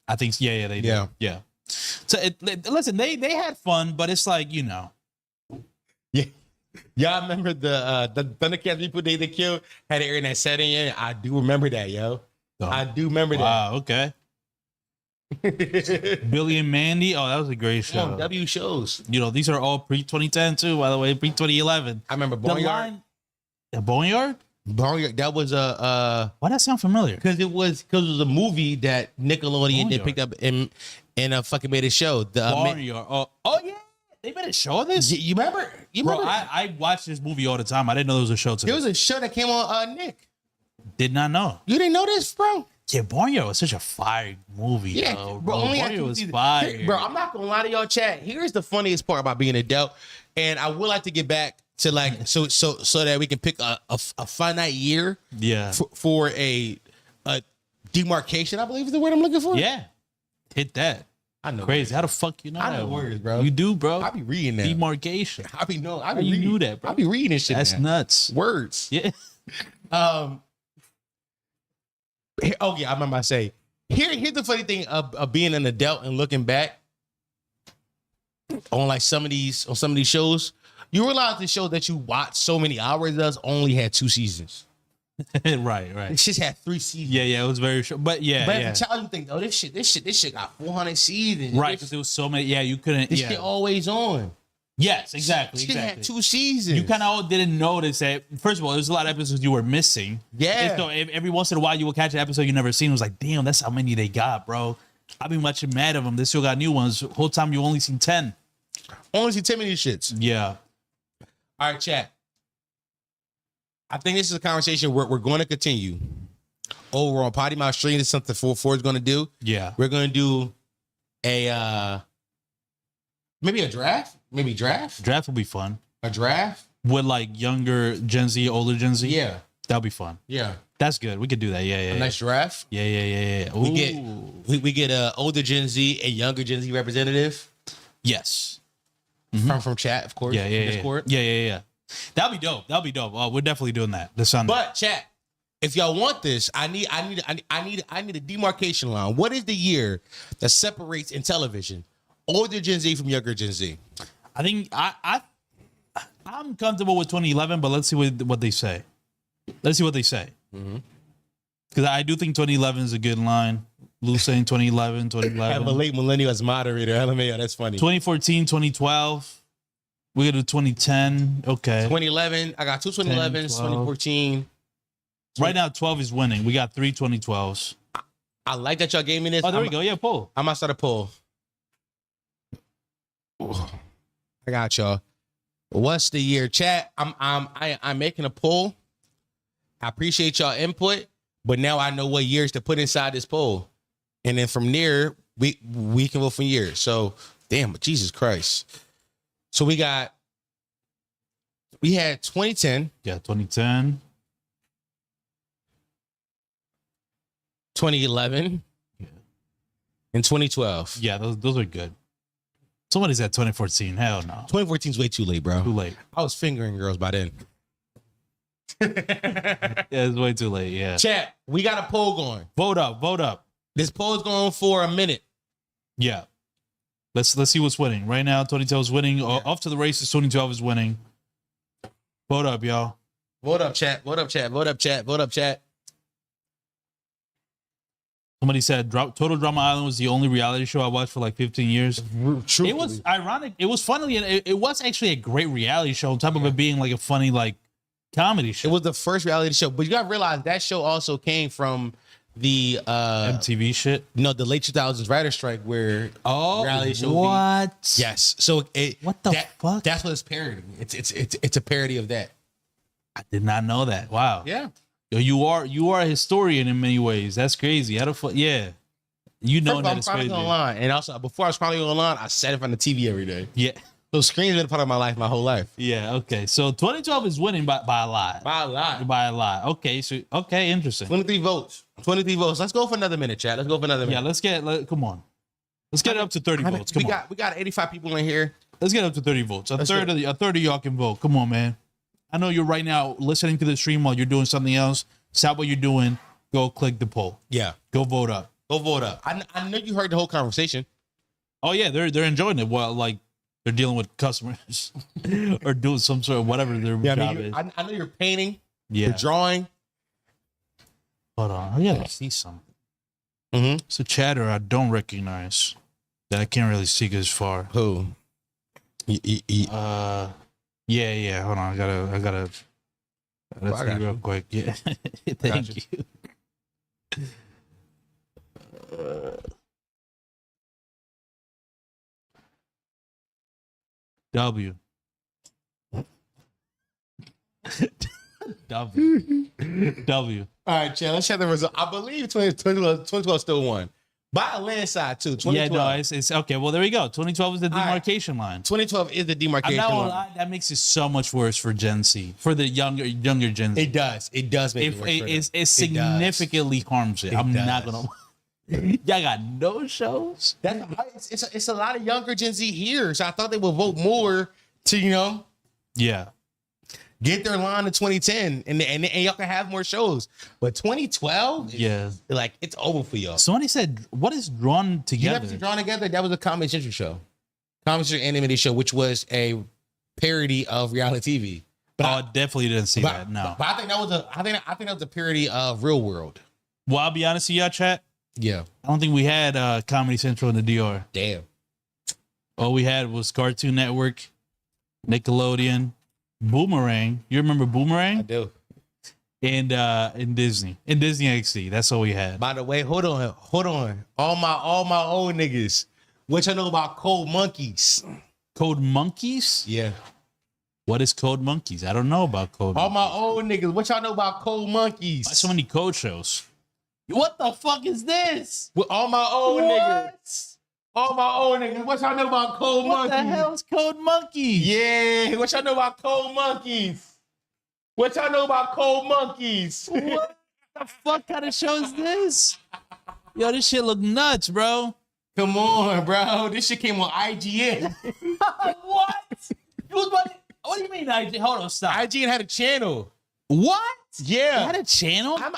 I think, yeah, they did. Yeah. So, listen, they had fun, but it's like, you know. Yeah. Y'all remember the Thundercats people they killed had it in that setting in? I do remember that, yo. I do remember that. Wow, okay. Billy and Mandy. Oh, that was a great show. W shows. You know, these are all pre-2010 too, by the way, pre-2011. I remember Boneyard. The Boneyard? Boneyard. That was a why that sound familiar? Because it was a movie that Nickelodeon did picked up and fucking made a show. Boneyard. Oh yeah. They made a show of this? You remember? Bro, I watched this movie all the time. I didn't know there was a show today. There was a show that came on Nick. Did not know. You didn't know this, bro? Yeah, Boneyard was such a fire movie, bro. Boneyard was fire. Bro, I'm not gonna lie to y'all, chat. Here's the funniest part about being an adult, and I would like to get back to like so that we can pick a finite year. Yeah. For a demarcation, I believe is the word I'm looking for. Yeah. Hit that. I know. Crazy. How the fuck you know I that know word? words, bro. You do, bro. I be reading that. Demarcation. I be know. I How be you reading. knew that, bro? I be reading this shit. That's now. nuts. Words. Yeah. Oh yeah, I remember I say. Here's the funny thing of being an adult and looking back on like some of these shows. You realize the show that you watch so many hours of only had 2 seasons. Right. It just had 3 seasons. Yeah, it was very short. But yeah, But as a child, you think, oh, this shit got 400 seasons. right, because there was so many. Yeah, you couldn't. This yeah. shit always on. Yes, exactly. Shit exactly. had 2 seasons. You kind of all didn't notice that. First of all, there's a lot of episodes you were missing. Yeah. And so every once in a while, you would catch an episode you never seen. It was like, damn, that's how many they got, bro. I've been watching mad of them. They still got new ones. Whole time you only seen 10. Only see 10 of these shits. Yeah. All right, chat. I think this is a conversation we're going to continue over on Potty Mouth Stream. This is something Ford's going to do. Yeah. We're going to do a maybe a draft. Maybe draft. Draft will be fun. A draft with like younger Gen Z, older Gen Z. Yeah. That'll be fun. Yeah. That's good. We could do that. Yeah. A nice draft. Yeah. We get a older Gen Z and younger Gen Z representative. Yes. From chat, of course. Yeah. Discord. Yeah. That'll be dope. We're definitely doing that this Sunday. But chat, if y'all want this, I need a demarcation line. What is the year that separates in television older Gen Z from younger Gen Z? I think I'm comfortable with 2011, but let's see what they say. Let's see what they say. Because I do think 2011 is a good line. Lou saying 2011. I have a late millennial as moderator. LMAO, that's funny. 2014, 2012. We go to 2010. Okay. 2011. I got 2 2011s, 2014. Right now, 12 is winning. We got 3 2012s. I like that y'all gave me this. Oh, there we go. Yeah, poll. I might start a poll. I got y'all. What's the year? Chat, I'm making a poll. I appreciate y'all input, but now I know what years to put inside this poll. And then from there, we can vote for years. So, damn, Jesus Christ. So we had 2010. Yeah, 2010. 2011. Yeah. And 2012. Yeah, those are good. Somebody's at 2014. Hell no. 2014 is way too late, bro. Too late. I was fingering girls by then. Yeah, it's way too late. Yeah. Chat, we got a poll going. Vote up. This poll is going for a minute. Yeah. Let's see what's winning. Right now, 2012 is winning. Yeah. Off to the races, 2012 is winning. Vote up, y'all. Vote up, chat. Somebody said Total Drama Island was the only reality show I watched for like 15 years. Truthfully. It was ironic. It was funny, and it was actually a great reality show on top of it being like a funny like comedy show. It was the first reality show, but you gotta realize that show also came from the MTV shit. No, the late 2000s writer strike where reality show. What? Yes. So what the fuck? That's what it's parodying. It's a parody of that. I did not know that. Wow. Yeah. Yo, you are a historian in many ways. That's crazy. How the fuck? Yeah. You know that it's crazy. Online, and also before I was probably online, I sat in front of the TV every day. Yeah. So screens have been a part of my life my whole life. Yeah. Okay. So 2012 is winning by a lot. By a lot. Okay. So interesting. 23 votes. 23 votes. Let's go for another minute, chat. Let's go for another minute. Yeah. Come on. Let's get it up to 30 votes. Come on. We got 85 people in here. Let's get up to 30 votes. A third of y'all can vote. Come on, man. I know you're right now listening to the stream while you're doing something else. Stop what you're doing. Go click the poll. Yeah. Go vote up. I know you heard the whole conversation. Oh yeah, they're enjoying it. Well, like they're dealing with customers or doing some sort of whatever their job is. I know you're painting. Yeah. You're drawing. Hold on. I gotta see something. It's a chatter I don't recognize that I can't really see as far. Who? Yeah. Hold on. I gotta see real quick. Yeah. Thank you. W. All right, Chad, let's check the result. I believe 2012 still won. By a landslide, too. 2012. Yeah, no, it's okay. Well, there we go. 2012 is the demarcation line. 2012 is the demarcation line. That makes it so much worse for Gen Z, for the younger Gen Z. It does. It does make it worse. It significantly harms it. I'm not going to. Y'all got no shows. It's a lot of younger Gen Z here, so I thought they would vote more to Yeah. get their line in 2010, and y'all can have more shows. But 2012, Yeah. like it's over for y'all. Somebody said, "What is Drawn You Together?" have to Drawn Together. That was a Comedy Central show, Comedy Central animated show, which was a parody of reality TV. But I definitely didn't see that. No. But I think that was I think that was a parody of Real World. Well, I'll be honest with y'all, chat. Yeah. I don't think we had Comedy Central in the DR. Damn. All we had was Cartoon Network, Nickelodeon, Boomerang. You remember Boomerang? I do. And Disney. And Disney XD. That's all we had. By the way, hold on. All my old niggas. What y'all know about Cold Monkeys? Code Monkeys? Yeah. What is Code Monkeys? I don't know about Code All Monkeys. my old niggas. What y'all know about Cold Monkeys? Why so many code shows? What the fuck is this? With all my old niggas. All my old niggas. What y'all know about Cold Monkeys? What the hell is Code Monkeys? Yeah. What y'all know about Cold Monkeys? What y'all know about Cold Monkeys? What the fuck kind of show is this? Yo, this shit look nuts, bro. Come on, bro. This shit came on IGN. What? What do you mean IGN? Hold on, stop. IGN had a channel. What? Yeah. They had a channel? Am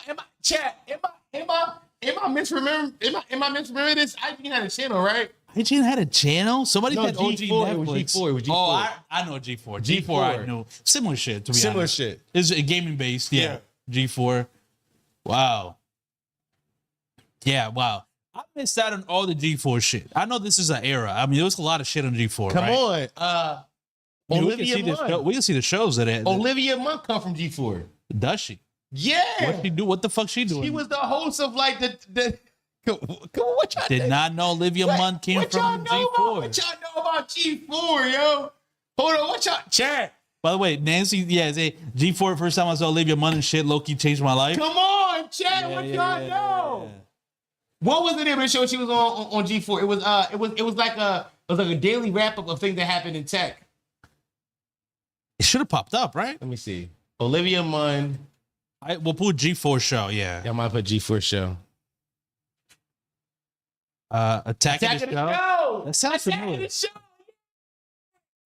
I misremembering this? IGN had a channel, right? IGN had a channel? Somebody No, said OG G4. Netflix. It was G4. It was G4. Oh, I know G4. G4 I know. Similar shit, to be Similar honest. shit. It's a gaming based, yeah. G4. Wow. Yeah, wow. I missed out on all the G4 shit. I know this is an era. I mean, there was a lot of shit on G4, Come right? on. I mean, Olivia Munn. we can see the shows that it. Olivia Munn come from G4. Does she? Yeah. What she do? What the fuck she doing? She was the host of like the come on, what y'all Did not know Olivia Munn came from G4. What y'all know about G4, yo? Hold on, what y'all chat? By the way, Nancy, say G4 first time I saw Olivia Munn and shit, low-key changed my life. Come on, chat. What y'all know? What was the name of the show she was on G4? It was like a daily wrap up of things that happened in tech. It should have popped up, right? Let me see. Olivia Munn. We'll put G4 show, yeah. I might put G4 show. Attack of the Show. That sounds familiar.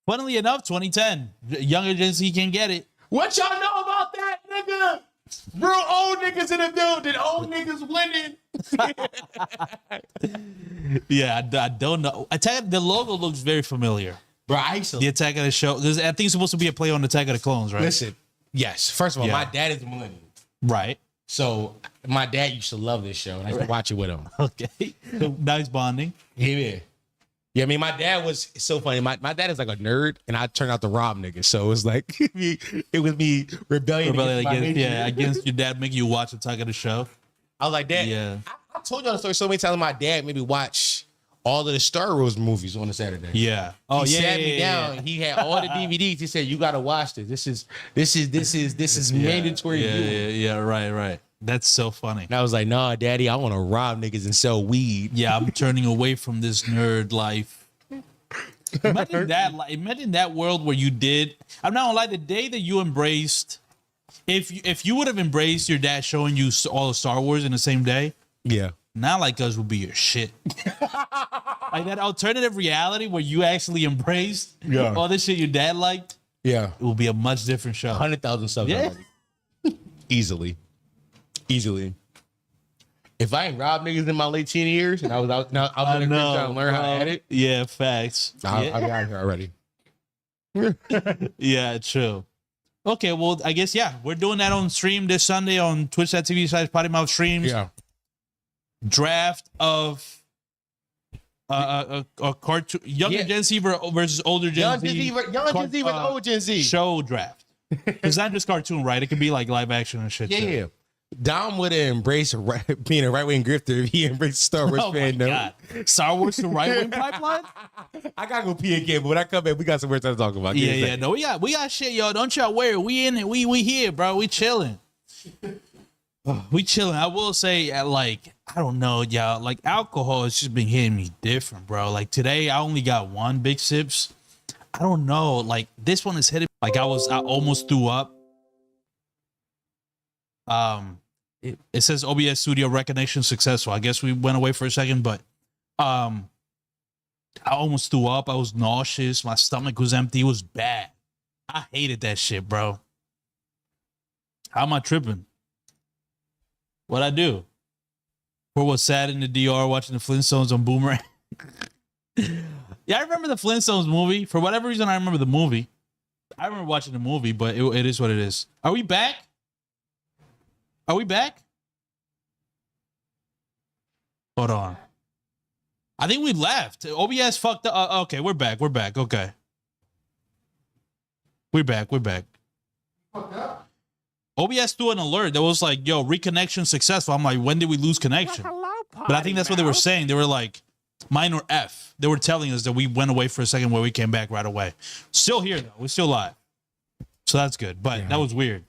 Funnily enough, 2010. Younger Gen Z can get it. What y'all know about that, nigga? Real old niggas in the building. Old niggas winning. Yeah, I don't know. The logo looks very familiar. Bro, the Attack of the Show. I think it's supposed to be a play on Attack of the Clones, right? Listen, yes. First of all, my dad is a millennial. Right. So my dad used to love this show, and I used to watch it with him. Okay. Nice bonding. Yeah. Yeah, I mean, my dad was so funny. My dad is like a nerd, and I turned out the Rob nigga. So it was like it was me rebelling against your dad, making you watch Attack of the Show. I was like, Dad. Yeah. I told y'all the story so many times. My dad made me watch all of the Star Wars movies on a Saturday. Yeah. He sat me down. He had all the DVDs. He said, "You got to watch this. This is mandatory." Yeah. Right. That's so funny. And I was like, "Nah, Daddy, I want to rob niggas and sell weed." Yeah, I'm turning away from this nerd life. Imagine that world where you did. I'm not gonna lie. The day that you embraced, if you would have embraced your dad showing you all of Star Wars in the same day, yeah, Not Like Us would be your shit. Like that alternative reality where you actually embraced all this shit your dad liked. Yeah, it will be a much different show. 100,000 subs. Yeah. Easily. If I ain't robbed niggas in my late teen years and I was out now, I was trying to learn how to edit. Yeah, facts. I'll be out here already. Yeah, true. Okay, well, I guess we're doing that on stream this Sunday on twitch.tv/pottymouth streams. Yeah. Draft of a cartoon younger Gen Z versus older Gen Z. Young Gen Z versus old Gen Z. Show draft. It's not just cartoon, right? It could be like live action and shit. Yeah. Dom would have embraced being a right-wing grifter if he embraced Star Wars fan. God. Star Wars to right-wing pipeline? I gotta go pee again, but when I come back, we got some more stuff to talk about. Yeah. No, we got shit, y'all. Don't y'all worry. We in it. We here, bro. We chilling. We chilling. I will say, I don't know, y'all. Like, alcohol has just been hitting me different, bro. Like, today, I only got one big sips. I don't know. Like, this one is hitting. Like, I almost threw up. It says OBS studio recognition successful. I guess we went away for a second, but I almost threw up. I was nauseous. My stomach was empty. It was bad. I hated that shit, bro. How am I tripping? What'd I do? Or was sad in the DR watching the Flintstones on Boomerang? Yeah, I remember the Flintstones movie. For whatever reason, I remember the movie. I remember watching the movie, but it is what it is. Are we back? Are we back? Hold on. I think we left. OBS fucked up. Okay, we're back. We're back. Okay. We're back. We're back. OBS threw an alert that was like, yo, reconnection successful. I'm like, when did we lose connection? But I think that's what they were saying. They were like, minor F. They were telling us that we went away for a second where we came back right away. Still here, though. We're still live. So that's good. But that was weird.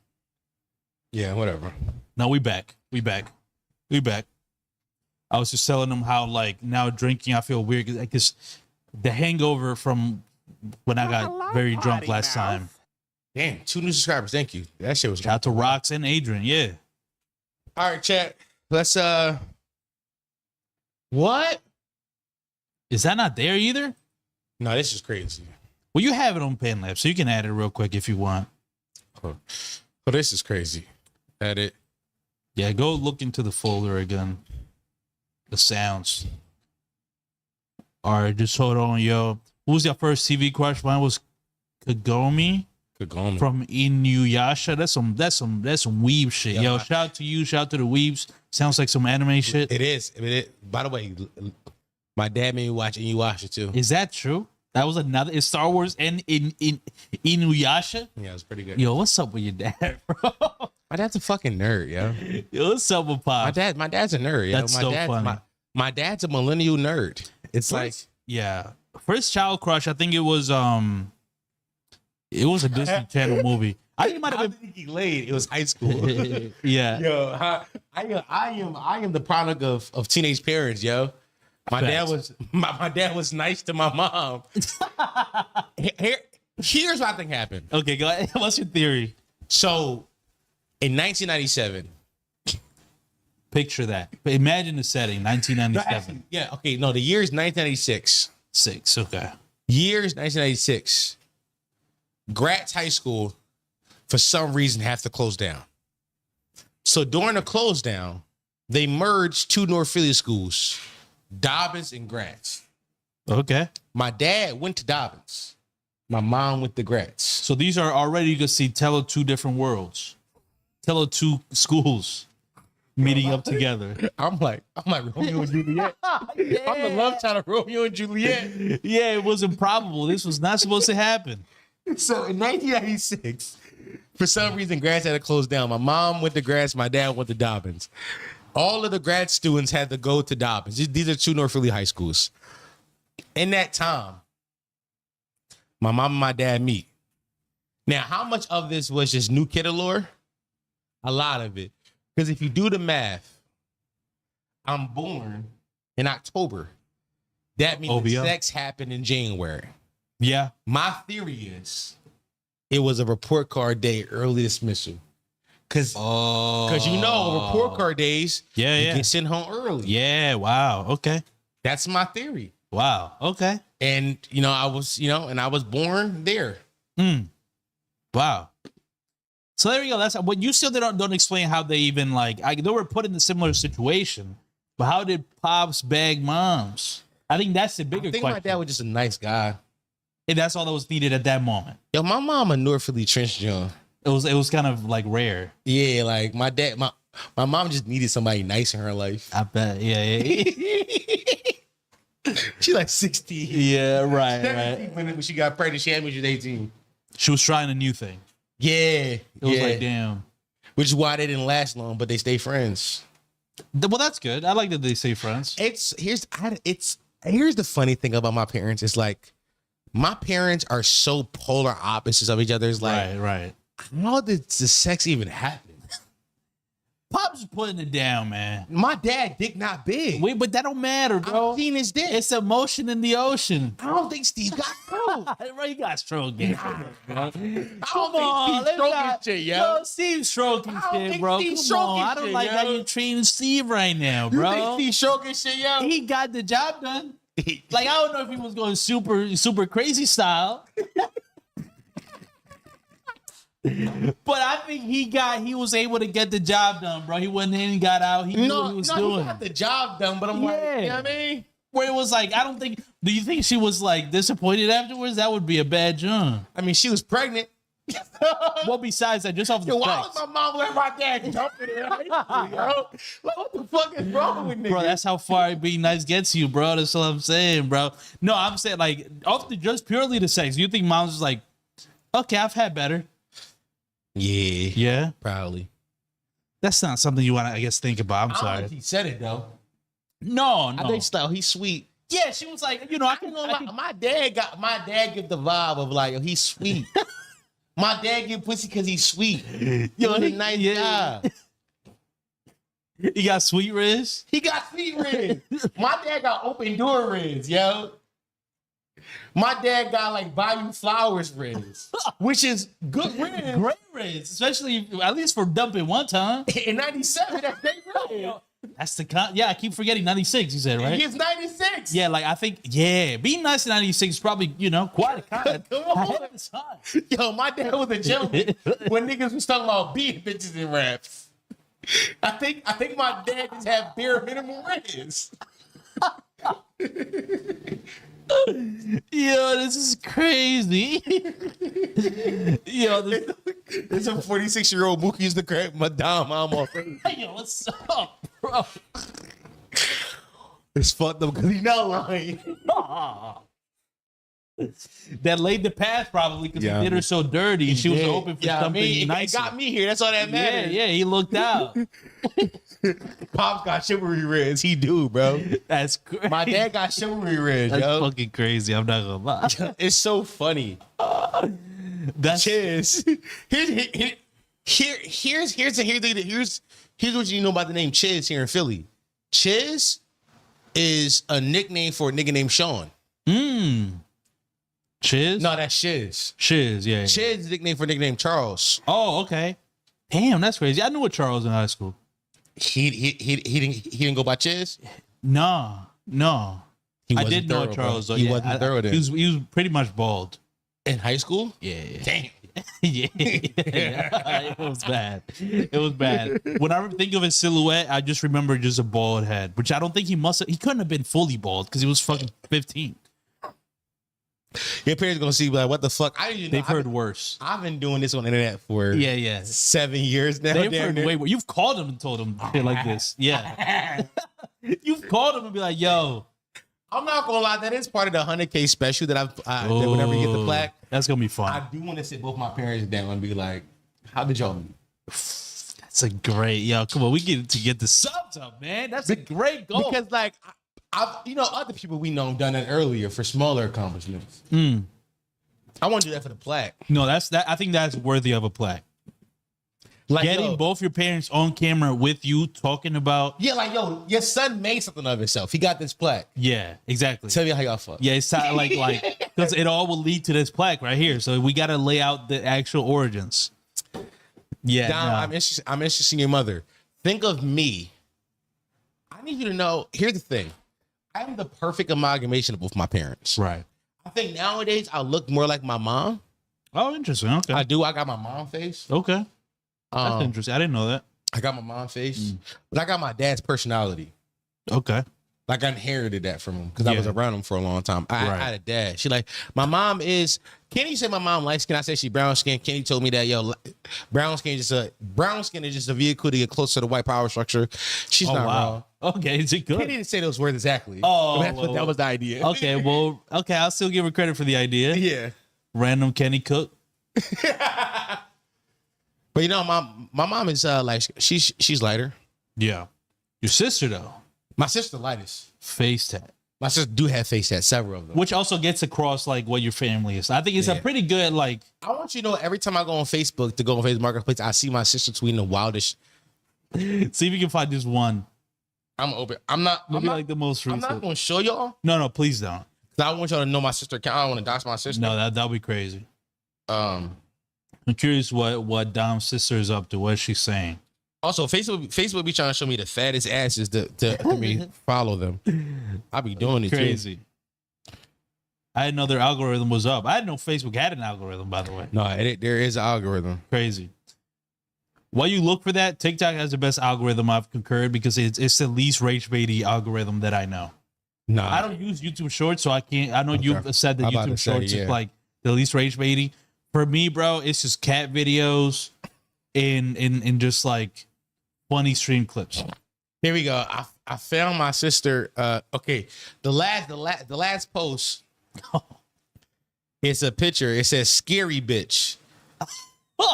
Yeah, whatever. No, we back. We back. We back. I was just telling them how, like, now drinking, I feel weird because the hangover from when I got very drunk last time. Damn, 2 new subscribers. Thank you. That shit was. Shout out to Rox and Adrian. Yeah. All right, chat. Let's what? Is that not there either? No, this is crazy. Well, you have it on PanLab, so you can add it real quick if you want. Oh, this is crazy. Add it. Yeah, go look into the folder again. The sounds. All right, just hold on, yo. Who was your first TV crush? Mine was Kagome. From Inuyasha. That's some weeb shit. Yo, shout out to you. Shout out to the weebs. Sounds like some anime shit. It is. By the way, my dad made me watch Inuyasha too. Is that true? That was another. Is Star Wars and in Inuyasha? Yeah, it was pretty good. Yo, what's up with your dad, bro? My dad's a fucking nerd, yo. Yo, what's up with Pop? My dad's a nerd. Yo. That's funny. My dad's a millennial nerd. It's first child crush. I think it was a Disney Channel movie. I think it might have been. He laid. It was high school. Yeah. Yo, I am the product of teenage parents, yo. My dad was nice to my mom. Here's what I think happened. Okay, go ahead. What's your theory? So, in 1997, picture that. Imagine the setting. 1997. The year is 1996. Okay. Years 1996. Gratz High School, for some reason, have to close down. So during the close down, they merged 2 North Philly schools, Dobbins and Gratz. Okay. My dad went to Dobbins. My mom went to Gratz. So these are already, you can see, tell of 2 different worlds. Tell of 2 schools meeting up together. I'm like Romeo and Juliet. Yeah. I'm the love child of Romeo and Juliet. Yeah, it was improbable. This was not supposed to happen. So in 1996, for some reason, Gratz had to close down. My mom went to Gratz. My dad went to Dobbins. All of the grad students had to go to Dobbins. These are 2 North Philly high schools. In that time, my mom and my dad meet. Now, how much of this was just new kid allure? A lot of it. Because if you do the math, I'm born in October. That means the sex happened in January. Yeah. My theory is it was a report card day, early dismissal. Because report card days, you get sent home early. Yeah, wow. Okay. That's my theory. Wow. Okay. And, I was born there. Wow. So there you go. That's what you still don't explain how they even they were put in a similar situation, but how did Pops bag moms? I think that's the bigger question. My dad was just a nice guy. And that's all that was needed at that moment. Yo, my mom a North Philly trench John. It was kind of rare. Yeah, like my dad, my mom just needed somebody nice in her life. I bet. Yeah. She like 16. Yeah, right. When she got pregnant, she had me when she was 18. She was trying a new thing. Yeah. It was like, damn. Which is why they didn't last long, but they stay friends. Well, that's good. I like that they stay friends. Here's the funny thing about my parents. It's like my parents are so polar opposites of each other. It's like, right. How did the sex even happen? Pops was putting it down, man. My dad dick not big. Wait, but that don't matter, bro. I've seen his dick. It's emotion in the ocean. I don't think Steve got stroke. Bro, you got stroke game. I don't Come think on, Steve's stroking shit, yo. Yo, Steve's stroking shit, bro. Come on. I don't like how you treating Steve right now, bro. You think Steve's stroking shit, yo? He got the job done. Like, I don't know if he was going super crazy style. But I think he was able to get the job done, bro. He went in and got out. He knew what he was doing. He got the job done, but I'm like, you know what I mean? Where it was like, do you think she was like disappointed afterwards? That would be a bad job. I mean, she was pregnant. Well, besides that, just off the why facts. was my mom let my dad jumping in high school, yo? Like, what the fuck is wrong with niggas? Bro, that's how far being nice gets you, bro. That's what I'm saying, bro. No, I'm saying like just purely the sex. You think mom's just like, okay, I've had better. Yeah, probably. That's not something you want to, I guess, think about. I'm I don't sorry. think he said it though. No. I think so. He's sweet. Yeah, she was like, my dad give the vibe of like, yo, he's sweet. My dad give pussy because he's sweet. Yo, he's a nice guy. He got sweet Riz? He got sweet Riz. My dad got open door Riz, yo. My dad got like buy you flowers Riz, which is good Riz. Great Riz, especially at least for dumping one time. In 97, that's great Riz. That's the I keep forgetting 96, you said, right? He's 96. Yeah, like I think, being nice in 96 is probably, quite a con. Come on. Yo, my dad was a gentleman when niggas was talking about beating bitches in raps. I think my dad just had bare minimum Riz. Yo, this is crazy. Yo, this is a 46-year-old Mookie used to crack my dime mom off. Yo, what's up, bro? It's fucked up because he's not lying. That laid the path probably because he did her so dirty and she was hoping for something nice. It got me here. That's all that matters. Yeah, he looked out. Pops got chivalry Riz. He do, bro. That's crazy. My dad got chivalry Riz, That's yo. fucking crazy. I'm not gonna lie. It's so funny. That's Chiz. Here's what you know about the name Chiz here in Philly. Chiz is a nickname for a nigga named Sean. Chiz? No, that's Shiz. Chiz, yeah. Chiz is a nickname for a nigga named Charles. Oh, okay. Damn, that's crazy. I knew a Charles in high school. He didn't go by Chiz? No. I did know a Charles though. He wasn't thorough then. He was pretty much bald. In high school? Yeah. Damn. Yeah. It was bad. It was bad. When I think of his silhouette, I just remember just a bald head, which I don't think he couldn't have been fully bald because he was fucking 15. Your parents gonna see like, what the fuck? They've heard worse. I've been doing this on the internet for 7 years now. They've heard way worse. You've called them and told them shit like this. Yeah. You've called them and be like, yo. I'm not gonna lie, that is part of the 100K special that that whenever you get the plaque. That's gonna be fun. I do want to sit both my parents down and be like, how did y'all meet? That's a great, come on, we get to get the subs up, man. That's a great goal. Because like other people we know have done that earlier for smaller accomplishments. I want to do that for the plaque. No, I think that's worthy of a plaque. Like getting both your parents on camera with you talking about. Yeah, like your son made something of himself. He got this plaque. Yeah, exactly. Tell me how y'all fuck. Yeah, it's like because it all will lead to this plaque right here. So we got to lay out the actual origins. Yeah, Dom, I'm interested in your mother. Think of me. I need you to know. Here's the thing. I am the perfect amalgamation of both my parents. Right. I think nowadays I look more like my mom. Oh, interesting. Okay. I do. I got my mom face. Okay. That's interesting. I didn't know that. I got my mom face, but I got my dad's personality. Okay. Like I inherited that from him because I was around him for a long time. I had a dad. She like, my mom is, Kenny said my mom light skin. I said she brown skin. Kenny told me that, brown skin is just a vehicle to get closer to the white power structure. She's not wrong. Okay, is it good? Kenny didn't say those words exactly. Oh, that was the idea. Okay, I'll still give her credit for the idea. Yeah. Random Kenny Cook. But my mom is she's lighter. Yeah. Your sister though. My sister lightest. Face tat. My sister do have face tats, several of them. Which also gets across like what your family is. I think it's a pretty good I want you to know every time I go on Facebook Marketplace, I see my sister tweeting the wildest See if you can find just one. I'm open. I'm not. Maybe like the most I'm recent. not gonna show y'all. No, please don't. I want y'all to know my sister account. I don't want to dox my sister. No, that'll be crazy. Um, I'm curious what Dom's sister is up to. What is she saying? Also, Facebook be trying to show me the fattest asses to me follow them. I be doing it Crazy. too. I didn't know their algorithm was up. I didn't know Facebook had an algorithm, by the way. No, there is an algorithm. Crazy. While you look for that, TikTok has the best algorithm. I've concurred because it's the least rage baity algorithm that I know. No, I don't use YouTube Shorts, so I can't. I know you've said that I'm about YouTube to say, Shorts yeah. is like the least rage baity. For me, bro, it's just cat videos and just like funny stream clips. Here we go. I found my sister. Okay, the last post. It's a picture. It says "scary bitch."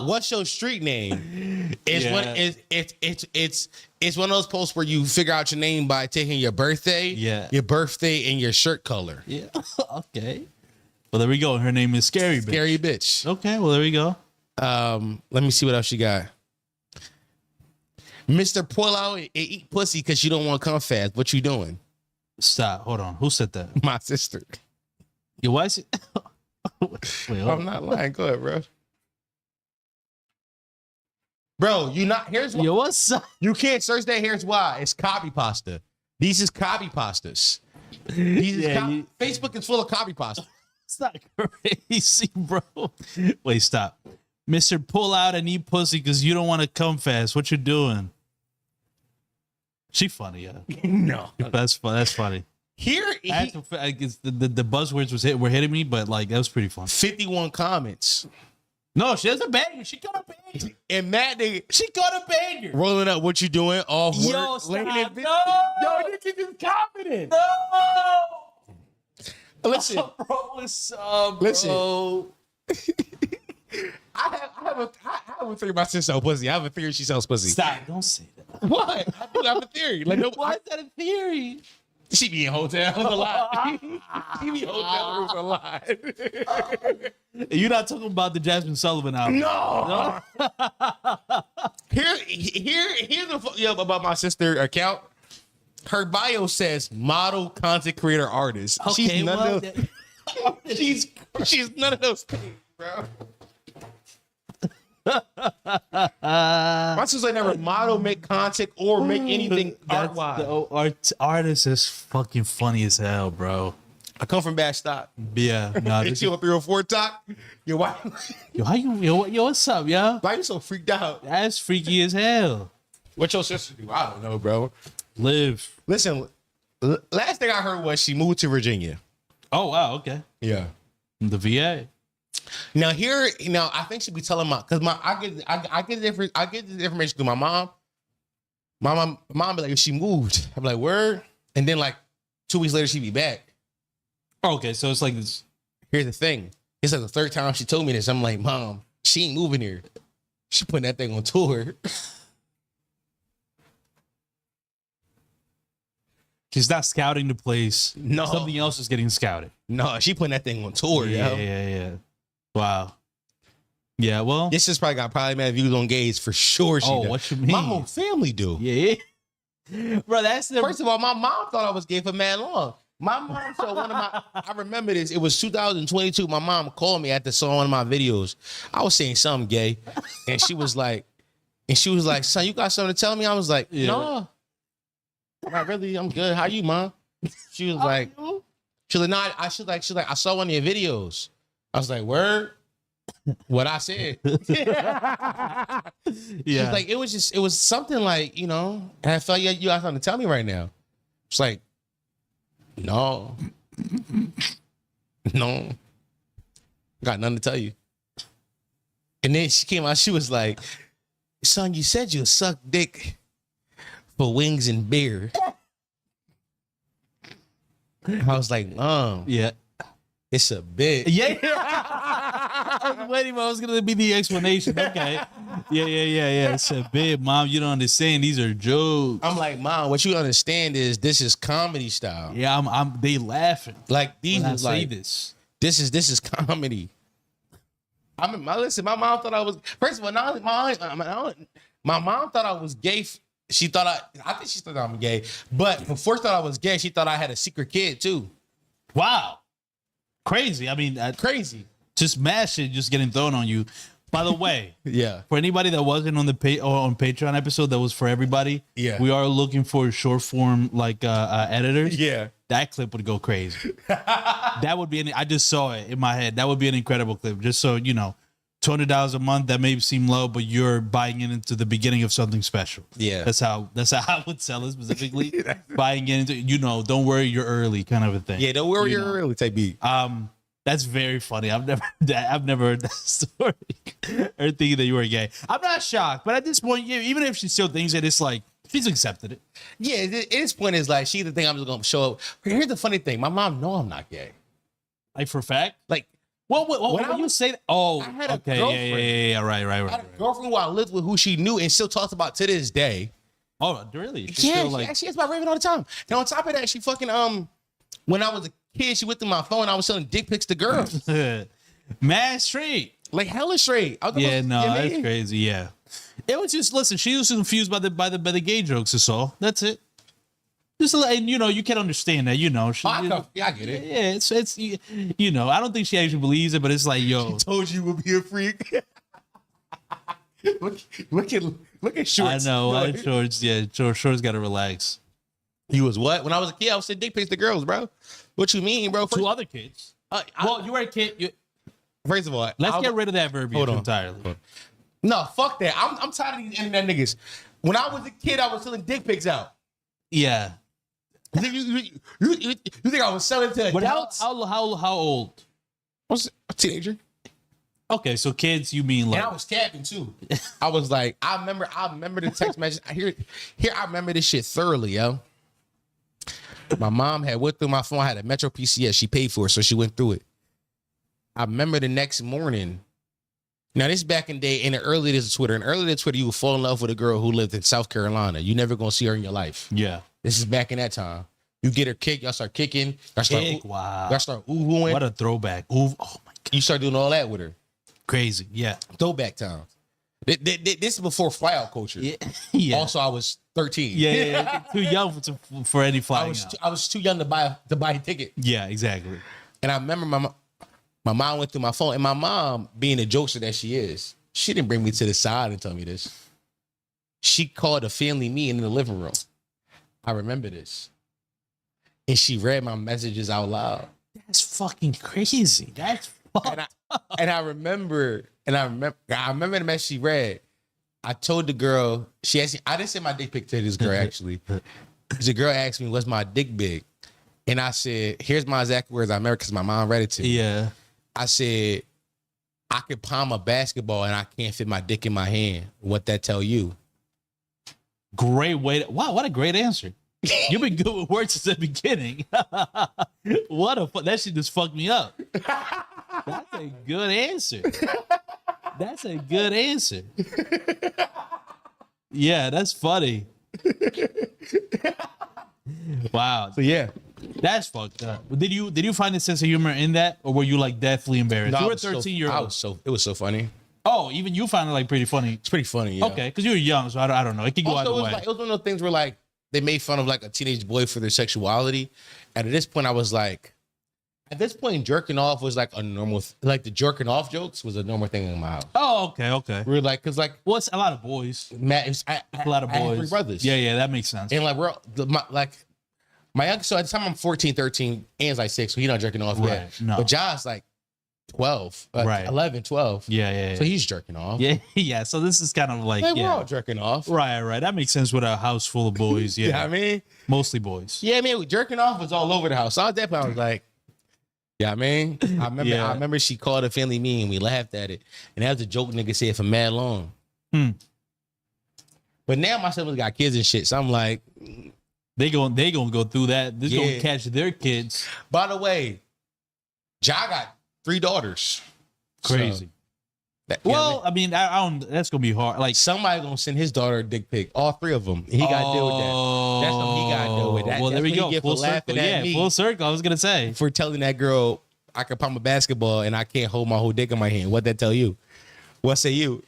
What's your street name? It's it's one of those posts where you figure out your name by taking your birthday, your birthday, and your shirt color. Yeah. Okay. Well, there we go. Her name is Scary Bitch. Scary bitch. Okay. Well, there we go. Let me see what else you got. Mr. Pull out and eat pussy because you don't want to come fast. What you doing? Stop. Hold on. Who said that? My sister. Your wife? Wait, I'm not lying. Go ahead, bro. Bro, you not. Here's why. Yo, what's up? You can't search that. Here's why. It's copy pasta. These is copy pastas. Facebook is full of copy pasta. It's not crazy, bro. Wait, stop. Mr. Pull out and eat pussy because you don't want to come fast. What you doing? She funny, yeah. No. That's funny. Here, I guess the buzzwords were hitting me, but like that was pretty fun. 51 comments. No, she has a banger. She got a banger. And Matt, nigga, she got a banger. Rolling up, what you doing? Off work. Yo, stop. No. Yo, nigga, just confident. No. Listen, bro, what's up, bro? Listen. I have a theory my sister sells pussy. I have a theory she sells pussy. Stop. Don't say that. What? I do have a theory. Like, no, why is that a theory? She be in hotels a lot. She be in hotel rooms a lot. You're not talking about the Jasmine Sullivan album. No. Here's the about my sister account. Her bio says model, content creator, artist. Okay, She's none of those. She's none of those things, bro. My sister never model, make content, or make anything art-wise. Artist is fucking funny as hell, bro. I come from bad stock. Yeah, no. It's your 304 talk. Yo, why? Yo, what's up, yo? Why you so freaked out? That's freaky as hell. What your sister do? I don't know, bro. Live. Listen, last thing I heard was she moved to Virginia. Oh wow, okay. Yeah. The VA. Now I think she be telling I get this information through my mom. My mom be like, she moved. I'm like, word? And then like 2 weeks later she be back. Okay, so it's like this. Here's the thing. It's like the third time she told me this. I'm like, Mom, she ain't moving here. She putting that thing on tour. She's not scouting the place. No. Something else is getting scouted. No, she putting that thing on tour, Yeah. Wow. Yeah, well. This is probably got mad views on gays for sure. She does. What you mean? My whole family do. Yeah. Bro, that's the First of all, my mom thought I was gay for mad long. My mom saw I remember this. It was 2022. My mom called me after saw one of my videos. I was saying something gay. And she was like, son, you got something to tell me? I was like, no. Not really. I'm good. How you, Mom? She was like, no. She's like, I saw one of your videos. I was like, word? What I said. Yeah. She's like, it was something like, and I felt you got something to tell me right now. It's like, no. Got nothing to tell you. And then she came out, she was like, son, you said you suck dick for wings and beer. I was like, yeah, it's a bit. Yeah. I was waiting, I was gonna be the explanation. Okay. Yeah. It's a bit, Mom. You don't understand. These are jokes. I'm like, Mom, what you understand is this is comedy style. Yeah, they laughing. Like these when is I say like this. This is comedy. Listen, my mom thought I was. First of all, my mom thought I was gay she thought I think she thought I'm gay. But before she thought I was gay, she thought I had a secret kid too. Wow. Crazy. I mean, crazy. Just mad shit just getting thrown on you. By the way, yeah. For anybody that wasn't on the on Patreon episode, that was for everybody. Yeah. We are looking for short form editors. Yeah. That clip would go crazy. That would be I just saw it in my head. That would be an incredible clip. Just so you know, $200 a month, that may seem low, but you're buying it into the beginning of something special. Yeah. That's how I would sell it specifically. Buying it into, don't worry, you're early kind of a thing. Yeah, don't worry, you're early. Take beat. That's very funny. I've never heard that story or thinking that you were gay. I'm not shocked, but at this point, even if she still thinks it, it's like she's accepted it. Yeah, at this point is like she the thing I'm just gonna show up. Here's the funny thing: my mom know I'm not gay. Like for a fact? Like when you say that? Oh, I had a okay, girlfriend. yeah, right. I had a girlfriend who I lived with who she knew and still talks about to this day. Oh, really? She asks about Raven all the time. And on top of that, she fucking when I was a kid, she went through my phone. I was selling dick pics to girls. Mad straight, like hella straight. That's crazy. Yeah, it was just listen. She was confused by the gay jokes. That's all. That's it. Just and you can understand that. I get it. Yeah, it's I don't think she actually believes it, but it's like She told you would be a freak. look at Shorts. I know. Shorts. Yeah, Shorts got to relax. You was what? When I was a kid, I was sending dick pics to girls, bro. What you mean, bro? To other kids. You were a kid. First of all, let's get rid of that verbiage entirely. No, fuck that. I'm tired of these internet niggas. When I was a kid, I was selling dick pics out. Yeah. You think I was selling to adults? How old? I was a teenager. Okay, so kids, you mean like? And I was capping too. I was like, I remember the text message. I remember this shit thoroughly, yo. My mom had went through my phone. I had a Metro PCS. She paid for it, so she went through it. I remember the next morning. Now, this is back in the day, in the early days of Twitter. In early days of Twitter, you would fall in love with a girl who lived in South Carolina. You never gonna see her in your life. Yeah. This is back in that time. You get her kicked, y'all start kicking. Y'all start ooh-oohing. What a throwback. Ooh, oh my God. You start doing all that with her. Crazy, yeah. Throwback time. This is before flyout culture. Yeah. Also, I was 13. Yeah. Too young for any flying out. I was too young to buy a ticket. Yeah, exactly. And I remember my mom went through my phone, and my mom, being the jokester that she is, she didn't bring me to the side and tell me this. She called a family meeting in the living room. I remember this. And she read my messages out loud. That's fucking crazy. That's fucked. And I remember the message she read. I told the girl, she asked me, I didn't send my dick pic to this girl actually. The girl asked me, "Was my dick big?" And I said, here's my exact words. I remember because my mom read it to me. Yeah. I said, I could palm a basketball and I can't fit my dick in my hand. What that tell you? Great way. Wow, what a great answer. You've been good with words since the beginning. That shit just fucked me up. That's a good answer. That's a good answer. Yeah, that's funny. Wow. So yeah. That's fucked up. Did you find a sense of humor in that, or were you like deathly embarrassed? No, you were 13-year-old. It was so funny. Oh, even you found it like pretty funny. It's pretty funny, yeah. Okay, because you were young, so I don't know. It could go Also, either way. it was one of those things where like they made fun of like a teenage boy for their sexuality. And at this point, I was like, jerking off was like a normal, like the jerking off jokes was a normal thing in my house. Oh, okay. We were like, cause like, well, it's a lot of boys. Matt, a lot of boys. I had 3 brothers. Yeah, that makes sense. And like my young, so at the time I'm 14, 13, Ann's like 6, so he's not jerking off yet. No. But John's like 12, 11, 12. Yeah. So he's jerking off. Yeah. So this is kind of like we're all jerking off. Right. That makes sense with a house full of boys. Yeah. You know what I mean? Mostly boys. Yeah, man, jerking off was all over the house. So at that point, I was like, yeah, I mean, I remember she called a family meeting and we laughed at it. And that was a joke nigga said for mad long. But now my siblings got kids and shit. So I'm like, they gonna go through that. This gonna catch their kids. By the way, Ja got 3 daughters. Crazy. So, I mean, I don't. That's gonna be hard. Like somebody gonna send his daughter a dick pic. All 3 of them. He got to deal with that. That's what he got to deal with. Well, there we go. Full circle. Full circle. I was gonna say for telling that girl I can pump a basketball and I can't hold my whole dick in my hand. What that tell you? What say you?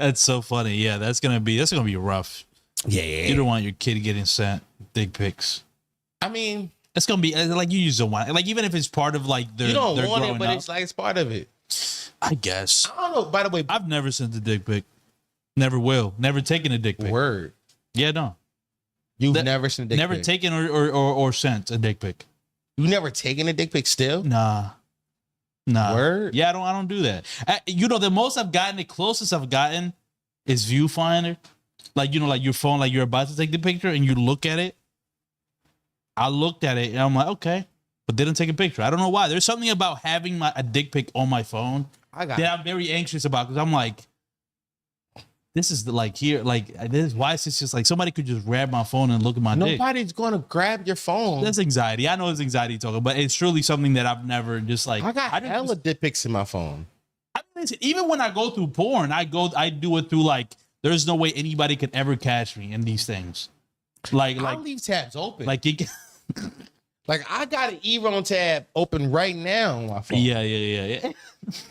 That's so funny. Yeah, that's gonna be rough. Yeah. You don't want your kid getting sent dick pics. I mean, it's gonna be like you just don't want it. Like even if it's part of like their you don't their want it, growing but up, it's like it's part of it. I guess. I don't know. By the way, I've never sent a dick pic. Never will. Never taken a dick pic. Word. Yeah, no. You've never sent a dick never pic. taken or sent a dick pic. You never taken a dick pic still? Nah. Word. Yeah, I don't do that. You know, the most I've gotten, the closest I've gotten is viewfinder. Like, you know, like your phone, like you're about to take the picture and you look at it. I looked at it and I'm like, okay, but didn't take a picture. I don't know why. There's something about having a dick pic on my phone that I'm very anxious about because I'm like, this is the like here, like this. Why is this just like somebody could just grab my phone and look at my dick? Nobody's going to grab your phone. That's anxiety. I know it's anxiety talking, but it's truly something that I've never just like. I got hella dick pics in my phone. I mean, listen, even when I go through porn, I do it through like. There's no way anybody could ever catch me in these things. Like I leave tabs open. Like you can. Like I got an E-Ron tab open right now on my phone. Yeah.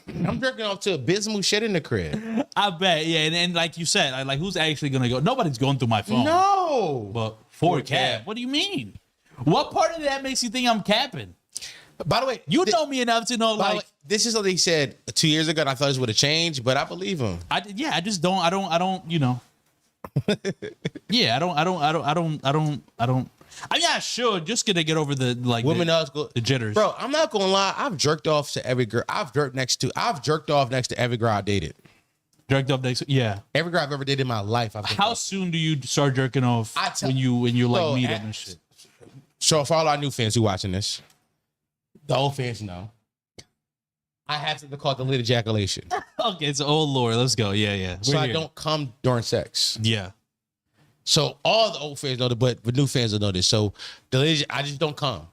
I'm jerking off to abysmal shit in the crib. I bet. Yeah, and like you said, like who's actually gonna go? Nobody's going through my phone. No. But for a cap. What do you mean? What part of that makes you think I'm capping? By the way, you know me enough to know like this is what he said 2 years ago. And I thought this would have changed, but I believe him. I just don't. I don't. You know. Yeah, I don't. I mean, I should just gonna get over the like women the jitters, bro. I'm not gonna lie. I've jerked off to every girl. I've jerked off next to every girl I dated. Jerked off next, yeah. Every girl I've ever dated in my life. How soon do you start jerking off when you like meet them and shit? So for all our new fans who watching this, the old fans know. I have something called delayed ejaculation. Okay, so oh Lord, let's go. Yeah. So I don't come during sex. Yeah. So all the old fans know that, but the new fans don't know this. So I just don't come.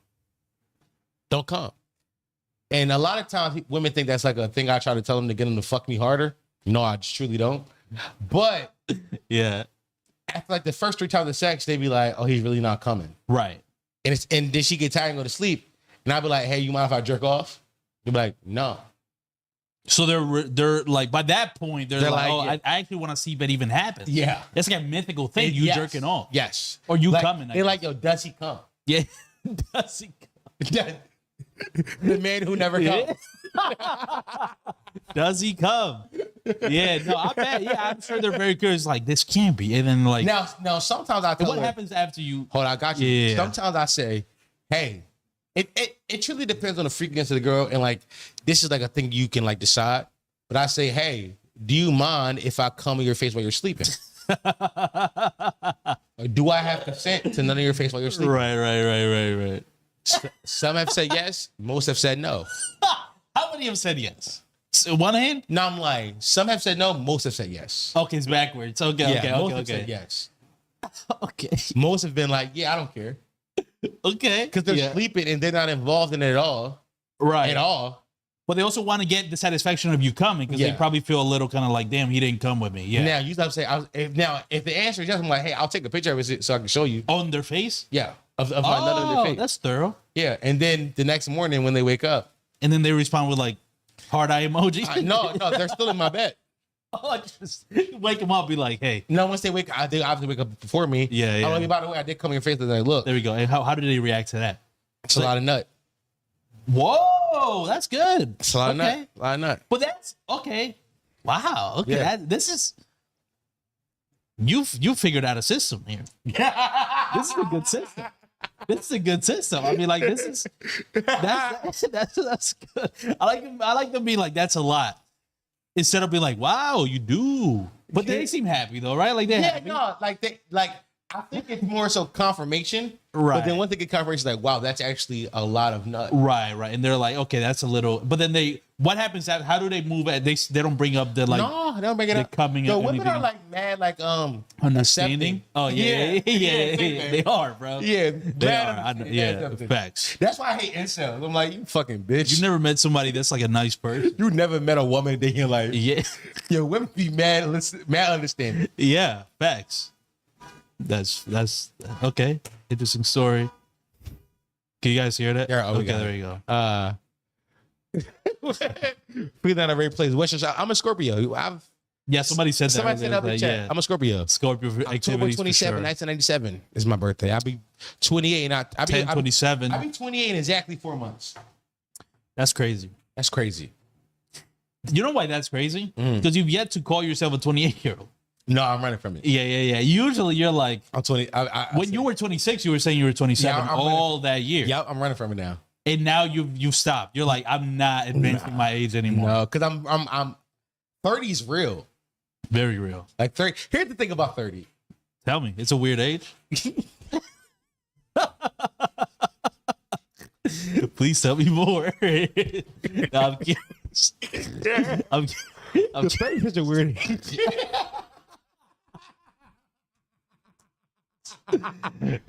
Don't come. And a lot of times women think that's like a thing I try to tell them to get them to fuck me harder. No, I just truly don't. But yeah, after like the first 3 times of sex, they be like, "Oh, he's really not coming." Right. And then she get tired and go to sleep. And I'd be like, "Hey, you mind if I jerk off?" They'd be like, "No." So they're like by that point they're like, oh, yeah. I actually want to see if it even happens. Yeah, that's like a mythical thing. Jerking off. Yes, or you like, coming. They're like, yo, does he come? Yeah, does he come? The man who never comes. Does he come? Yeah, no, I bet. Yeah, I'm sure they're very curious. Like this can't be. And then like now sometimes I tell what her, happens after you? Hold on, I got you. Yeah. Sometimes I say, hey. It truly depends on the frequency of the girl, and like this is like a thing you can like decide. But I say, hey, do you mind if I come in your face while you're sleeping? Or do I have consent to none of your face while you're sleeping? Right. Some have said yes, most have said no. How many have said yes? So one hand? No, I'm lying. Some have said no, most have said yes. Okay, it's backwards. Okay. Most have said yes. Okay. Most have been like, yeah, I don't care. Okay. Because they're sleeping and they're not involved in it at all. Right. At all. But they also want to get the satisfaction of you coming because they probably feel a little kind of like, damn, he didn't come with me. Yeah. Now, you have to say, if the answer is yes, I'm like, hey, I'll take a picture of it so I can show you. On their face? Yeah. Of my nut on their face. That's thorough. Yeah. And then the next morning when they wake up. And then they respond with like heart eye emoji. No, they're still in my bed. Oh, I just wake them up, be like, hey. No, once they wake up, they obviously wake up before me. Yeah. I mean, by the way, I did come in your face and like, look. There we go. And how did they react to that? It's a lot of nut. Whoa, that's good. It's a lot of nut. A lot of nut. But that's okay. Wow. Okay. Yeah. This is you figured out a system here. This is a good system. This is a good system. I mean, like this is that's good. I like them being like that's a lot. Instead of being like, wow, you do. But they seem happy though, right? Like they're happy. No, I think it's more so confirmation. Right. But then once they get confirmation, like, wow, that's actually a lot of nut. Right. And they're like, okay, that's a little. But then what happens? How do they move? They don't bring up the like. No, they don't bring it up. Coming. The women are like mad, like understanding. Oh yeah. They are, bro. Yeah, they are. Yeah, facts. That's why I hate incels. I'm like, you fucking bitch. You never met somebody that's like a nice person. You never met a woman that you're like, yeah. Yo, women be mad understanding. Yeah, facts. That's okay. Interesting story. Can you guys hear that? Yeah, okay, there you go. Breathe out a great place. I'm a Scorpio. Yeah, somebody said that. Somebody said that in the chat. Yeah. I'm a Scorpio. Scorpio for October activities 27, for sure. 1997 is my birthday. I'll be 28 and I'll be 10/27. I'll be 28 in exactly 4 months. That's crazy. That's crazy. You know why that's crazy? Because you've yet to call yourself a 28-year-old. No, I'm running from it. Yeah. Usually you're like, I'm 20. when you were 26, you were saying you were 27 Yeah, I'm all that year. Yeah, I'm running from it now. And now you've stopped. You're like, I'm not advancing my age anymore. No, because I'm 30 is real. Very real. Like 30. Here's the thing about 30. Tell me, it's a weird age. Please tell me more. No, I'm kidding. I'm 30 is a weird age.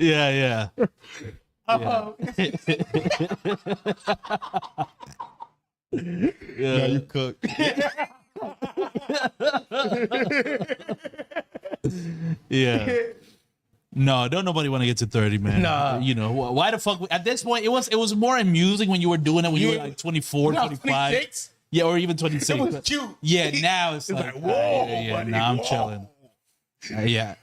Yeah. Yeah, you cook. Yeah. No, don't nobody want to get to 30, man. Nah. You know, why the fuck? At this point, it was more amusing when you were doing it when you were like 24, 25. 26? Yeah, or even 26. It was cute. Yeah, now it's like, whoa, yeah, buddy, now I'm whoa. chilling. Yeah.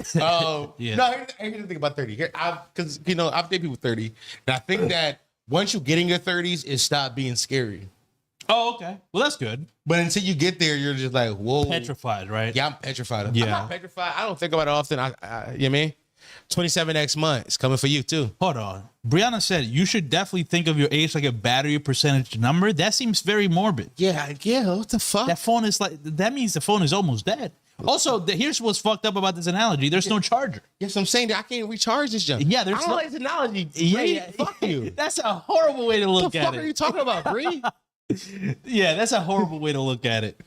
Yeah. No, here's the thing about 30. Because, I've dated people 30. And I think that once you get in your 30s, it stopped being scary. Oh, okay. Well, that's good. But until you get there, you're just like, whoa. Petrified, right? Yeah, I'm petrified. Yeah. I'm not petrified. I don't think about it often. You know what I mean? 27 next month. It's coming for you, too. Hold on. Brianna said you should definitely think of your age like a battery percentage number. That seems very morbid. Yeah. What the fuck? That phone is like, that means the phone is almost dead. Also, here's what's fucked up about this analogy. There's no charger. Yes, I'm saying that I can't recharge this junk. Yeah, there's I don't like this analogy. Yeah. Fuck you. That's a horrible way to look What the at fuck it. are you talking about, Bree? Yeah, that's a horrible way to look at it.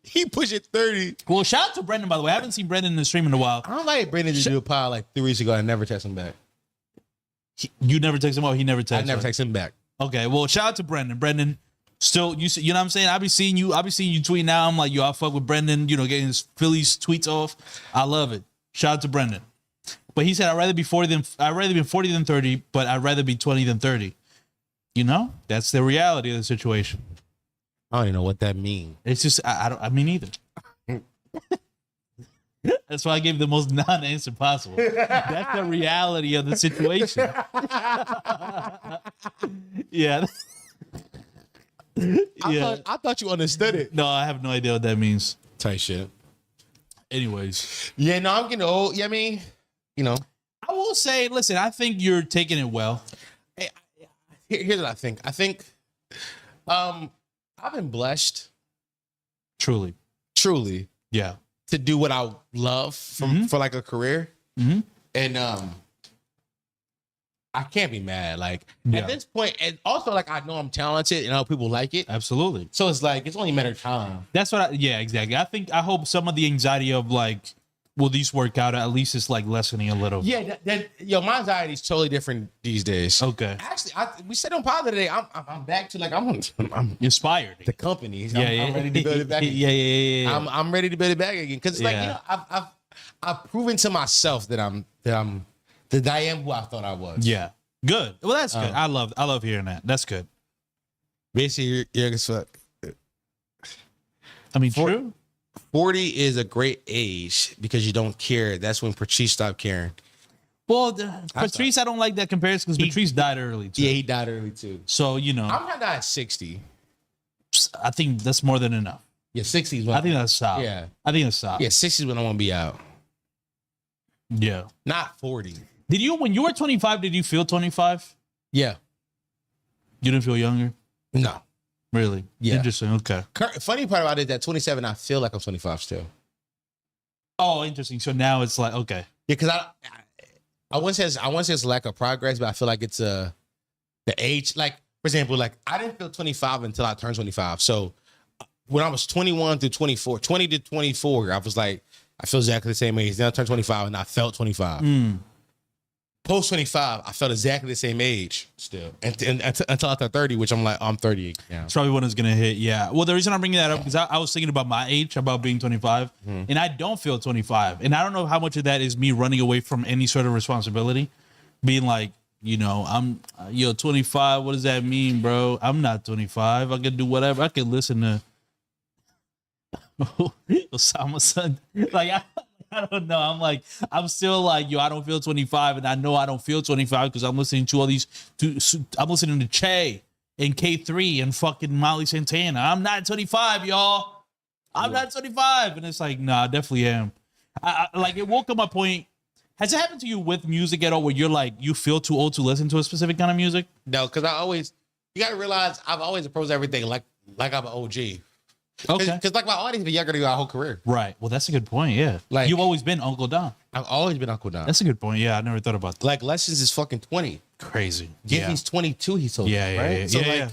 He pushed it 30. Well, shout out to Brendan, by the way. I haven't seen Brendan in the stream in a while. I don't like Brendan to do a pile like 3 weeks ago. I never text him back. You never text him out. He never texted. I never text him back. Okay, well, shout out to Brendan. Brendan, still, you know what I'm saying? I be seeing you tweet now. I'm like, yo, I fuck with Brendan. Getting his Phillies tweets off. I love it. Shout out to Brendan. But he said, I'd rather be 40 than 30, but I'd rather be 20 than 30. That's the reality of the situation. I don't even know what that means. It's just I mean neither. That's why I gave the most non-answer possible. That's the reality of the situation. Yeah. I thought you understood it. No, I have no idea what that means. Tight shit. Anyways. Yeah, no, I'm getting old. Yeah, I mean, I will say, listen, I think you're taking it well. Here's what I think. I think I've been blessed. Truly. Yeah. To do what I love for like a career. Mm-hmm. And I can't be mad. Like at this point, and also like I know I'm talented and I know people like it. Absolutely. So it's like it's only a matter of time. That's what yeah, exactly. I hope some of the anxiety of like, will these work out? At least it's like lessening a little. Yeah, my anxiety is totally different these days. Okay. Actually, we said on pod today, I'm back to like I'm inspired. The company. Yeah, I'm ready to build it back. Yeah. I'm ready to build it back again because it's like I've proven to myself that I am who I thought I was. Yeah. Good. Well, that's good. I love hearing that. That's good. Basically, you're as fuck. I mean, true. 40 is a great age because you don't care. That's when Patrice stopped caring. Well, Patrice, I don't like that comparison because Patrice died early too. Yeah, he died early too. So, I'm not at 60. I think that's more than enough. Yeah, 60 is I think that's solid. Yeah. I think that's solid. Yeah, 60 is when I want to be out. Yeah. Not 40. When you were 25, did you feel 25? Yeah. You didn't feel younger? No. Really? Yeah. Interesting. Okay. Funny part about it is that 27, I feel like I'm 25 still. Oh, interesting. So now it's like, okay. Yeah, because I wouldn't say it's lack of progress, but I feel like it's the age. Like, for example, like I didn't feel 25 until I turned 25. So when I was 21 through 24, 20 to 24, I was like, I feel exactly the same age. Then I turned 25 and I felt 25. Post 25, I felt exactly the same age still. And until I turned 30, which I'm like, I'm 30 now. It's probably when it's going to hit. Yeah. Well, the reason I'm bringing that up is I was thinking about my age, about being 25, and I don't feel 25. And I don't know how much of that is me running away from any sort of responsibility, being like, I'm 25. What does that mean, bro? I'm not 25. I can do whatever. I can listen to Osama son. Like I don't know. I'm like, I'm still like, yo, I don't feel 25, and I know I don't feel 25 because I'm listening to all these. I'm listening to Che and K3 and fucking Molly Santana. I'm not 25, y'all. I'm not 25, and it's like, nah, I definitely am. I like it will come a point. Has it happened to you with music at all where you're like, you feel too old to listen to a specific kind of music? No, because you gotta realize I've always approached everything like I'm an OG. Okay. Because like my audience been younger than my whole career. Right. Well, that's a good point. Yeah. Like you've always been Uncle Don. I've always been Uncle Don. That's a good point. Yeah, I never thought about that. Like Lessons is fucking 20. Crazy. Yeah, he's 22. He told me. Right? Yeah. So Yeah,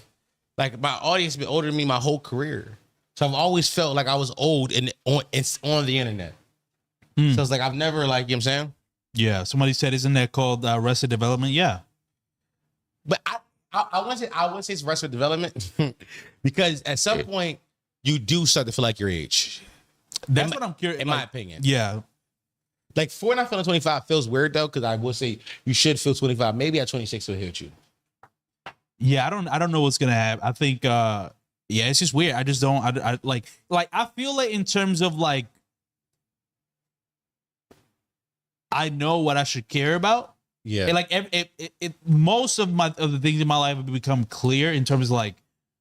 like my audience been older than me my whole career. So I've always felt like I was old and it's on the internet. So it's like I've never like, you know what I'm saying? Yeah. Somebody said, isn't that called Arrested Development? Yeah. But I wouldn't say it's Arrested Development because at some point you do start to feel like your age. That's what I'm curious. In my opinion. Yeah. Like 4 not feeling 25 feels weird though, because I will say you should feel 25. Maybe at 26 it'll hit you. Yeah, I don't know what's gonna happen. I think yeah, it's just weird. I just don't I like I feel like in terms of like I know what I should care about. Yeah. And like most of the things in my life have become clear in terms of like,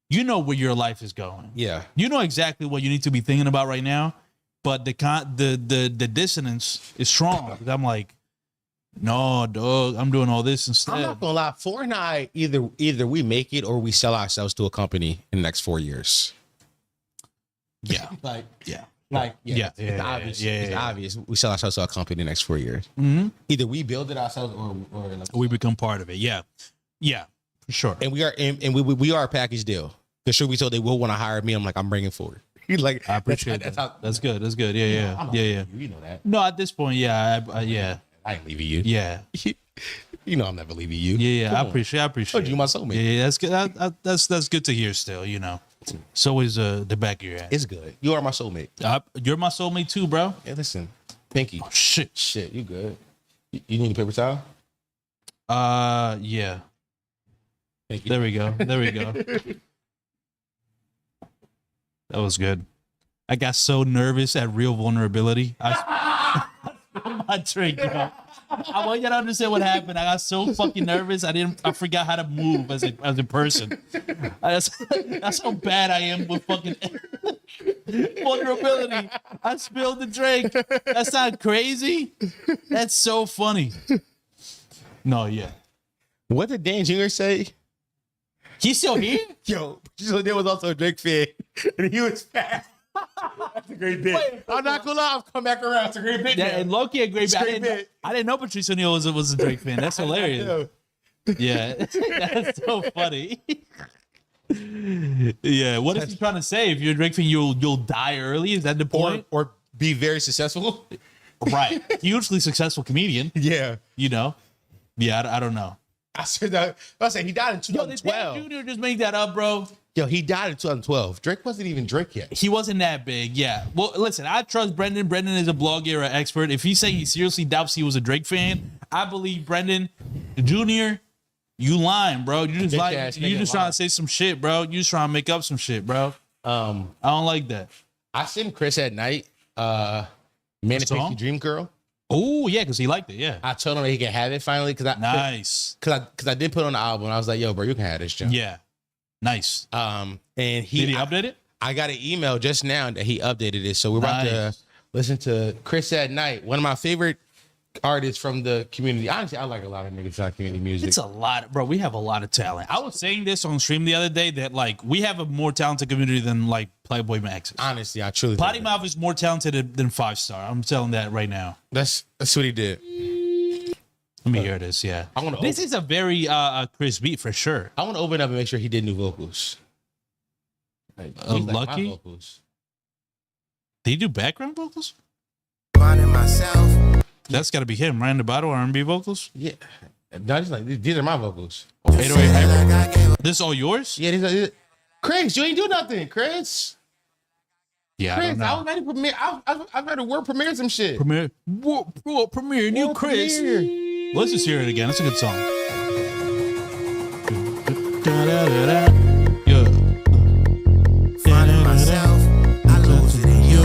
you know where your life is going. Yeah. You know exactly what you need to be thinking about right now, but the dissonance is strong. I'm like, no, dog, I'm doing all this instead. I'm not gonna lie. 4 and I either we make it or we sell ourselves to a company in the next 4 years. Yeah. Like yeah. Like yeah, it's obvious. It's obvious. We sell ourselves to a company in the next 4 years. Mm-hmm. Either we build it ourselves or like, we become part of it. Yeah, yeah, for sure. And we are we are a package deal. The sure we told they will want to hire me. I'm like, I'm bringing forward. Like I appreciate that. That's good. That's good. Yeah. You know that. No, at this point, yeah, yeah. I ain't leaving you. Yeah. You know I'm never leaving you. Yeah. I appreciate. Oh, you my soulmate. Yeah, that's good. That's good to hear. Still, you know. So is the back of your ass. It's good. You are my soulmate. You're my soulmate too, bro. Yeah, listen, Pinky. Oh, shit. You good? You need a paper towel? Yeah. Thank you. There we go. That was good. I got so nervous at real vulnerability. I spilled my drink, yo. I want you to understand what happened. I got so fucking nervous. I forgot how to move as a person. That's how bad I am with fucking vulnerability. I spilled the drink. That's not crazy. That's so funny. No, yeah. What did Dan Jr. say? He's still here? Yo, so there was also a Drake fan, and he was fat. That's a great bit. I'm not gonna lie, I'll come back around. It's a great bit. And Loki a great bit. I didn't know Patrice O'Neal was a Drake fan. That's hilarious. Yeah, that's so funny. Yeah, what is he trying to say? If you're a Drake fan, you'll die early. Is that the point? Or be very successful? Right, hugely successful comedian. Yeah, you know. Yeah, I don't know. I said that. I said he died in 2012. Yo, did Dan Jr. just make that up, bro? Yo, he died in 2012. Drake wasn't even Drake yet. He wasn't that big, yeah. Well, listen, I trust Brendan. Brendan is a blogger, an expert. If he's saying he seriously doubts he was a Drake fan, I believe Brendan Jr., you lying, bro. You just trying to say some shit, bro. You just trying to make up some shit, bro. I don't like that. I sent Chris at night, Manifest Dream Girl. Oh, yeah, because he liked it, yeah. I told him that he can have it finally. Nice. Because I did put on the album. I was like, yo, bro, you can have this, Joe. Yeah. Nice. And did he update it? I got an email just now that he updated it. So we're about to listen to Chris at Night, one of my favorite artists from the community. Honestly, I like a lot of niggas talk community music. It's a lot, bro. We have a lot of talent. I was saying this on stream the other day that like we have a more talented community than like Playboy Maxes. Honestly, I truly Potty Mouth is more talented than 5 Star. I'm telling that right now. That's what he did. Let me hear this. Yeah, this is a very Chris beat for sure. I want to open up and make sure he did new vocals. Like, Lucky. Vocals. Did he do background vocals? Myself. That's got to be him, right? In the bottle R&B vocals. Yeah, no, it's like these are my vocals. 808. This is all yours? Yeah, these are. Chris, you ain't do nothing, Chris. Yeah, Chris, I don't know. I was ready to premiere. I was ready to word premiere some shit. Premiere, new Chris. Premiere. Let's just hear it again. It's a good song. Finding myself, I lose it in you.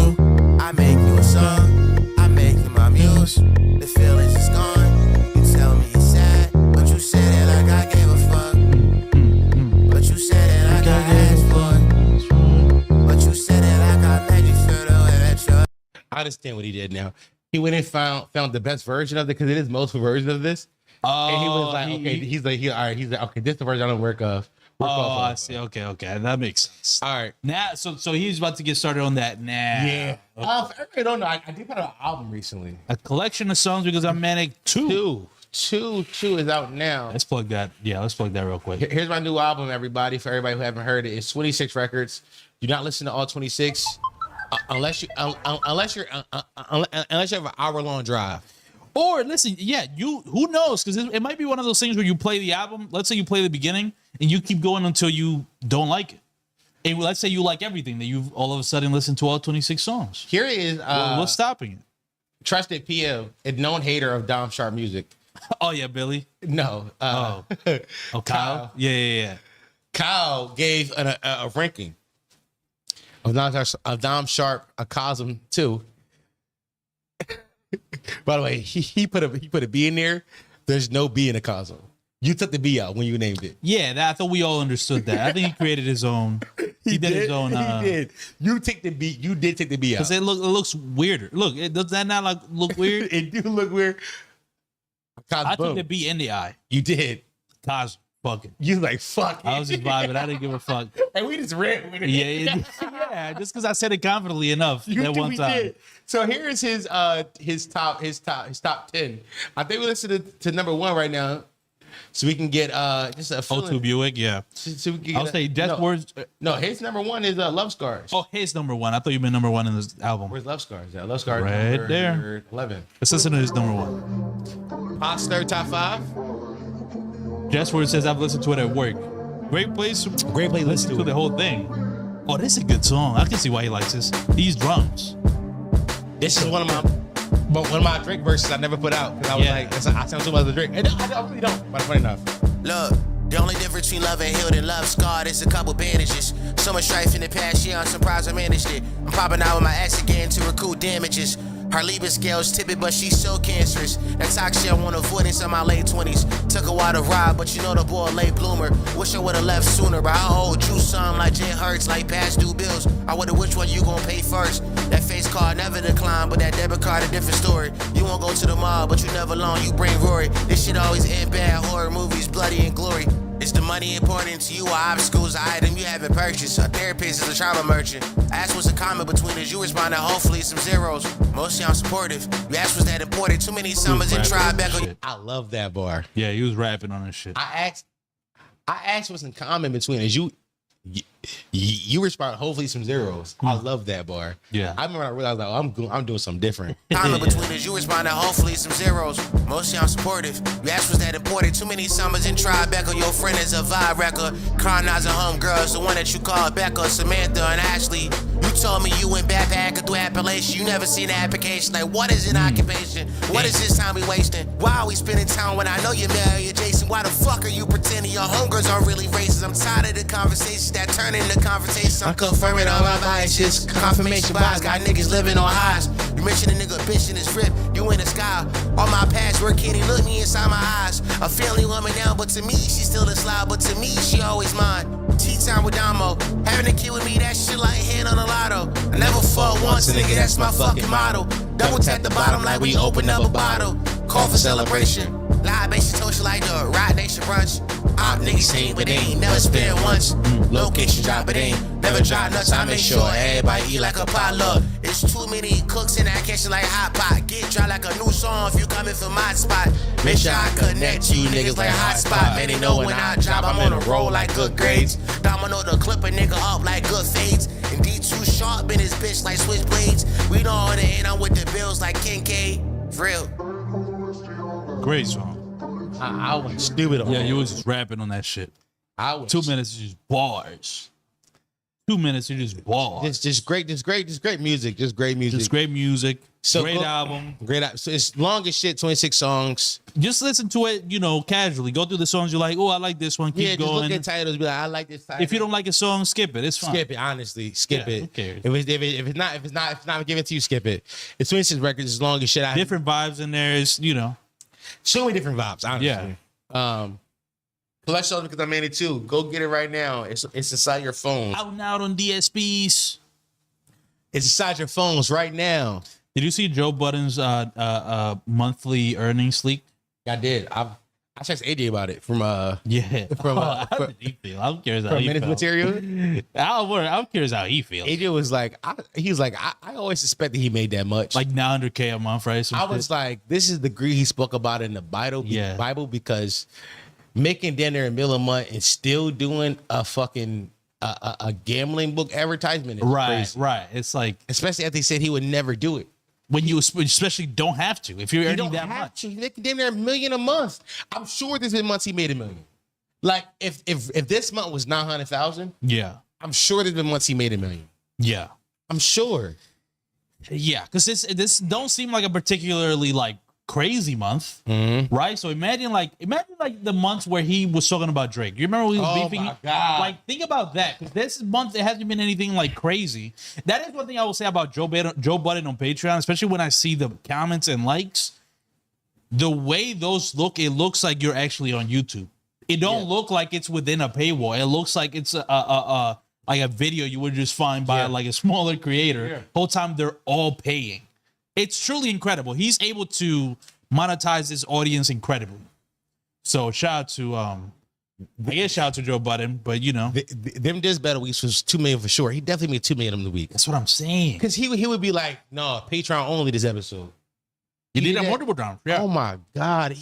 I understand what he did now. He went and found the best version of it because it is multiple versions of this. And he was like, okay, he's like, okay, this is the version I don't work off. I see. Okay, that makes sense. All right. Now, so he's about to get started on that now. Yeah. I don't know. I did put out an album recently. A collection of songs because I'm Manic 2. Two is out now. Let's plug that. Yeah, let's plug that real quick. Here's my new album, everybody. For everybody who haven't heard it, it's 26 records. Do not listen to all 26 unless you have an hour-long drive. Or listen, who knows? Because it might be one of those things where you play the album. Let's say you play the beginning and you keep going until you don't like it. And let's say you like everything, that you've all of a sudden listened to all 26 songs. Here is what's stopping you? Trusted PM, a known hater of Dom Sharpe music. Oh yeah, Billy. No. Kyle. Yeah. Kyle gave a ranking of Dom Sharpe, a Cosm 2. By the way, he put a B in there. There's no B in a Cosm. You took the B out when you named it. Yeah, I thought we all understood that. I think he created his own. He did his own. He did. You take the B. You did take the B out because it looks weirder. Look, does that not look weird? It do look weird. I took the B in the I. You did. Cosm. Fuck it. You like fuck it. I was just vibing. I didn't give a fuck. And we just ran with it. Yeah. Just because I said it confidently enough that one time. Did. So here is his top 10. I think we listen to number 1 right now, so we can get just a feeling. O2 Buick, yeah. So we can I'll say Death Words. No, his number 1 is Love Scars. Oh, his number 1. I thought you meant number 1 in this album. Where's Love Scars? Yeah, Love Scars right number there. 11. Let's listen to his number 1. Pot's third top 5. Just where it says I've listened to it at work. Great place to listen to the whole thing. Oh, this is a good song. I can see why he likes this. These drums. This is one of my Drake verses I never put out because I was like, I sound too much of Drake. And I really don't, but funny enough. Look, the only difference between love and healed and love scarred is a couple bandages. So much strife in the past year, I'm surprised I managed it. I'm popping out with my ex again to recoup damages. Her Libra scales tippet, but she's so cancerous. That toxic I want avoidance in my late 20s. Took a while to ride, but you know the boy a late bloomer. Wish I would've left sooner, but I owed you some like Jay Hurts, like past due bills. I wonder which one you gon' pay first. That face card never declined, but that debit card a different story. You won't go to the mall, but you never alone, you bring Rory. This shit always end bad, horror movies, bloody and glory. Is the money important to you or obstacles, an item you haven't purchased? A therapist is a trauma merchant. Ask what's the comment between us, you responded hopefully some zeros. Mostly I'm supportive. You asked was that important, too many summers and tried back on. I love that bar. Yeah, he was rapping on this shit. I asked what's in common between us. You respond hopefully some zeros. I love that bar. Yeah. I remember when I realized like I'm doing something different. Comment between us, you responded hopefully some zeros. Mostly I'm supportive. You asked was that important, too many summers and tried back on. Your friend is a vibe wrecker. Kronos a homegirl, the one that you called Becca, Samantha and Ashley. You told me you went backpacking through Appalachia. You never seen the application. Like, what is an occupation? What is this time we wasting? Why are we spending time when I know you're married, Jason? Why the fuck are you pretending your homegirls aren't really racist? I'm tired of the conversations that turn into conversations. I'm confirming all my biases. Confirmation bias got niggas living on highs. You mention a nigga bitch in his rip, you in the sky. All my past work, kitty, look me inside my eyes. A family woman now, but to me, she still a slide. But to me, she always mine. Tea time with Damo. Having a kid with me, that shit like hand on a lotto. I never fought once, nigga, that's my fucking motto. Double tap the bottom like we open up a bottle. Call for celebration. Live basic social like the Ride Nation brunch. Op niggas seen, but they ain't never spent once. Location drop, but ain't never drop nuts. I make sure everybody eat like a potluck. It's too many cooks in that kitchen like hot pot. Get dry like a new song if you coming from my spot. Make sure I connect you niggas like hot spot. Man, they know when I drop, I'm on a roll like good grades. Domino the clip a nigga up like good fades. And D2 Sharpe in his bitch like switchblades. We know on the end, I'm with the bills like Kincaid. For real. Great song. I went stupid on Yeah, you was just rapping on that shit. 2 minutes is just bars. 2 minutes is just bars. Just great music. Just great music. Just great music. So great album. So it's long as shit, 26 songs. Just listen to it, casually. Go through the songs you're like, oh, I like this one. Keep going. Just look at titles. Be like, I like this title. If you don't like a song, skip it. It's fine. Skip it. Honestly, skip it. Who cares? If it's not given to you, skip it. It's 26 records. As long as shit. Different vibes in there. Is so many different vibes. Honestly. Yeah. Collect shows because I'm in it too. Go get it right now. It's inside your phones. Out and out on DSPs. It's inside your phones right now. Did you see Joe Budden's monthly earnings leak? I did. I asked AJ about it from How did he feel? I'm curious how from he Minutes felt. Material. I'm curious how he feels. AJ was like, I always suspected he made that much. Like $900K a month, right? I was like, this is the greed he spoke about in the Bible because making dinner a meal a month and still doing a fucking a gambling book advertisement is crazy. Right. It's like, especially after he said he would never do it. When you especially don't have to, if you're You earning don't that have much. to. Making dinner $1 million a month. I'm sure there's been months he made $1 million. Like if this month was 900,000, Yeah. I'm sure there's been months he made $1 million. Yeah. I'm sure. Yeah. Because this don't seem like a particularly like crazy month, right? So imagine like the months where he was talking about Drake. You remember when he was beefing? My God. Like think about that. Because this month it hasn't been anything like crazy. That is one thing I will say about Joe Budden on Patreon, especially when I see the comments and likes. The way those look, it looks like you're actually on YouTube. It don't look like it's within a paywall. It looks like it's a video you would just find by like a smaller creator. Yeah. Whole time they're all paying. It's truly incredible. He's able to monetize his audience incredibly. So shout out to shout out to Joe Budden, but you know, them Diz Battle weeks was $2 million for sure. He definitely made $2 million in the week. That's what I'm saying. Because he would be like, no, Patreon only this episode. He did that multiple times. Yeah. Oh my God.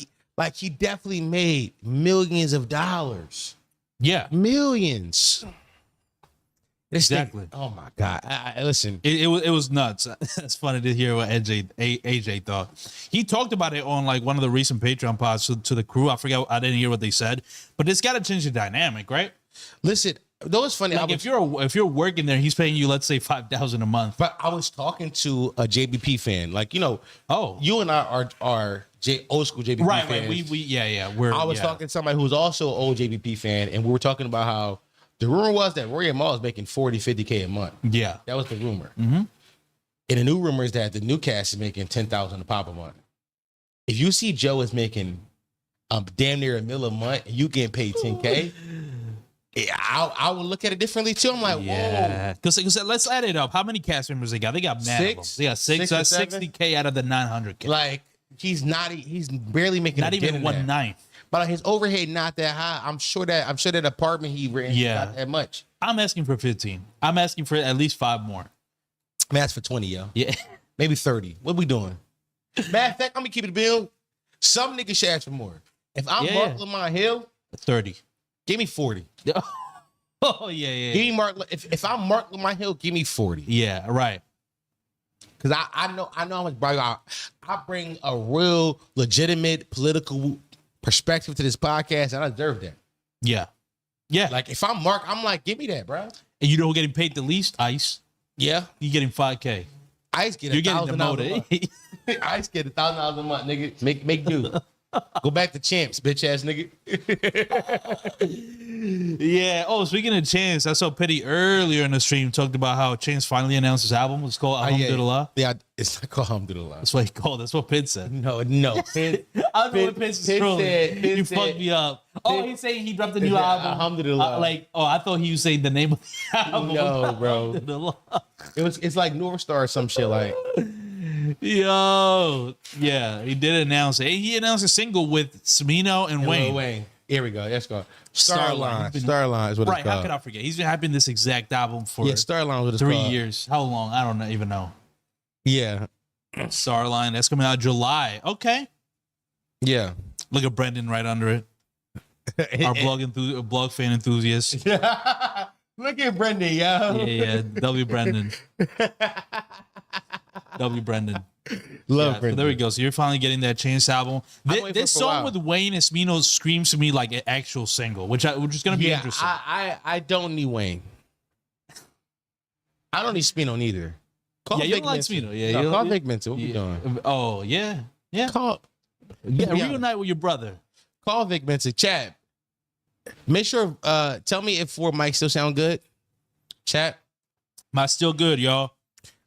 He definitely made millions of dollars. Yeah. Millions. Exactly. Oh my God. Listen. It was nuts. It's funny to hear what AJ thought. He talked about it on like one of the recent Patreon pods to the crew. I forget. I didn't hear what they said, but it's got to change the dynamic, right? Listen, though it's funny. Like if you're working there, he's paying you, let's say $5,000 a month. But I was talking to a JBP fan, like you and I are old school JBP right, fans. Right. We I was talking to somebody who was also an old JBP fan, and we were talking about how the rumor was that Rory Mal is making 40, 50K a month. Yeah, that was the rumor. Mm-hmm. And the new rumor is that the new cast is making 10,000 a pop a month. If you see Joe is making damn near $1 million a month, and you getting paid 10K. I would look at it differently too. I'm like, yeah, because let's add it up. How many cast members they got? They got mad. Six. They got six. That's 60K out of the 900K. Like he's barely making not even 1/9. But his overhead not that high. I'm sure that apartment he rent not that much. I'm asking for 15. I'm asking for at least 5 more. I'm asking for 20, yo. Yeah, maybe 30. What we doing? Matter of fact, I'm gonna keep it a bill. Some niggas should ask for more. If I'm Mark Lamont Hill, 30. Give me 40. Oh yeah. Give me Mark. If I'm Mark Lamont Hill, give me 40. Yeah, right. Because I know how much value I bring a real legitimate political perspective to this podcast, and I deserve that. Yeah. Like if I'm Mark, I'm like, give me that, bro. And you know who getting paid the least? Ice. Yeah. You getting 5K. Ice get You're getting $1,000 Ice get $1,000 a month, nigga. Make do. Go back to champs, bitch ass nigga. Yeah. Oh, speaking of Chance, I saw Petty earlier in the stream talked about how Chance finally announced his album. It's called Alhamdulillah. Yeah, it's not called Alhamdulillah. That's what he called. That's what Pitt said. No. I know what Pitt is trolling. You fucked me up. He's saying he dropped a new album. Alhamdulillah. I thought he was saying the name of the album. No, bro. It's like North Star or some shit like. Yo, yeah, he did announce it. He announced a single with Smino and Wayne. Here we go. Let's go. Starline. Starline is what it's called. Right, how could I forget? He's been hyping this exact album for Starline was what it's 3 called. years. How long? I don't even know. Yeah. Starline, that's coming out July. Okay. Yeah. Look at Brendan right under it. Our blog fan enthusiast. Look at Brendan, yo. Yeah. W. Brendan. W. Brendan. Love Brendan. So there we go. So you're finally getting that Chance album. This song with Wayne and Smino screams to me like an actual single, which is going to be interesting. I don't need Wayne. I don't need Smino neither. Call you Vic don't like Mensa. Smino. Yeah, No, call Vic Mensa. What we doing? Oh, yeah. Reunite with your brother. Call Vic Mensa. Chat. Make sure, tell me if 4 mics still sound good. Chat. Mic still good, y'all.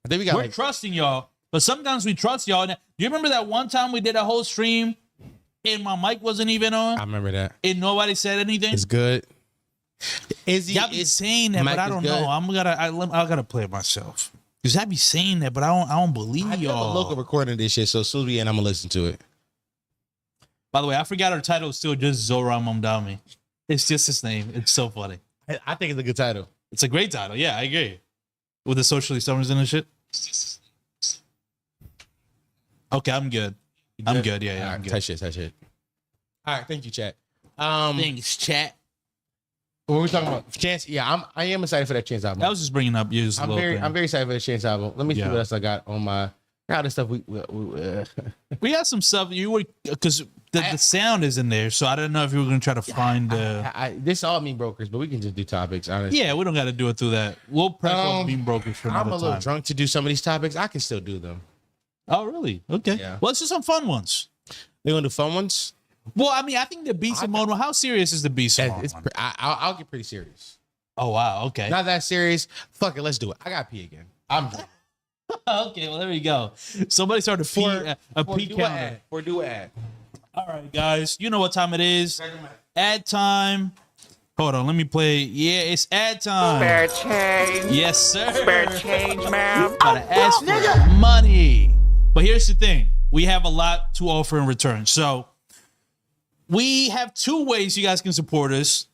I think we're trusting y'all, but sometimes we trust y'all. Do you remember that one time we did a whole stream and my mic wasn't even on? I remember that. And nobody said anything? It's good. Y'all be saying that, but I don't know. I gotta play it myself. Because I be saying that, but I don't believe I have a y'all. local recording of this shit, so as soon as we end, I'm gonna listen to it. By the way, I forgot our title is still just Zohran Mamdani. It's just his name. It's so funny. I think it's a good title. It's a great title. Yeah, I agree. With the socially summers in and shit. Okay, I'm good. I'm good. Yeah, All I'm right, good. touch it. All right, thank you, chat. Thanks, chat. What were we talking about? Chance? Yeah, I am excited for that Chance album. I was just bringing up you. I'm very excited for the Chance album. Let me see Yeah. what else I got on my. All the stuff we We got some stuff you were because the sound is in there, so I didn't know if you were gonna try to find. this all mean brokers, but we can just do topics. Honestly, Yeah, we don't got to do it through that. We'll prep on being brokers for another I'm a little time. drunk to do some of these topics. I can still do them. Oh, really? Okay. Yeah. Well, let's do some fun ones. They gonna do fun ones? Well, I mean, I think the beast mode. How serious is the beast mode? I'll get pretty serious. Oh wow. Okay. Not that serious. Fuck it. Let's do it. I got pee again. I'm drunk. Okay. Well, there we go. Somebody started a pee counter. Or do ad. All right, guys. You know what time it is? Ad time. Hold on. Let me play. Yeah, it's ad time. Spare change. Yes, sir. Spare change, ma'am. Gotta ask for money. But here's the thing. We have a lot to offer in return. So we have two ways you guys can support us.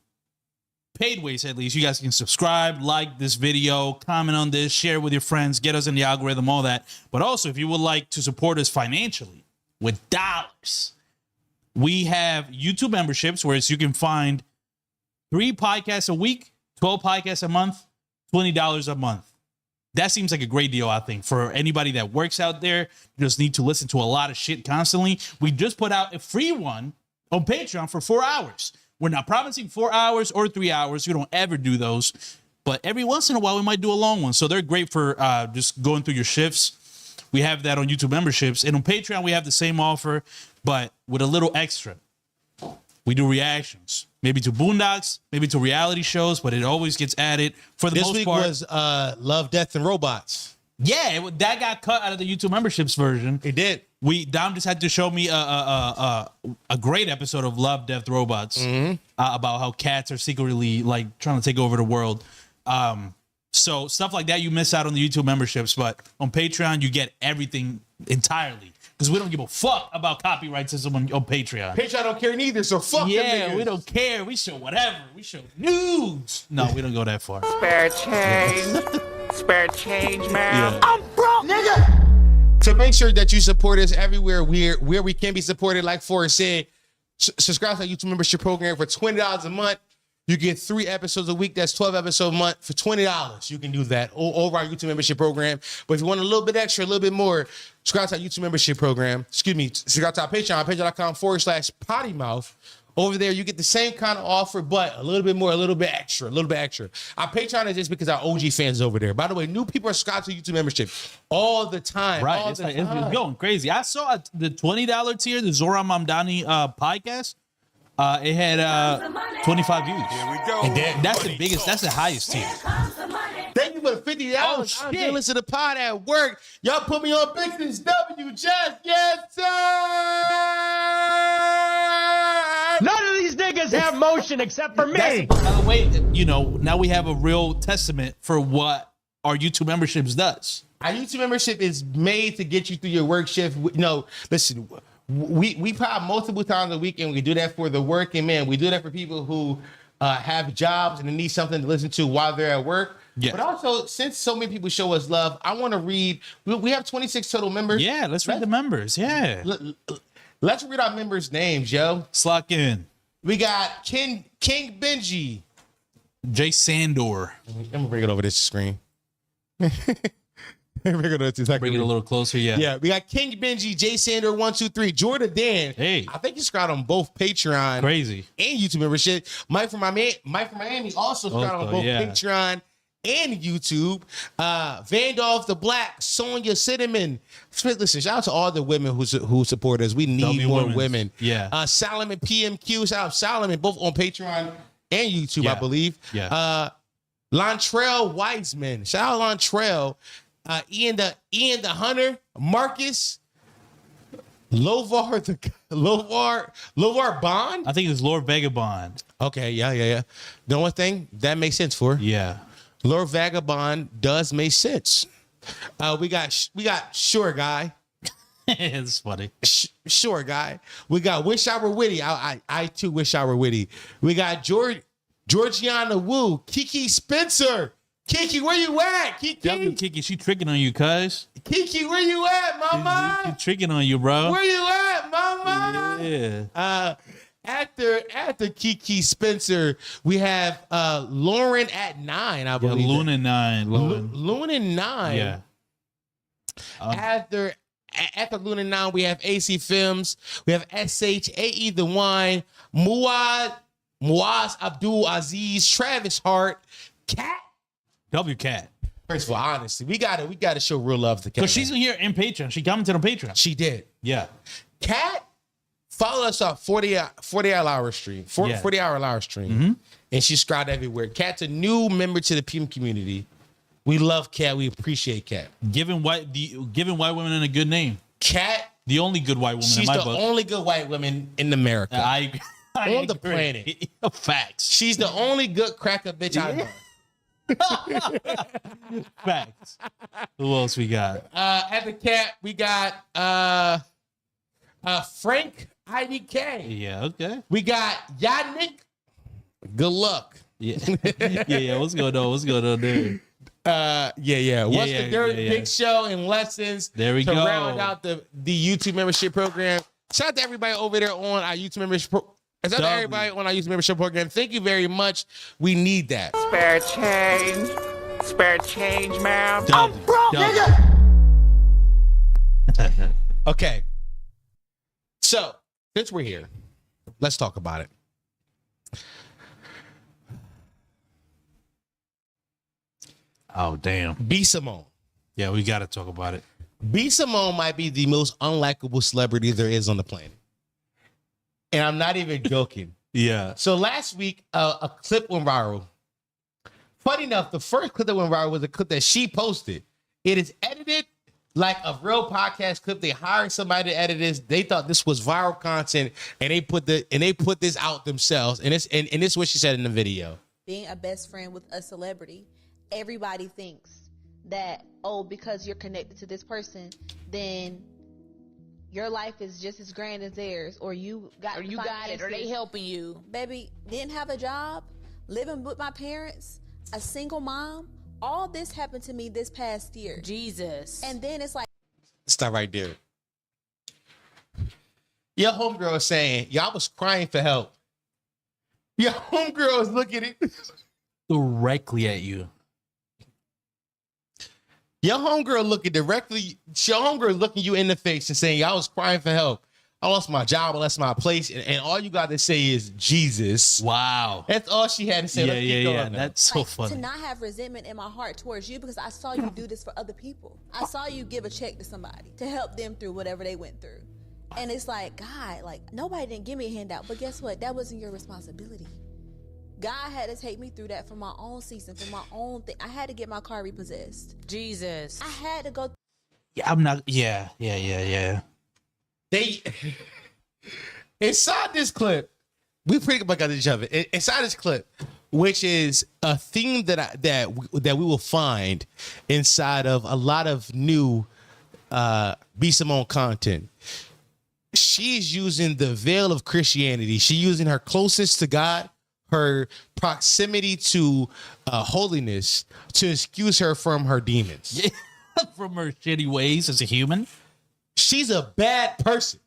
Paid ways, at least. You guys can subscribe, like this video, comment on this, share with your friends, get us in the algorithm, all that. But also, if you would like to support us financially with dollars, we have YouTube memberships where you can find 3 podcasts a week, 12 podcasts a month, $20 a month. That seems like a great deal, I think, for anybody that works out there. You just need to listen to a lot of shit constantly. We just put out a free one on Patreon for 4 hours. We're not promising 4 hours or 3 hours. We don't ever do those. But every once in a while, we might do a long one. So they're great for just going through your shifts. We have that on YouTube memberships. And on Patreon, we have the same offer, but with a little extra. We do reactions. Maybe to Boondocks, maybe to reality shows, but it always gets added for the most part. This week was Love, Death, and Robots. Yeah, that got cut out of the YouTube memberships version. It did. Dom just had to show me a great episode of Love, Death, Robots about how cats are secretly like trying to take over the world. So stuff like that you miss out on the YouTube memberships, but on Patreon you get everything entirely because we don't give a fuck about copyright system on Patreon. Patreon don't care neither, so fuck them Yeah, niggas. we don't care. We show whatever. We show nudes. No, we don't go that far. Spare change. Spare change, ma'am. Yeah. I'm broke, nigga. So make sure that you support us everywhere where we can be supported. Like Forrest said, subscribe to our YouTube membership program for $20 a month. You get 3 episodes a week. That's 12 episodes a month for $20. You can do that over our YouTube membership program. But if you want a little bit extra, a little bit more, subscribe to our YouTube membership program. Subscribe to our Patreon, patreon.com/pottymouth. Over there, you get the same kind of offer, but a little bit more, a little bit extra. Our Patreon is just because our OG fans over there. By the way, new people are subscribed to YouTube membership all the time. Right. All It's, the like, time. it's going crazy. I saw the $20 tier, the Zohran Mamdani podcast. It had 25 views. Here we go. And That's the biggest, that's the highest tier. Thank you for the $50. Oh, I shit. did listen to the pod at work. Y'all put me on Business W. Just yes, sir. None of these niggas have motion except for me. By the way, now we have a real testament for what our YouTube memberships does. Our YouTube membership is made to get you through your work shift. No, listen, we pod multiple times a week, and we do that for the working man. We do that for people who have jobs and they need something to listen to while they're at work. Yeah. But also, since so many people show us love, I want to read. We have 26 total members. Yeah, let's read the members. Yeah. Let's read our members' names, yo. Slock in. We got King Benji. Jay Sandor. I'm gonna bring it over this screen. Bring it a little closer, yeah. Yeah, we got King Benji, Jay Sandor, 123, Jordan Dan. Hey, I think you subscribed on both Patreon, crazy, and YouTube membership. Mike from Miami also subscribed on both Patreon and YouTube. Vandolph the Black, Sonia Cinnamon. Listen, shout out to all the women who support us. We need more women. Yeah. Solomon PMQ, shout out Solomon, both on Patreon and YouTube, I believe. Yeah. Lontrell Wiseman, shout out Lontrell. Ian the Hunter, Marcus, Lovar Bond. I think it's Lord Vagabond. Okay, yeah. The only thing that makes sense for. Yeah. Lord Vagabond does make sense. We got Sure Guy. It's funny. Sure Guy. We got Wish I Were Witty. I too wish I were witty. We got Georgiana Wu, Kiki Spencer. Kiki, where you at? Kiki, she tricking on you, cuz. Kiki, where you at, mama? She tricking on you, bro. Where you at, mama? Yeah. After Kiki Spencer, we have Lauren at 9, I believe. Yeah, Luna 9. Luna 9. Yeah. After Luna 9, we have AC Films. We have SHAE The Wine, Muaz Abdul Aziz, Travis Hart, Cat. Cat. First of all, honestly, we gotta show real love to Cat. Because she's in here in Patreon. She commented on Patreon. She did. Yeah. Cat followed us on 40-hour stream. 40-hour live stream. And she subscribed everywhere. Cat's a new member to the PM community. We love Cat. We appreciate Cat. Giving white women a good name. Cat, the only good white woman she's in my the book. only good white woman in America. I on the planet. Facts. She's the only good cracker bitch I know. Facts. Who else we got? At the Cat, we got Frank IDK. Yeah, okay. We got Yannick. Good luck. Yeah. yeah. What's going on there? What's the Dirty Big Show and lessons? There we to go. round out the YouTube membership program. Shout out to everybody over there on our YouTube membership program. Shout out to everybody on our YouTube membership program. Thank you very much. We need that. Spare change. Spare change, ma'am. I'm broke, nigga. Okay. So, since we're here, let's talk about it. Oh, damn. B. Simone. Yeah, we got to talk about it. B. Simone might be the most unlikable celebrity there is on the planet. And I'm not even joking. Yeah. So last week, a clip went viral. Funny enough, the first clip that went viral was a clip that she posted. It is edited like a real podcast clip. They hired somebody to edit this. They thought this was viral content, and they put this out themselves. And this is what she said in the video. Being a best friend with a celebrity, everybody thinks that, oh, because you're connected to this person, then your life is just as grand as theirs, or you got it, or they helping you. Baby, didn't have a job, living with my parents, a single mom. All this happened to me this past year. Jesus. And then it's like, Stop right there. Your homegirl is saying, y'all was crying for help. Your homegirl is looking at directly at you. Your homegirl looking you in the face and saying, y'all was crying for help. I lost my job, I lost my place, and all you got to say is Jesus. Wow. That's all she had to say. Let's keep going now. That's so like, funny. to not have resentment in my heart towards you because I saw you do this for other people. I saw you give a check to somebody to help them through whatever they went through. And it's like, God, like, nobody didn't give me a handout, but guess what? That wasn't your responsibility. God had to take me through that for my own season, for my own thing. I had to get my car repossessed. Jesus. I had to go. Yeah, I'm not. Yeah. They inside this clip, we pretty much got each other. Inside this clip, which is a theme that we will find inside of a lot of new B. Simone content. She's using the veil of Christianity. She's using her closest to God, her proximity to holiness, to excuse her from her demons. Yeah. From her shitty ways as a human. She's a bad person.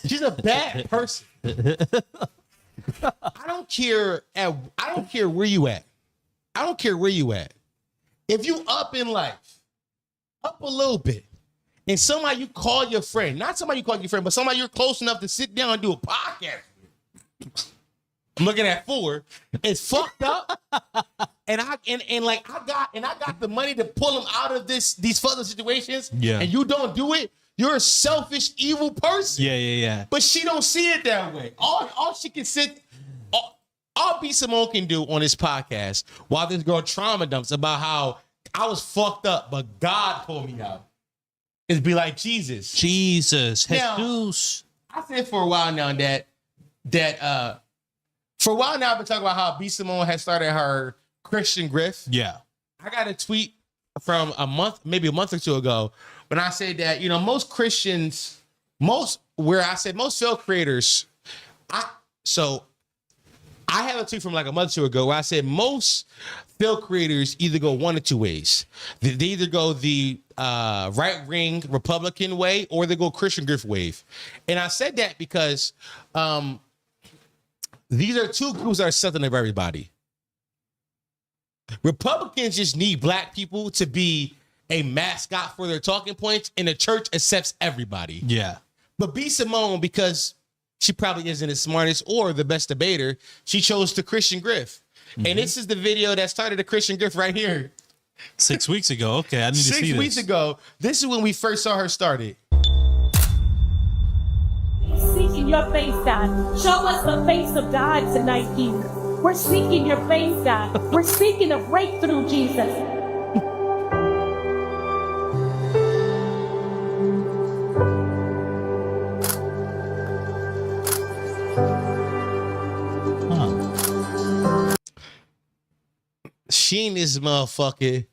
She's a bad person. I don't care where you at. I don't care where you at. If you up in life, up a little bit, and somebody you call your friend, not somebody you call your friend, but somebody you're close enough to sit down and do a podcast with. I'm looking at 4. It's fucked up. And I got the money to pull them out of these further situations. Yeah. And you don't do it. You're a selfish, evil person. Yeah. But she don't see it that way. All she can all B. Simone can do on this podcast while this girl trauma dumps about how I was fucked up, but God pulled me out, is be like, Jesus. Jesus. Now, I said for a while now for a while now I've been talking about how B. Simone has started her Christian grift. Yeah. I got a tweet from maybe a month or two ago, when I said that, most Christians, most failed creators, I have a tweet from like a month or two ago where I said most failed creators either go one of two ways. They either go the right-wing Republican way or they go Christian grift wave. And I said that because these are two groups that are something of everybody. Republicans just need black people to be a mascot for their talking points, and the church accepts everybody. Yeah. But B. Simone, because she probably isn't the smartest or the best debater, she chose the Christian grift. Mm-hmm. And this is the video that started the Christian grift right here. 6 weeks ago. Okay, I need to see this. 6 weeks ago. This is when we first saw her started. Seeking your face, God. Show us the face of God tonight, Jesus. We're seeking your face, God. We're seeking a breakthrough, Jesus. She and this motherfucker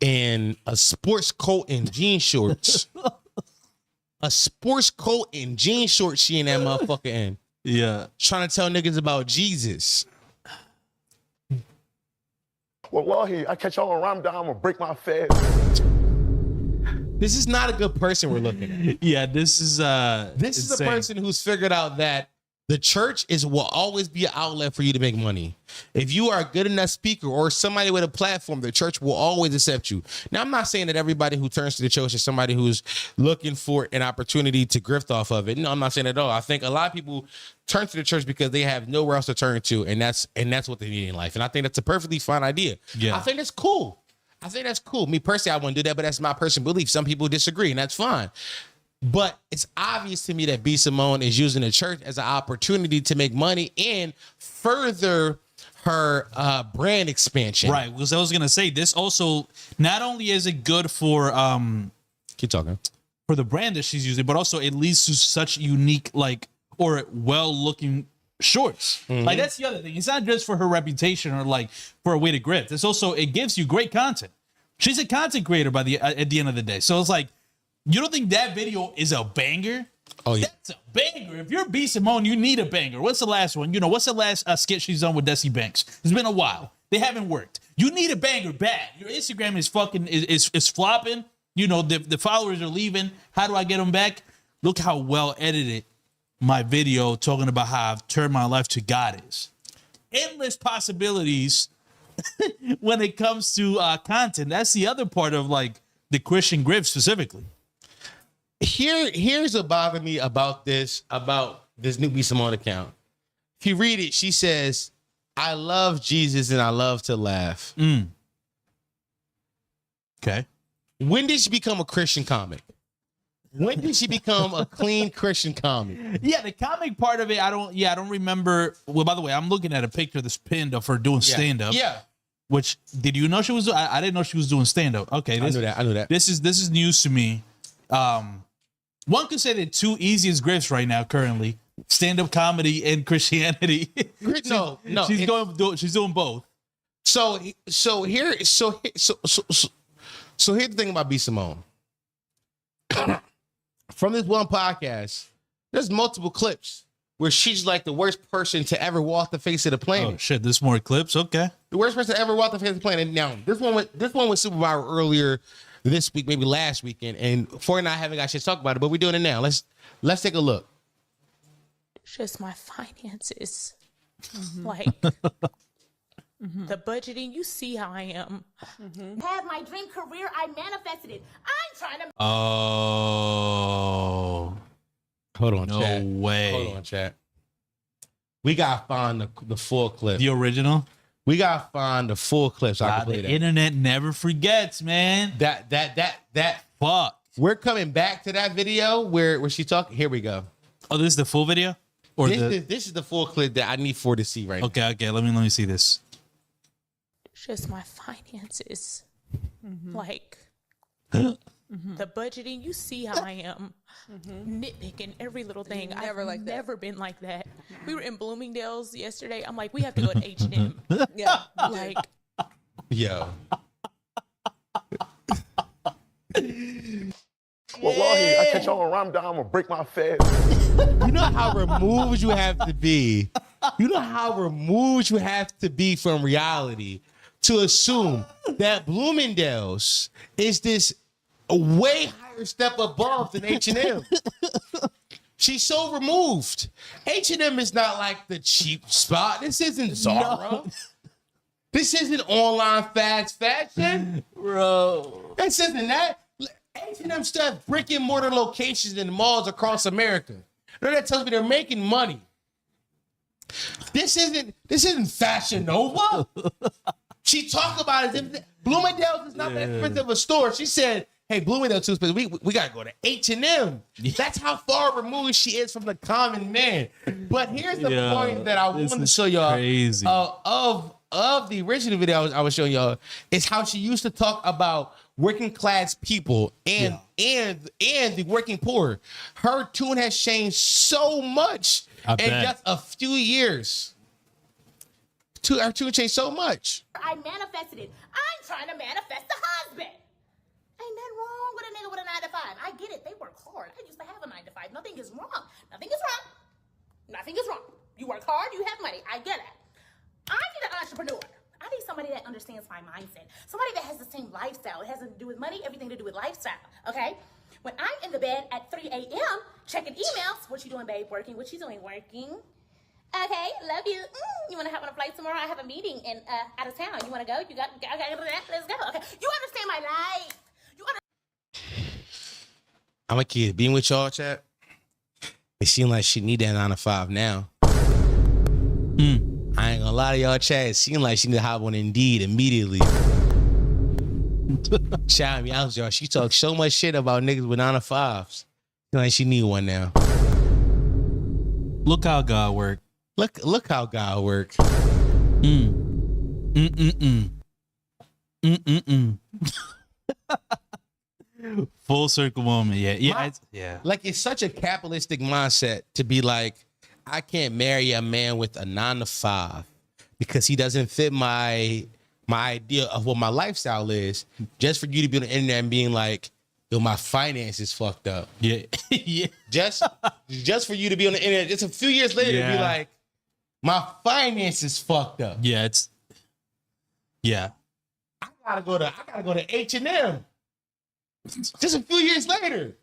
in a sports coat and jean shorts. A sports coat and jean shorts she and that motherfucker in. Yeah. Trying to tell niggas about Jesus. Wallahi, I catch y'all on Ramadan, I'm gonna break my fast. This is not a good person we're looking at. Yeah, this is a person who's figured out that the church will always be an outlet for you to make money. If you are a good enough speaker or somebody with a platform, the church will always accept you. Now, I'm not saying that everybody who turns to the church is somebody who's looking for an opportunity to grift off of it. No, I'm not saying that at all. I think a lot of people turn to the church because they have nowhere else to turn to, and that's what they need in life. And I think that's a perfectly fine idea. Yeah. I think that's cool. Me personally, I wouldn't do that, but that's my personal belief. Some people disagree, and that's fine. But it's obvious to me that B. Simone is using the church as an opportunity to make money and further her brand expansion. Right, because I was going to say, this also, not only is it good for keep talking, for the brand that she's using, but also it leads to such unique, or well-looking shorts. Mm-hmm. Like, that's the other thing. It's not just for her reputation or for a way to grift. It's also, it gives you great content. She's a content creator at the end of the day. So it's like, you don't think that video is a banger? Oh, yeah. That's a banger. If you're B. Simone, you need a banger. What's the last one? What's the last skit she's done with Desi Banks? It's been a while. They haven't worked. You need a banger bad. Your Instagram is fucking is flopping. The followers are leaving. How do I get them back? Look how well edited my video talking about how I've turned my life to God is. Endless possibilities when it comes to content. That's the other part of the Christian grift specifically. Here's what bothered me about this new B. Simone account. If you read it, she says, "I love Jesus and I love to laugh." Okay. When did she become a Christian comic? When did she become a clean Christian comic? Yeah, the comic part of it, I don't remember. Well, by the way, I'm looking at a picture that's pinned of her doing stand-up. Yeah. Which, did you know she was doing? I didn't know she was doing stand-up. Okay. I knew that. This is news to me. One could say the two easiest grifts right now currently: stand-up comedy and Christianity. She's doing both. So here's the thing about B. Simone. From this one podcast, there's multiple clips where she's like the worst person to ever walk the face of the planet. Oh shit, there's more clips. Okay. The worst person to ever walk the face of the planet. Now, this one was super viral earlier this week, maybe last weekend, and Four and I haven't got shit to talk about it, but we're doing it now. Let's take a look. Just my finances, the budgeting. You see how I am. Have my dream career, I manifested it. I'm trying to. Oh. Hold on, no chat. way. Hold on, chat. We gotta find the full clip. The original. We gotta find the full clip so I can play the that. internet never forgets, man. That fuck. We're coming back to that video where she talking. Here we go. Oh, this is the full video? Or this is the full clip that I need to see right now. Okay, let me see this. Just my finances, the budgeting. You see how I am, nitpicking every little thing. I've never been like that. We were in Bloomingdale's yesterday. I'm like, we have to go to H&M. Yeah. Like, yo, Wallahi, I catch y'all on Ramadan, I'm gonna break my fast. You know how removed you have to be. You know how removed you have to be from reality to assume that Bloomingdale's is this way higher step above than H&M. She's so removed. H&M is not like the cheap spot. This isn't Zara. No. This isn't online fast fashion. Bro. This isn't that. H&M still has brick and mortar locations in malls across America. That tells me they're making money. This isn't Fashion Nova. She talked about it. Bloomingdale's is not that expensive of a store. She said, hey, Bloomingdale's too expensive. We gotta go to H&M. That's how far removed she is from the common man. But here's the point that I wanted to show y'all of the original video I was showing y'all is how she used to talk about working class people and the working poor. Her tune has changed so much in just a few years. Her tune changed so much. I manifested it. I'm trying to manifest a husband. Ain't nothing wrong with a nigga with a 9 to 5. I get it. They work hard. I used to have a 9 to 5. Nothing is wrong. Nothing is wrong. Nothing is wrong. You work hard. You have money. I get it. I need an entrepreneur. I need somebody that understands my mindset. Somebody that has the same lifestyle. It has nothing to do with money, everything to do with lifestyle, okay? When I'm in the bed at 3 a.m. checking emails, what you doing, babe? Working. What you doing? Working. Okay, love you. You want to hop on a flight tomorrow? I have a meeting in out of town. You want to go? You got let's go. Okay, you understand my life. I'm a kid. Being with y'all, chat, it seems like she need that 9 to 5 now. I ain't gonna lie to y'all, chat. It seems like she need to hop on Indeed immediately. Shout me out, y'all. She talks so much shit about niggas with 9 to 5s. Feel like she need one now. Look how God worked. Look how God worked. Full circle moment. Yeah. Like, it's such a capitalistic mindset to be like, I can't marry a man with a 9 to 5 because he doesn't fit my idea of what my lifestyle is. Just for you to be on the internet and being like, yo, my finances fucked up. Yeah. Yeah. Just for you to be on the internet, just a few years later, to be like, my finances fucked up. Yeah, I gotta go to H&M. Just a few years later.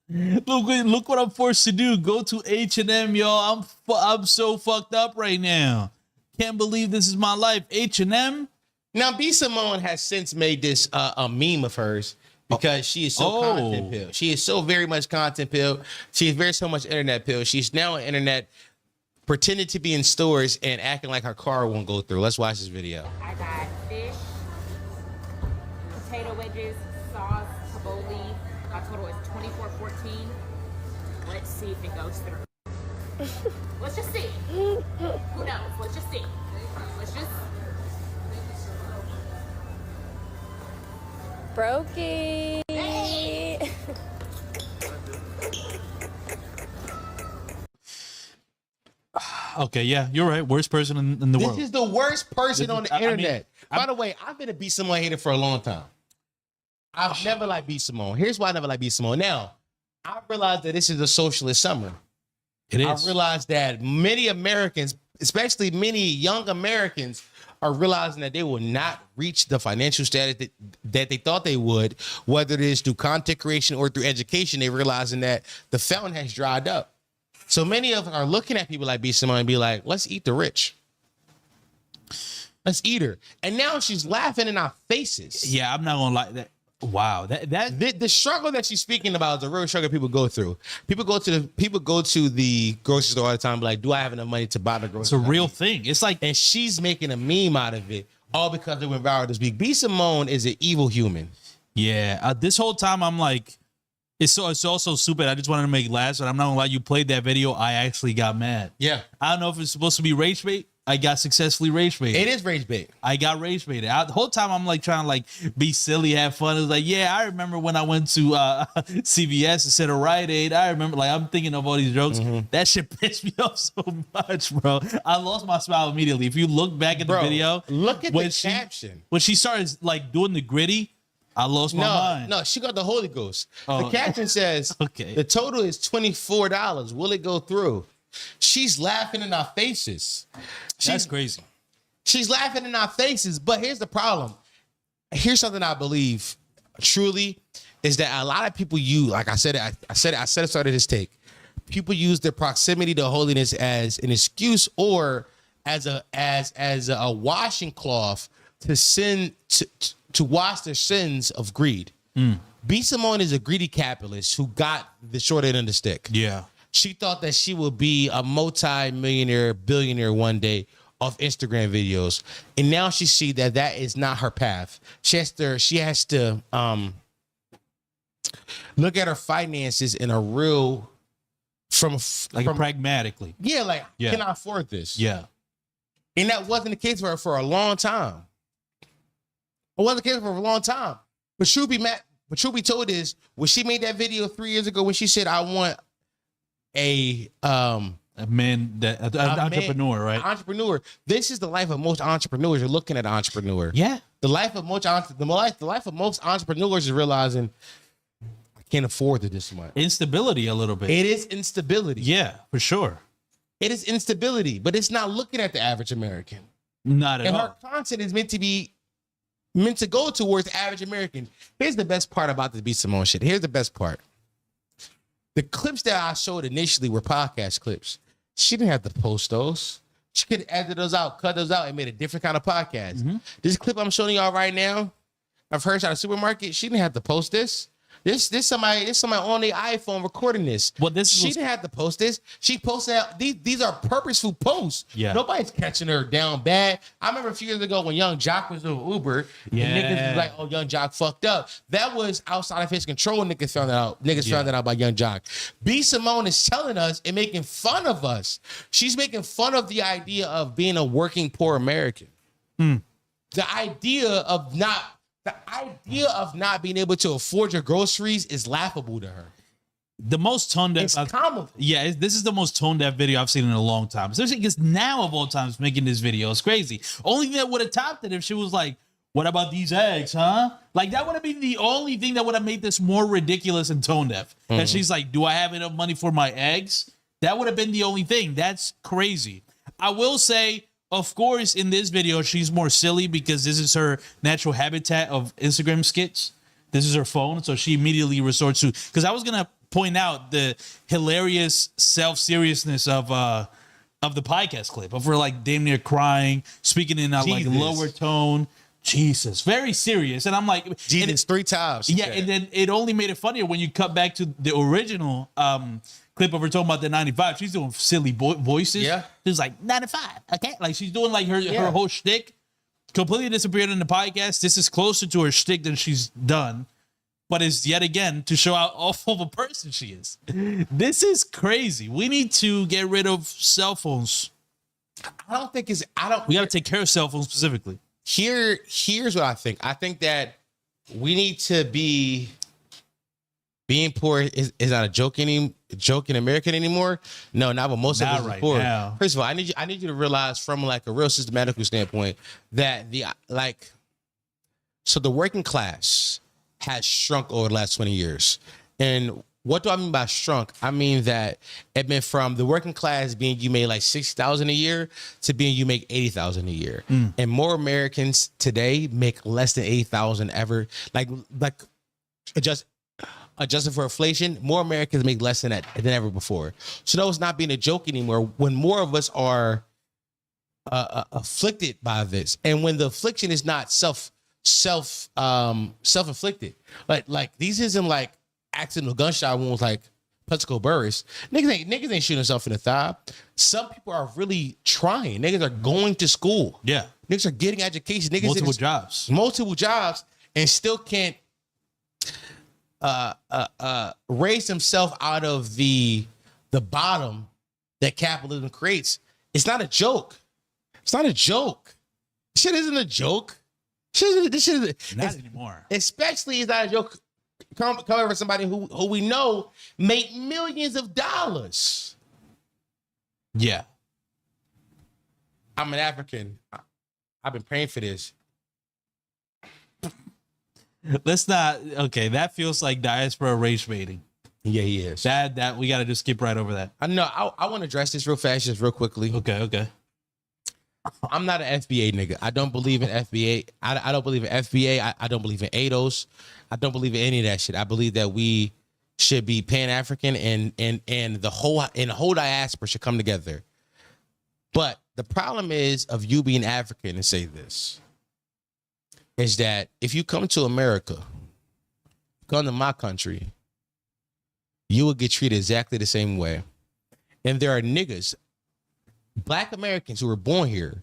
Look what I'm forced to do. Go to H&M, y'all. I'm so fucked up right now. Can't believe this is my life. H&M. Now, B. Simone has since made this a meme of hers because she is so content pill. She is so very much content pill. She is so much internet pill. She's now on internet pretending to be in stores and acting like her car won't go through. Let's watch this video. I got fish, potato wedges, sauce, tabbouleh. My total is $24.14. Let's see if it goes through. Let's just see. Who knows? Let's just see. Let's just. Brokey. Hey. Okay, yeah, you're right. Worst person in the world. This is the worst person on the internet. By the way, I've been a B. Simone hater for a long time. I've never liked B. Simone. Here's why I never liked B. Simone. Now, I realized that this is a socialist summer. It is. I realized that many Americans, especially many young Americans, are realizing that they will not reach the financial status that they thought they would, whether it is through content creation or through education. They're realizing that the fountain has dried up. So many of them are looking at people like B. Simone and be like, let's eat the rich. Let's eat her. And now she's laughing in our faces. Yeah, I'm not gonna lie. That wow, the struggle that she's speaking about is a real struggle people go through. People go to the grocery store all the time, and be like, do I have enough money to buy the groceries? It's a real thing. It's like, and she's making a meme out of it, all because it went viral this week. B. Simone is an evil human. Yeah, this whole time I'm like, it's also stupid. I just wanted to make laughs, and I'm not gonna lie. You played that video, I actually got mad. Yeah, I don't know if it's supposed to be rage bait. I got successfully rage baited. It is rage bait. I got rage baited. The whole time I'm like trying to like be silly, have fun. It was like, yeah, I remember when I went to CVS instead of Rite Aid. I remember, like, I'm thinking of all these jokes. That shit pissed me off so much, bro. I lost my smile immediately. If you look back at the video, look at the caption. When she started like doing the gritty, I lost my mind. No, she got the Holy Ghost. Oh. The caption says, Okay. the total is $24. Will it go through? She's laughing in our faces. That's crazy. She's laughing in our faces. But here's the problem. Here's something I believe truly is that a lot of people use, like I said it started this take. People use their proximity to holiness as an excuse or as a washing cloth to sin to wash their sins of greed. B. Simone is a greedy capitalist who got the short end of the stick. Yeah. She thought that she would be a multi-millionaire, billionaire one day off Instagram videos. And now she see that that is not her path. She has to look at her finances in a real from pragmatically. Yeah, like can I afford this? Yeah. And that wasn't the case for her for a long time. It wasn't the case for her for a long time. But truth be told is when she made that video 3 years ago when she said, I want an entrepreneur, right? Entrepreneur. This is the life of most entrepreneurs. You're looking at an entrepreneur. Yeah. The life of most entrepreneurs is realizing I can't afford this much. Instability a little bit. It is instability. Yeah, for sure. It is instability, but it's not looking at the average American. Not at all. And her content is meant to go towards average American. Here's the best part about the B. Simone shit. Here's the best part. The clips that I showed initially were podcast clips. She didn't have to post those. She could edit those out, cut those out, and made a different kind of podcast. This clip I'm showing y'all right now of her at a supermarket, she didn't have to post this. This somebody on their iPhone recording this. She didn't have to post this. She posted out these are purposeful posts. Yeah. Nobody's catching her down bad. I remember a few years ago when Young Jock was doing Uber, and niggas was like, oh, Young Jock fucked up. That was outside of his control. Niggas found that out by Young Jock. B. Simone is telling us and making fun of us. She's making fun of the idea of being a working poor American. The idea of not being able to afford your groceries is laughable to her. The most tone deaf. It's comical. Yeah, this is the most tone deaf video I've seen in a long time. Especially because now of all times making this video is crazy. Only thing that would have topped it if she was like, "What about these eggs, huh?" Like that would have been the only thing that would have made this more ridiculous and tone deaf. That she's like, "Do I have enough money for my eggs?" That would have been the only thing. That's crazy. I will say, of course, in this video, she's more silly because this is her natural habitat of Instagram skits. This is her phone, so she immediately resorts to. Because I was gonna point out the hilarious self-seriousness of the podcast clip of her like damn near crying, speaking in a like lower tone. Jesus, very serious, and I'm like, Jesus, 3 times. Yeah, and then it only made it funnier when you cut back to the original clip of her talking about the 95. She's doing silly voices. Yeah. She's like, 95, okay? Like, she's doing like her whole shtick. Completely disappeared in the podcast. This is closer to her shtick than she's done. But it's yet again to show how awful of a person she is. This is crazy. We need to get rid of cell phones. We got to take care of cell phones specifically. Here's what I think. I think that we need to being poor is not a joke in America anymore. No, not, but most of us are poor. Now. First of all, I need you to realize from like a real systematical standpoint that the working class has shrunk over the last 20 years. And what do I mean by shrunk? I mean that it been from the working class being you make like $60,000 a year to being you make $80,000 a year. And more Americans today make less than $80,000 ever. Like adjusted for inflation, more Americans make less than that than ever before. So no, it's not being a joke anymore. When more of us are afflicted by this, and when the affliction is not self-inflicted, like these isn't like accidental gunshot wounds like Plexico Burris. Niggas ain't shooting themselves in the thigh. Some people are really trying. Niggas are going to school. Yeah, niggas are getting education. Niggas multiple jobs, and still can't raise himself out of the bottom that capitalism creates. It's not a joke. It's not a joke. Shit isn't a joke. This shit is not anymore. Especially it's not a joke. Come over somebody who we know make millions of dollars. Yeah. I'm an African. I've been praying for this. Let's not. Okay, that feels like diaspora race baiting. Yeah, he is. That we got to just skip right over that. I know. I want to address this real fast, just real quickly. Okay. I'm not an FBA nigga. I don't believe in FBA. I don't believe in FBA. I don't believe in ADOS. I don't believe in any of that shit. I believe that we should be Pan-African and the whole diaspora should come together. But the problem is of you being African, and say this, is that if you come to America, come to my country, you will get treated exactly the same way. And there are niggas, Black Americans who were born here,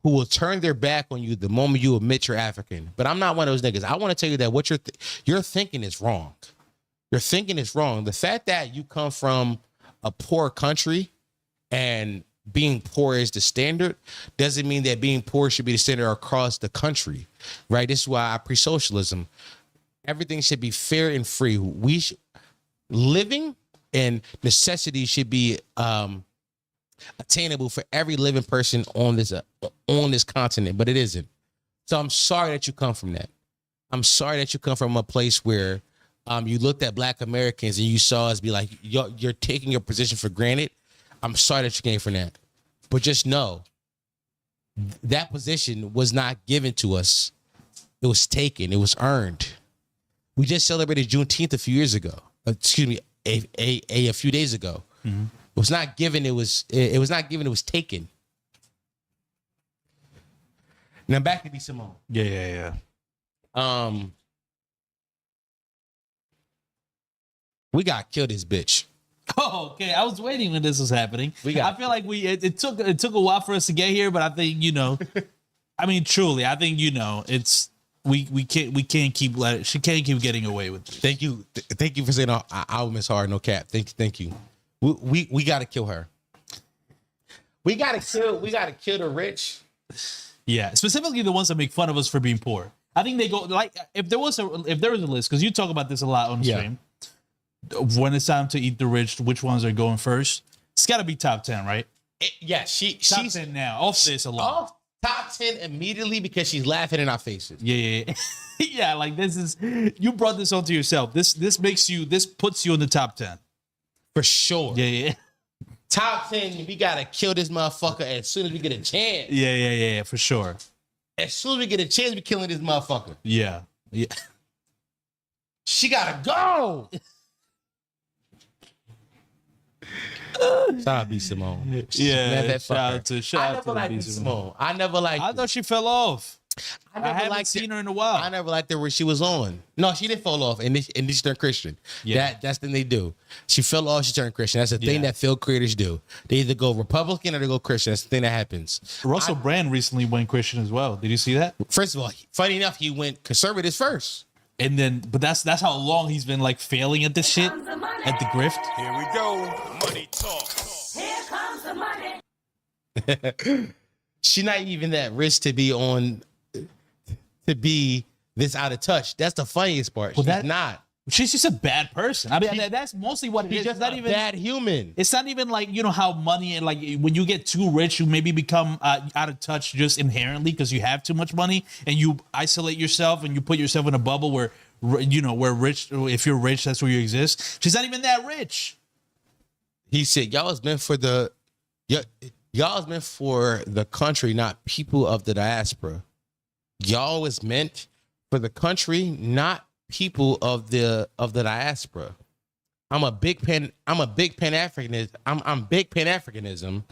who will turn their back on you the moment you admit you're African. But I'm not one of those niggas. I want to tell you that what you're thinking is wrong. Your thinking is wrong. The fact that you come from a poor country and being poor is the standard doesn't mean that being poor should be the standard across the country, right? This is why I preach socialism. Everything should be fair and free. Living and necessity should be attainable for every living person on this continent, but it isn't. So I'm sorry that you come from that. I'm sorry that you come from a place where you looked at Black Americans and you saw us be like, you're taking your position for granted. I'm sorry that you came from that. But just know that position was not given to us. It was taken. It was earned. We just celebrated Juneteenth a few years ago. Excuse me, a few days ago. Mm-hmm. It was not given. It was not given. It was taken. Now back to D. Simone. Yeah. We got killed this bitch. Oh, okay. I was waiting when this was happening. I feel like it took a while for us to get here, but I think I mean, truly, I think it's we can't keep she can't keep getting away with this. Thank you for saying our album is hard, no cap. Thank you. We got to kill her. We got to kill the rich. Yeah, specifically the ones that make fun of us for being poor. I think they go like if there was a list, because you talk about this a lot on the stream. When it's time to eat the rich, which ones are going first? It's got to be top 10, right? She's top 10 now. Off this alone. Off top 10 immediately because she's laughing in our faces. Yeah. Yeah, like this is, you brought this onto yourself. This puts you in the top 10 for sure. Yeah. Top 10. We gotta kill this motherfucker as soon as we get a chance. Yeah, for sure. As soon as we get a chance, we killing this motherfucker. Yeah. She gotta go. Shout out B. Simone. Yeah, shout out to B. Simone. I never liked her. I thought she fell off. I haven't seen her in a while. I never liked her where she was on. No, she didn't fall off, and she turned Christian. Yeah. That's the thing they do. She fell off, she turned Christian. That's the thing that film creators do. They either go Republican or they go Christian. That's the thing that happens. Russell Brand recently went Christian as well. Did you see that? First of all, funny enough, he went conservative first. And then, but that's how long he's been like failing at this shit, at the grift. Here we go, money talk. Here comes the money. She's not even that rich to be this out of touch. That's the funniest part. She's not. She's just a bad person. I mean, that's mostly what it is. She's just not even bad human. It's not even like, how money, and like when you get too rich, you maybe become out of touch just inherently because you have too much money and you isolate yourself and you put yourself in a bubble where rich, if you're rich, that's where you exist. She's not even that rich. He said, y'all is meant for the country, not people of the diaspora. Y'all is meant for the country, not people of the diaspora. I'm big Pan-Africanism.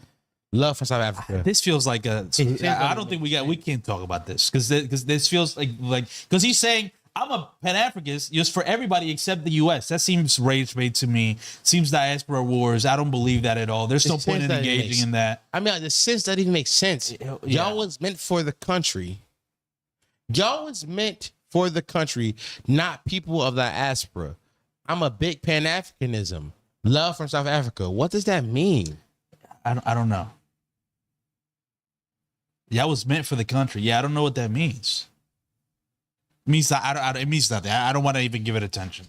Love for South Africa. This feels like I don't think we can't talk about this because this feels like because he's saying I'm a Pan-Africanist just for everybody except the U.S. That seems rage bait to me. Seems diaspora wars. I don't believe that at all. There's no point in engaging in that. I mean, the sense doesn't even make sense. Y'all was meant for the country. Y'all was meant for the country, not people of the diaspora. I'm a big Pan-Africanism. Love from South Africa. What does that mean? I don't know. Yeah, I was meant for the country. Yeah, I don't know what that means. It means it means nothing. I don't want to even give it attention.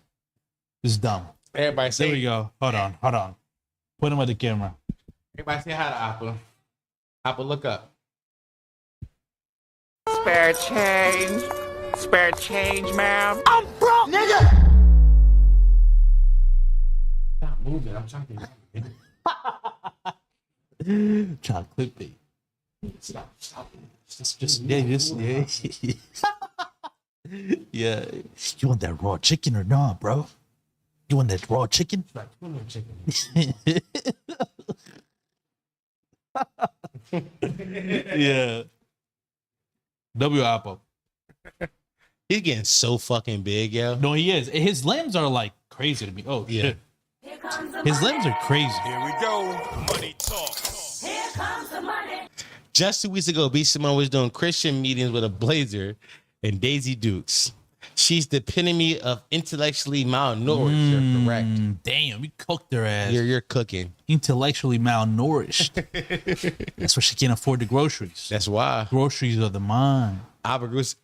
It's dumb. Everybody say. There we go. Hold on. Put him at the camera. Everybody say hi to Appa. Appa, look up. Spare change. Spare change, ma'am. I'm broke, nigga. Stop moving. I'm trying to Chocolate bait. Stop. Just yeah. Yeah. You want that raw chicken or not, bro? You want that raw chicken? Yeah. W Apple. He's getting so fucking big, yo. No, he is. His limbs are like crazy to me. Oh, yeah. Shit. His limbs are crazy. Here we go. Money talk. Here comes the money. Just 2 weeks ago, B. Simone was doing Christian meetings with a blazer and Daisy Dukes. She's the epitome of intellectually malnourished. You're correct. Damn, you cooked her ass. You're cooking. Intellectually malnourished. That's why she can't afford the groceries. That's why. Groceries are the mind. Albert Goose.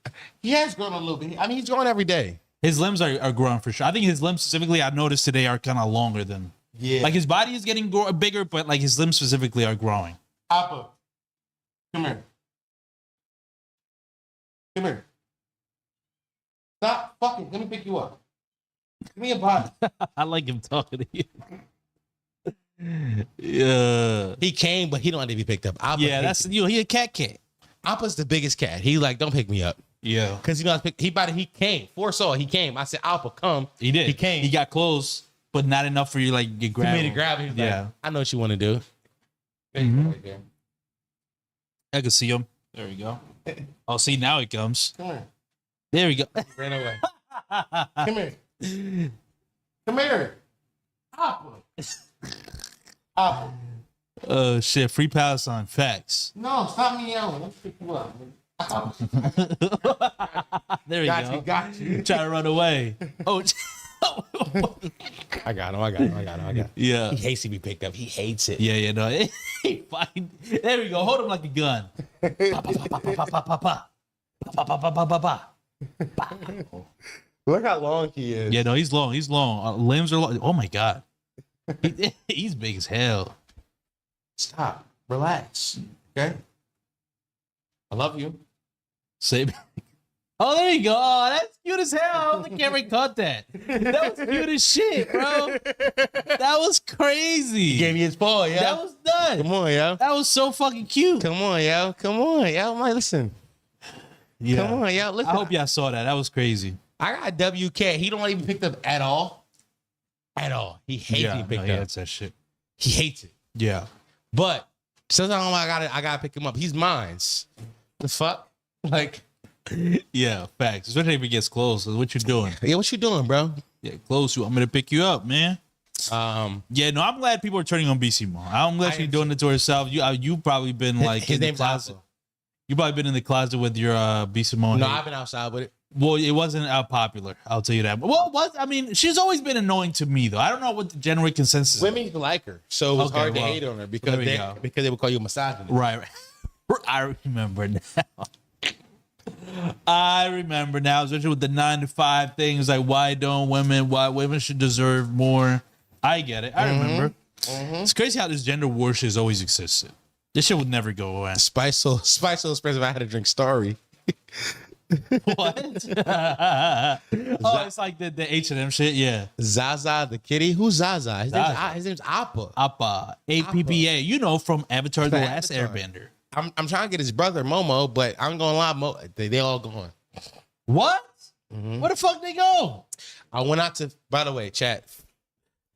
He has grown a little bit. I mean, he's growing every day. His limbs are growing for sure. I think his limbs specifically, I've noticed today, are kind of longer than. Yeah. Like his body is getting bigger, but like his limbs specifically are growing. Appa, come here. Come here. Stop fucking. Let me pick you up. Give me a body. I like him talking to you. Yeah. He came, but he don't have to be picked up. Appa that's he a cat. Appa's the biggest cat. He like, don't pick me up. Yeah. Because he came. Foresaw. He came. I said, Appa, come. He did. He came. He got close, but not enough for you like you grab me to him. grab him. He's Yeah. like, I know what you want to do. There you go, right there. I can see him. There we go. Oh, see, now he comes. Come here. There we go. Ran away. Come here. Come here. Appa. Appa. Oh, shit. Free Palestine. Facts. No, stop me yelling. Let's pick you up. There we go. Got you. Try to run away. Oh, I got him. Yeah. He hates to be picked up. He hates it. Yeah, no. Fine. There we go. Hold him like a gun. Look how long he is. Yeah, no, he's long. He's long. Limbs are long. Oh my god. He's big as hell. Stop. Relax. Okay. I love you. Say. Oh, there you go. Oh, that's cute as hell. I don't think the camera caught that. That was cute as shit, bro. That was crazy. He gave me his paw, yo. That was nuts. Come on, yo. That was so fucking cute. Come on, yo. Come on, yo. Man, listen. Yeah. Come on, yo. Listen. I hope y'all saw that. That was crazy. I got WK. He don't even picked up at all. At all. He hates being picked he up. hates that shit. He hates it. Yeah. But sometimes I gotta pick him up. He's mine's. The fuck? Like. Yeah, facts. Especially if he gets close. What you doing? Yeah, what you doing, bro? Yeah, close. I'm gonna pick you up, man. Yeah, no, I'm glad people are turning on BC more. I'm glad she's doing it to herself. You probably been like his in the name's closet. Alpha. You probably been in the closet with your B Simone. No, I've been outside with it. Well, it wasn't popular. I'll tell you that. Well, it was. I mean, she's always been annoying to me, though. I don't know what the general consensus is. Women like her, so it's hard to hate on her because they would call you a misogynist. Right. I remember now. I remember now, especially with the 9 to 5 things, like why women should deserve more. I get it. I remember. It's crazy how this gender war shit has always existed. This shit would never go away. Spice so expensive. I had to drink Starry. What? Oh, it's like the H&M shit. Yeah. Zaza the kitty. Who's Zaza? His name's Appa. Appa. A-P-P-A. You know, from Avatar: The Last Airbender. I'm trying to get his brother Momo, but I'm gonna lie, they all gone. What? Where the fuck they go? I went out to. By the way, chat.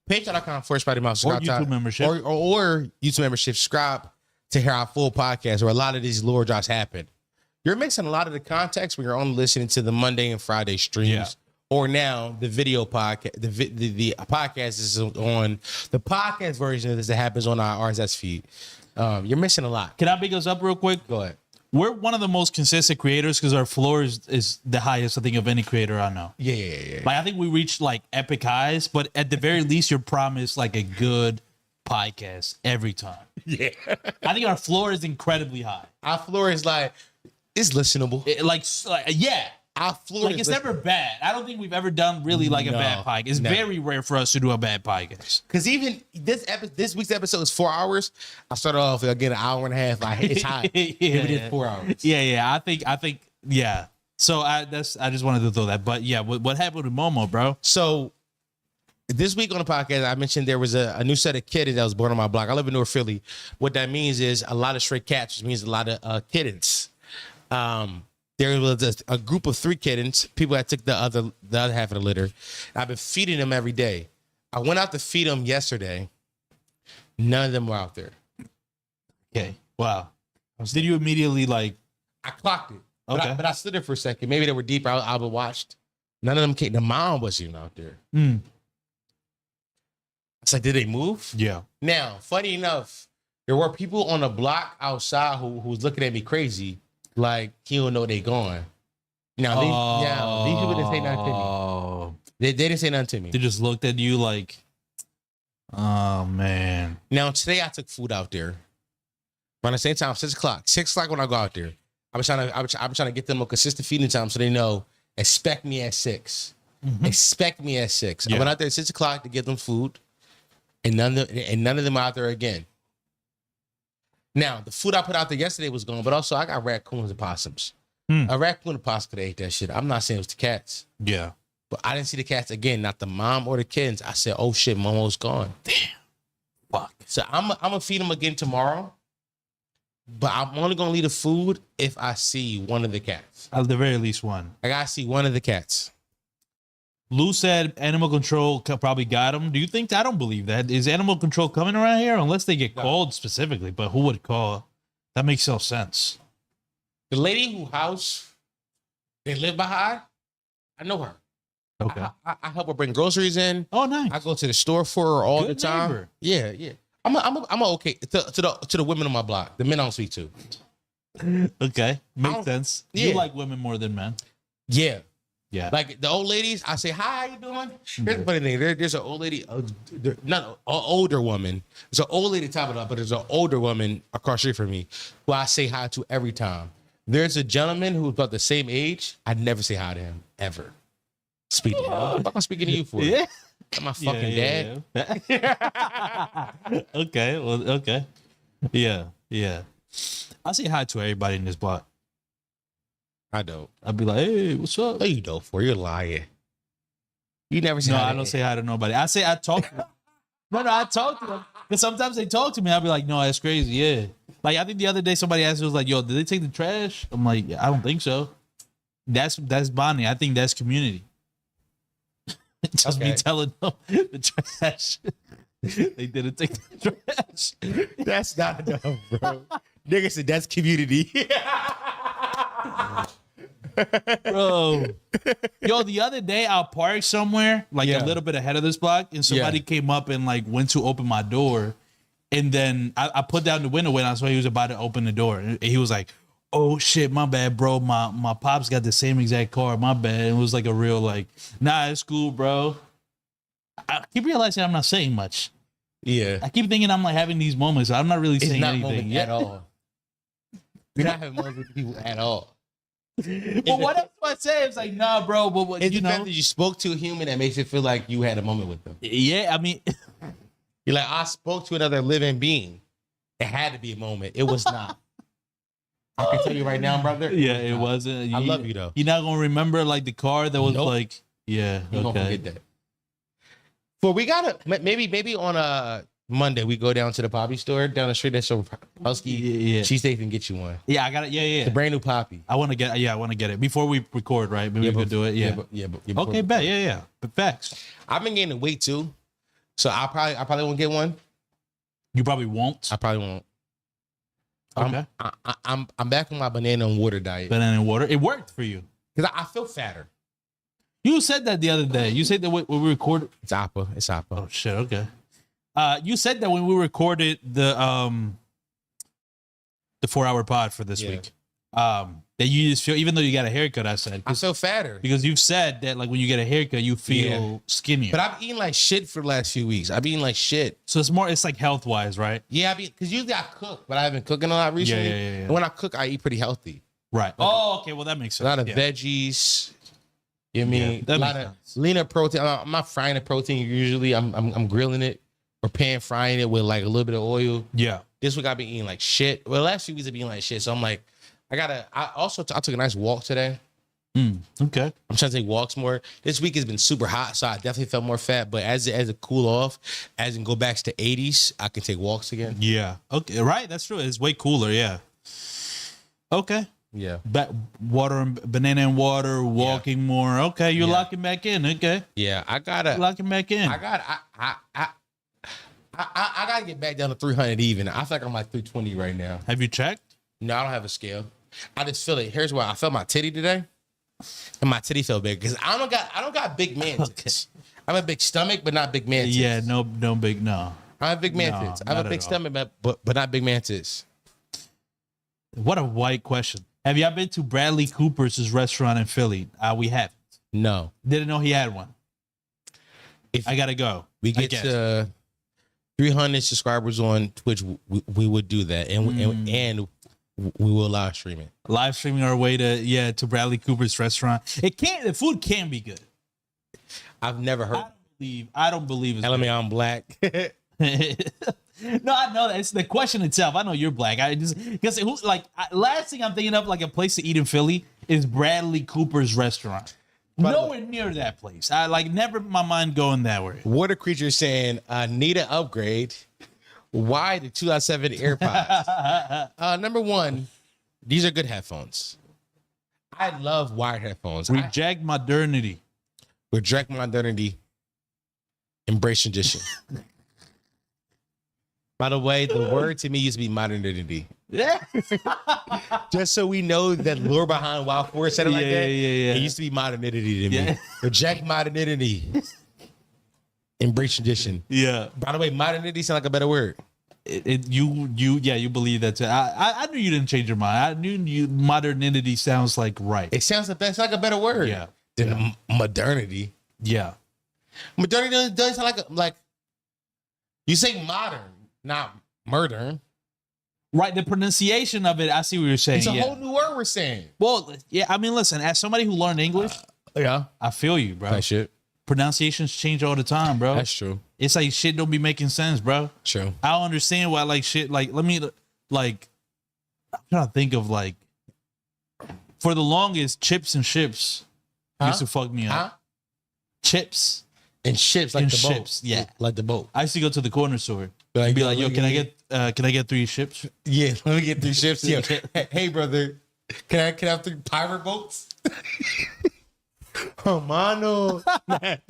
Patreon.com/PottyMouth. Or YouTube membership. Or YouTube membership. Subscribe to hear our full podcast where a lot of these lore drops happen. You're mixing a lot of the context when you're only listening to the Monday and Friday streams. Yeah. Or now the video podcast. The podcast is on the podcast version of this that happens on our RSS feed. You're missing a lot. Can I big us up real quick? Go ahead. We're one of the most consistent creators because our floor is the highest, I think, of any creator I know. Yeah. Like, I think we reached like epic highs, but at the very least, you're promised like a good podcast every time. Yeah. I think our floor is incredibly high. Our floor is like, it's listenable. Yeah. Our floor like, it's never bad. I don't think we've ever done really like a bad podcast. It's very rare for us to do a bad podcast. Because even this week's episode is 4 hours. I started off again an hour and a half. Like, it's high. It is 4 hours. Yeah. I think. Yeah. So I just wanted to throw that. But yeah, what happened with Momo, bro? So this week on the podcast, I mentioned there was a new set of kittens that was born on my block. I live in North Philly. What that means is a lot of stray cats, which means a lot of kittens. There was a group of 3 kittens, people that took the other half of the litter. I've been feeding them every day. I went out to feed them yesterday. None of them were out there. Okay. Wow. Did you immediately like? I clocked it. Okay. But I stood there for a second. Maybe they were deeper. I watched. None of them came. The mom wasn't even out there. It's like, did they move? Yeah. Now, funny enough, there were people on the block outside who was looking at me crazy. Like, he don't know they gone. Now, these people didn't say nothing to me. They didn't say nothing to me. They just looked at you like, oh, man. Now, today I took food out there. Around the same time, 6 o'clock. 6 o'clock when I go out there. I'm trying to get them a consistent feeding time so they know, expect me at 6. Expect me at 6. Yeah. I went out there at 6 o'clock to get them food, and none of them are out there again. Now, the food I put out there yesterday was gone, but also I got raccoons and possums. A raccoon and possum could have ate that shit. I'm not saying it was the cats. Yeah. But I didn't see the cats again, not the mom or the kids. I said, oh shit, Momo's gone. Damn. Fuck. So I'm going to feed them again tomorrow. But I'm only going to leave the food if I see one of the cats. At the very least one. I got to see one of the cats. Lou said animal control probably got him. Do you think? I don't believe that. Is animal control coming around here? Unless they get called specifically. But who would call? That makes no sense. The lady who house they live behind, I know her. Okay. I help her bring groceries in. Oh, nice. I go to the store for her all Good the time. neighbor. Yeah, yeah. I'm okay to the women on my block. The men I don't speak to. Okay, makes sense. Yeah. You like women more than men. Yeah. Yeah. Like the old ladies, I say, hi, how you doing? Here's the funny thing. There's an old lady, not an older woman. There's an old lady top it up, but there's an older woman across the street from me who I say hi to every time. There's a gentleman who's about the same age. I never say hi to him, ever. Speaking to him. What the fuck am I speaking to you for? Yeah. I'm my fucking dad. Okay. Well, okay. Yeah. Yeah. I say hi to everybody in this block. I don't. I'd be like, hey, what's up? No, you don't. For you're lying. You never say No, hi I to don't say hi to nobody. I talk to them. No, I talk to them. Because sometimes they talk to me. I'll be like, no, that's crazy. Yeah. Like, I think the other day somebody asked me, was like, yo, did they take the trash? I'm like, I don't think so. That's bonding. I think that's community. Just me telling them the trash. They didn't take the trash. That's not enough, bro. Nigga said that's community. Bro. Yo, the other day I parked somewhere, like a little bit ahead of this block, and somebody came up and like went to open my door. And then I put down the window when I saw he was about to open the door. And he was like, oh shit, my bad, bro. My pops got the same exact car. My bad. It was like a real like, nah, it's cool, bro. I keep realizing I'm not saying much. Yeah. I keep thinking I'm like having these moments. I'm not really saying anything at all. You're not having moments with people at all. But what else do I say? It's like, nah, bro. But It's you the fact know, that you spoke to a human that makes it feel like you had a moment with them. yeah. I mean, You're like, I spoke to another living being. It had to be a moment. It was not. I can tell you right now, brother. yeah, it wasn't. I love you though. You're not gonna remember like the car that was Nope. like, yeah. You don't Okay. forget that. But we gotta maybe on a Monday we go down to the poppy store down the street. That's so Husky. Yeah. Cheesesteak and get you one. Yeah, I got it. Yeah, yeah. It's a brand new poppy. I want to get. Yeah, I want to get it before we record. Right? Maybe we could do it. Yeah. Okay, bet. Yeah, yeah. But facts. I've been gaining weight too, so I probably won't get one. You probably won't. I probably won't. Okay. I'm back on my banana and water diet. Banana and water. It worked for you because I feel fatter. You said that the other day. You said that when we recorded. It's Appa. It's Appa. Oh shit. Okay. You said that when we recorded the 4-hour pod for this week, that you just feel, even though you got a haircut, I said I feel fatter because you've said that like when you get a haircut, you feel skinnier. But I've eaten like shit for the last few weeks. I've eaten like shit. So it's like health wise, right? Yeah, because usually I cook, but I've been cooking a lot recently. Yeah. And when I cook, I eat pretty healthy. Right. Oh, okay. Well, that makes sense. A lot of veggies. You know what I mean? that A lot makes of leaner protein. I'm not frying the protein usually. I'm grilling it or pan frying it with like a little bit of oil. Yeah. This week I've been eating like shit. Well, the last few weeks I've been eating like shit. So I'm like, I took a nice walk today. Okay. I'm trying to take walks more. This week has been super hot, so I definitely felt more fat. But as it cool off, as it go back to 80s, I can take walks again. Yeah. Okay. Right. That's true. It's way cooler. Yeah. Okay. Yeah. Water and banana and water, walking more. Okay. You're locking back in. Okay. Yeah. I gotta locking back in. I gotta get back down to 300 even. I feel like I'm like 320 right now. Have you checked? No, I don't have a scale. I just feel it. Here's why I felt my titty today. And my titty felt big because I don't got big man tits. I have a big stomach, but not big man tits. Yeah, no big no. I have big man tits. I have a big stomach, but not big man tits. What a white question. Have y'all been to Bradley Cooper's restaurant in Philly? We haven't. No. Didn't know he had one. I gotta go. We get to 300 subscribers on Twitch. We would do that, and we will live stream it. Live streaming our way to Bradley Cooper's restaurant. The food can be good. I've never heard. I don't believe it's LMA, I'm black. No, I know that. It's the question itself. I know you're black. Because last thing I'm thinking of like a place to eat in Philly is Bradley Cooper's restaurant. Nowhere near that place. I never my mind going that way. Water Creature saying, need an upgrade. Why the 2007 AirPods? Number one, these are good headphones. I love wired headphones. Reject modernity. Reject modernity. Embrace tradition. By the way, the word to me used to be modernity. Yeah. Just so we know that lore behind Wild Forest said it like that. Yeah. It used to be modernity to me. Reject modernity. Embrace tradition. Yeah. By the way, modernity sound like a better word. You believe that too. I knew you didn't change your mind. I knew modernity sounds like right. It sounds like a better word. Yeah. Than modernity. Yeah. Modernity does sound like you say modern, not murder. Right, the pronunciation of it, I see what you're saying. It's a whole new word we're saying. Well, yeah, I mean, listen, as somebody who learned English, I feel you, bro. That shit. Pronunciations change all the time, bro. That's true. It's like shit don't be making sense, bro. True. I don't understand why shit let me I'm trying to think of for the longest chips and ships used to fuck me up. Chips and ships like and the ships, boat. yeah, like the boat. I used to go to the corner store. Be like, yo, can I get 3 ships? Yeah, let me get 3 ships. Yeah. Hey, brother, can I have 3 pirate boats? Oh, mano. Pirate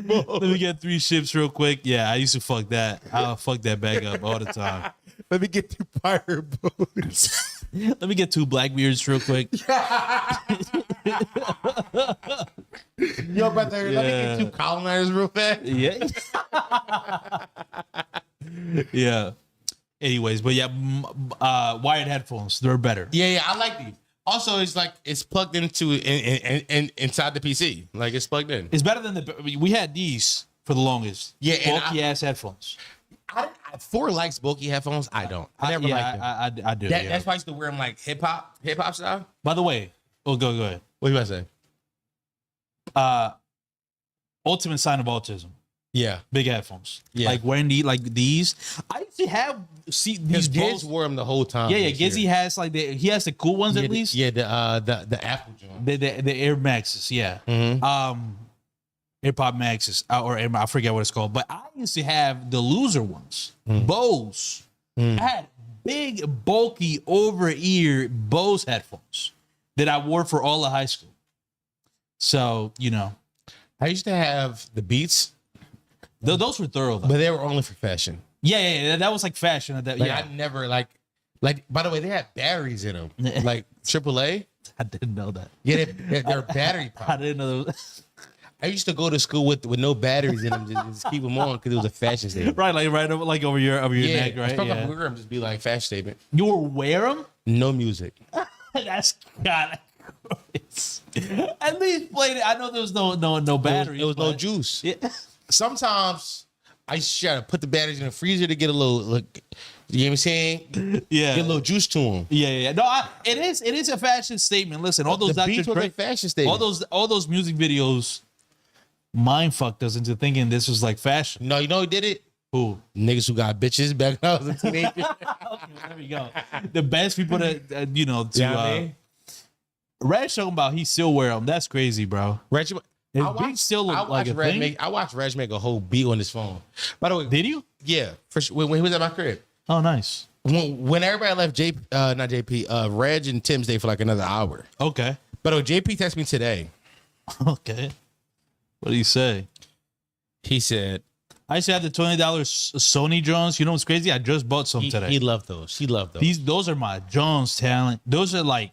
boats. Let me get 3 ships real quick. Yeah, I used to fuck that. I'll fuck that bag up all the time. Let me get 2 pirate boats. Let me get 2 Blackbeards real quick. Yo, brother, let me get 2 colonizers real fast. Yeah. Yeah. Anyways, but yeah, wired headphones, they're better. Yeah, I like these. Also, it's plugged into inside the PC. Like it's plugged in. It's better than we had these for the longest. Yeah, bulky ass headphones. Thor likes bulky headphones. I don't. I never liked them. I do. That's why I used to wear them like hip hop style. By the way, go ahead. What you about to say? Ultimate sign of autism. Yeah, big headphones. Yeah, like wearing these. I used to have these. Giz wore them the whole time. Yeah. Gizzy has he has the cool ones at least. Yeah, the Apple joint. The Air Maxes. Yeah. Mm-hmm. AirPod Maxes or I forget what it's called, but I used to have the loser ones. Bose. I had big, bulky, over-ear Bose headphones that I wore for all of high school. So I used to have the Beats. Those were thorough, though. But they were only for fashion. Yeah, that was like fashion. I never like. By the way, they had batteries in them, like AAA. I didn't know that. Yeah, they're battery powered. I didn't know those. I used to go to school with no batteries in them, just keep them on because it was a fashion statement. Right, like over your neck, right? Yeah, wear them, just be like fashion statement. You will wear them? No music. That's kind of gross. At least played it. I know there was no batteries. There was no juice. Yeah. Sometimes I used to try to put the batteries in the freezer to get a little, you know what I'm saying? Yeah. Get a little juice to them. Yeah. No, it is a fashion statement. Listen, all those Beats was a fashion statement. all those music videos mind fucked us into thinking this was like fashion. No, you know who did it? Who? Niggas who got bitches back when I was a teenager. Okay, there we go. The best people to Reg talking about he still wear them. That's crazy, bro. Reg, His beats still look like a thing. I watched Reg make a whole beat on his phone. By the way, did you? Yeah, for sure. When he was at my crib. Oh, nice. When everybody left, not JP, Reg and Tim stayed for like another hour. Okay. But JP texted me today. Okay. What did he say? He said, I used to have the $20 Sony drones. You know what's crazy? I just bought some today. He loved those. He loved those. Those are my Jones talent. Those are like,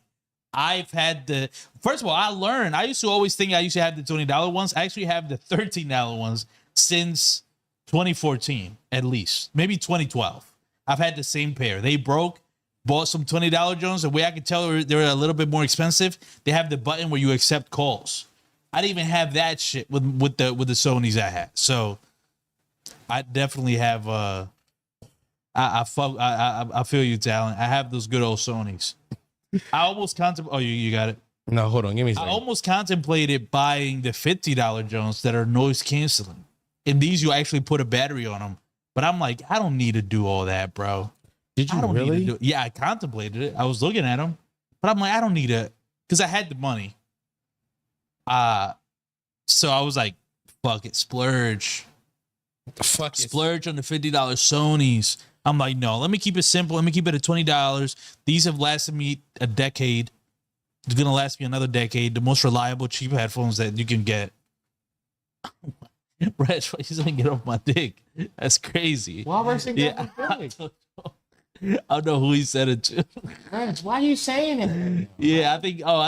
I've had the, first of all, I used to always think I used to have the $20 ones. I actually have the $13 ones since 2014, at least. Maybe 2012. I've had the same pair. They broke, bought some $20 Jones. The way I could tell they're a little bit more expensive, they have the button where you accept calls. I didn't even have that shit with the Sonys I had. So I definitely have I feel you, talent. I have those good old Sonys. I almost contemplated. Oh, you got it. No, hold on. Give me a second. I almost contemplated buying the $50 Jones that are noise canceling. And these, you actually put a battery on them. But I'm like, I don't need to do all that, bro. Did you really? Yeah, I contemplated it. I was looking at them. But I'm like, I don't need it. Because I had the money. So I was like, fuck it, splurge. Splurge on the $50 Sonys. I'm like, no, let me keep it simple. Let me keep it at $20. These have lasted me a decade. It's gonna last me another decade. The most reliable, cheap headphones that you can get. Reg, he's gonna get off my dick. That's crazy. Why are you yeah, I don't know who he said it to. Reg, why are you saying it? Yeah, I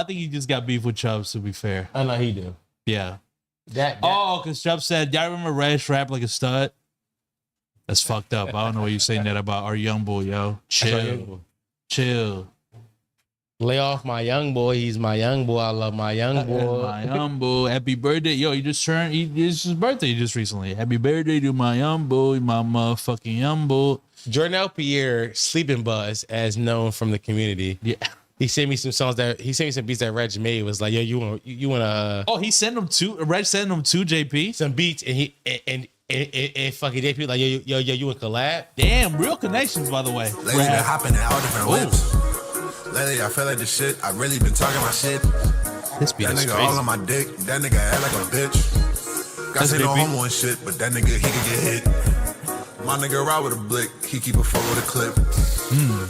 think he just got beef with Chubbs, to be fair. I know he do. Yeah. That. Oh, because Chubbs said, y'all remember Reg rap like a stud? That's fucked up. I don't know what you're saying that about our young boy, yo. Chill. Lay off my young boy. He's my young boy. I love my young boy. My young boy. Happy birthday. Yo, it's his birthday just recently. Happy birthday to my young boy, my motherfucking young boy. Jordanelle Pierre, Sleeping Buzz, as known from the community. Yeah. He sent me some songs he sent me some beats that Reg made. Was like, yo, you want Oh, he sent them to Reg sent them to JP? Some beats and fucking JP like, yo, you want collab? Damn, real connections, by the way. Lately been hopping at all different whips. Lately I feel like this shit. I really been talking my shit. This beat that is nigga crazy. all on my dick. That nigga act like a bitch. Got say no homo and shit, but that nigga he can get hit. My nigga ride with a blick. He keep a foot with a clip.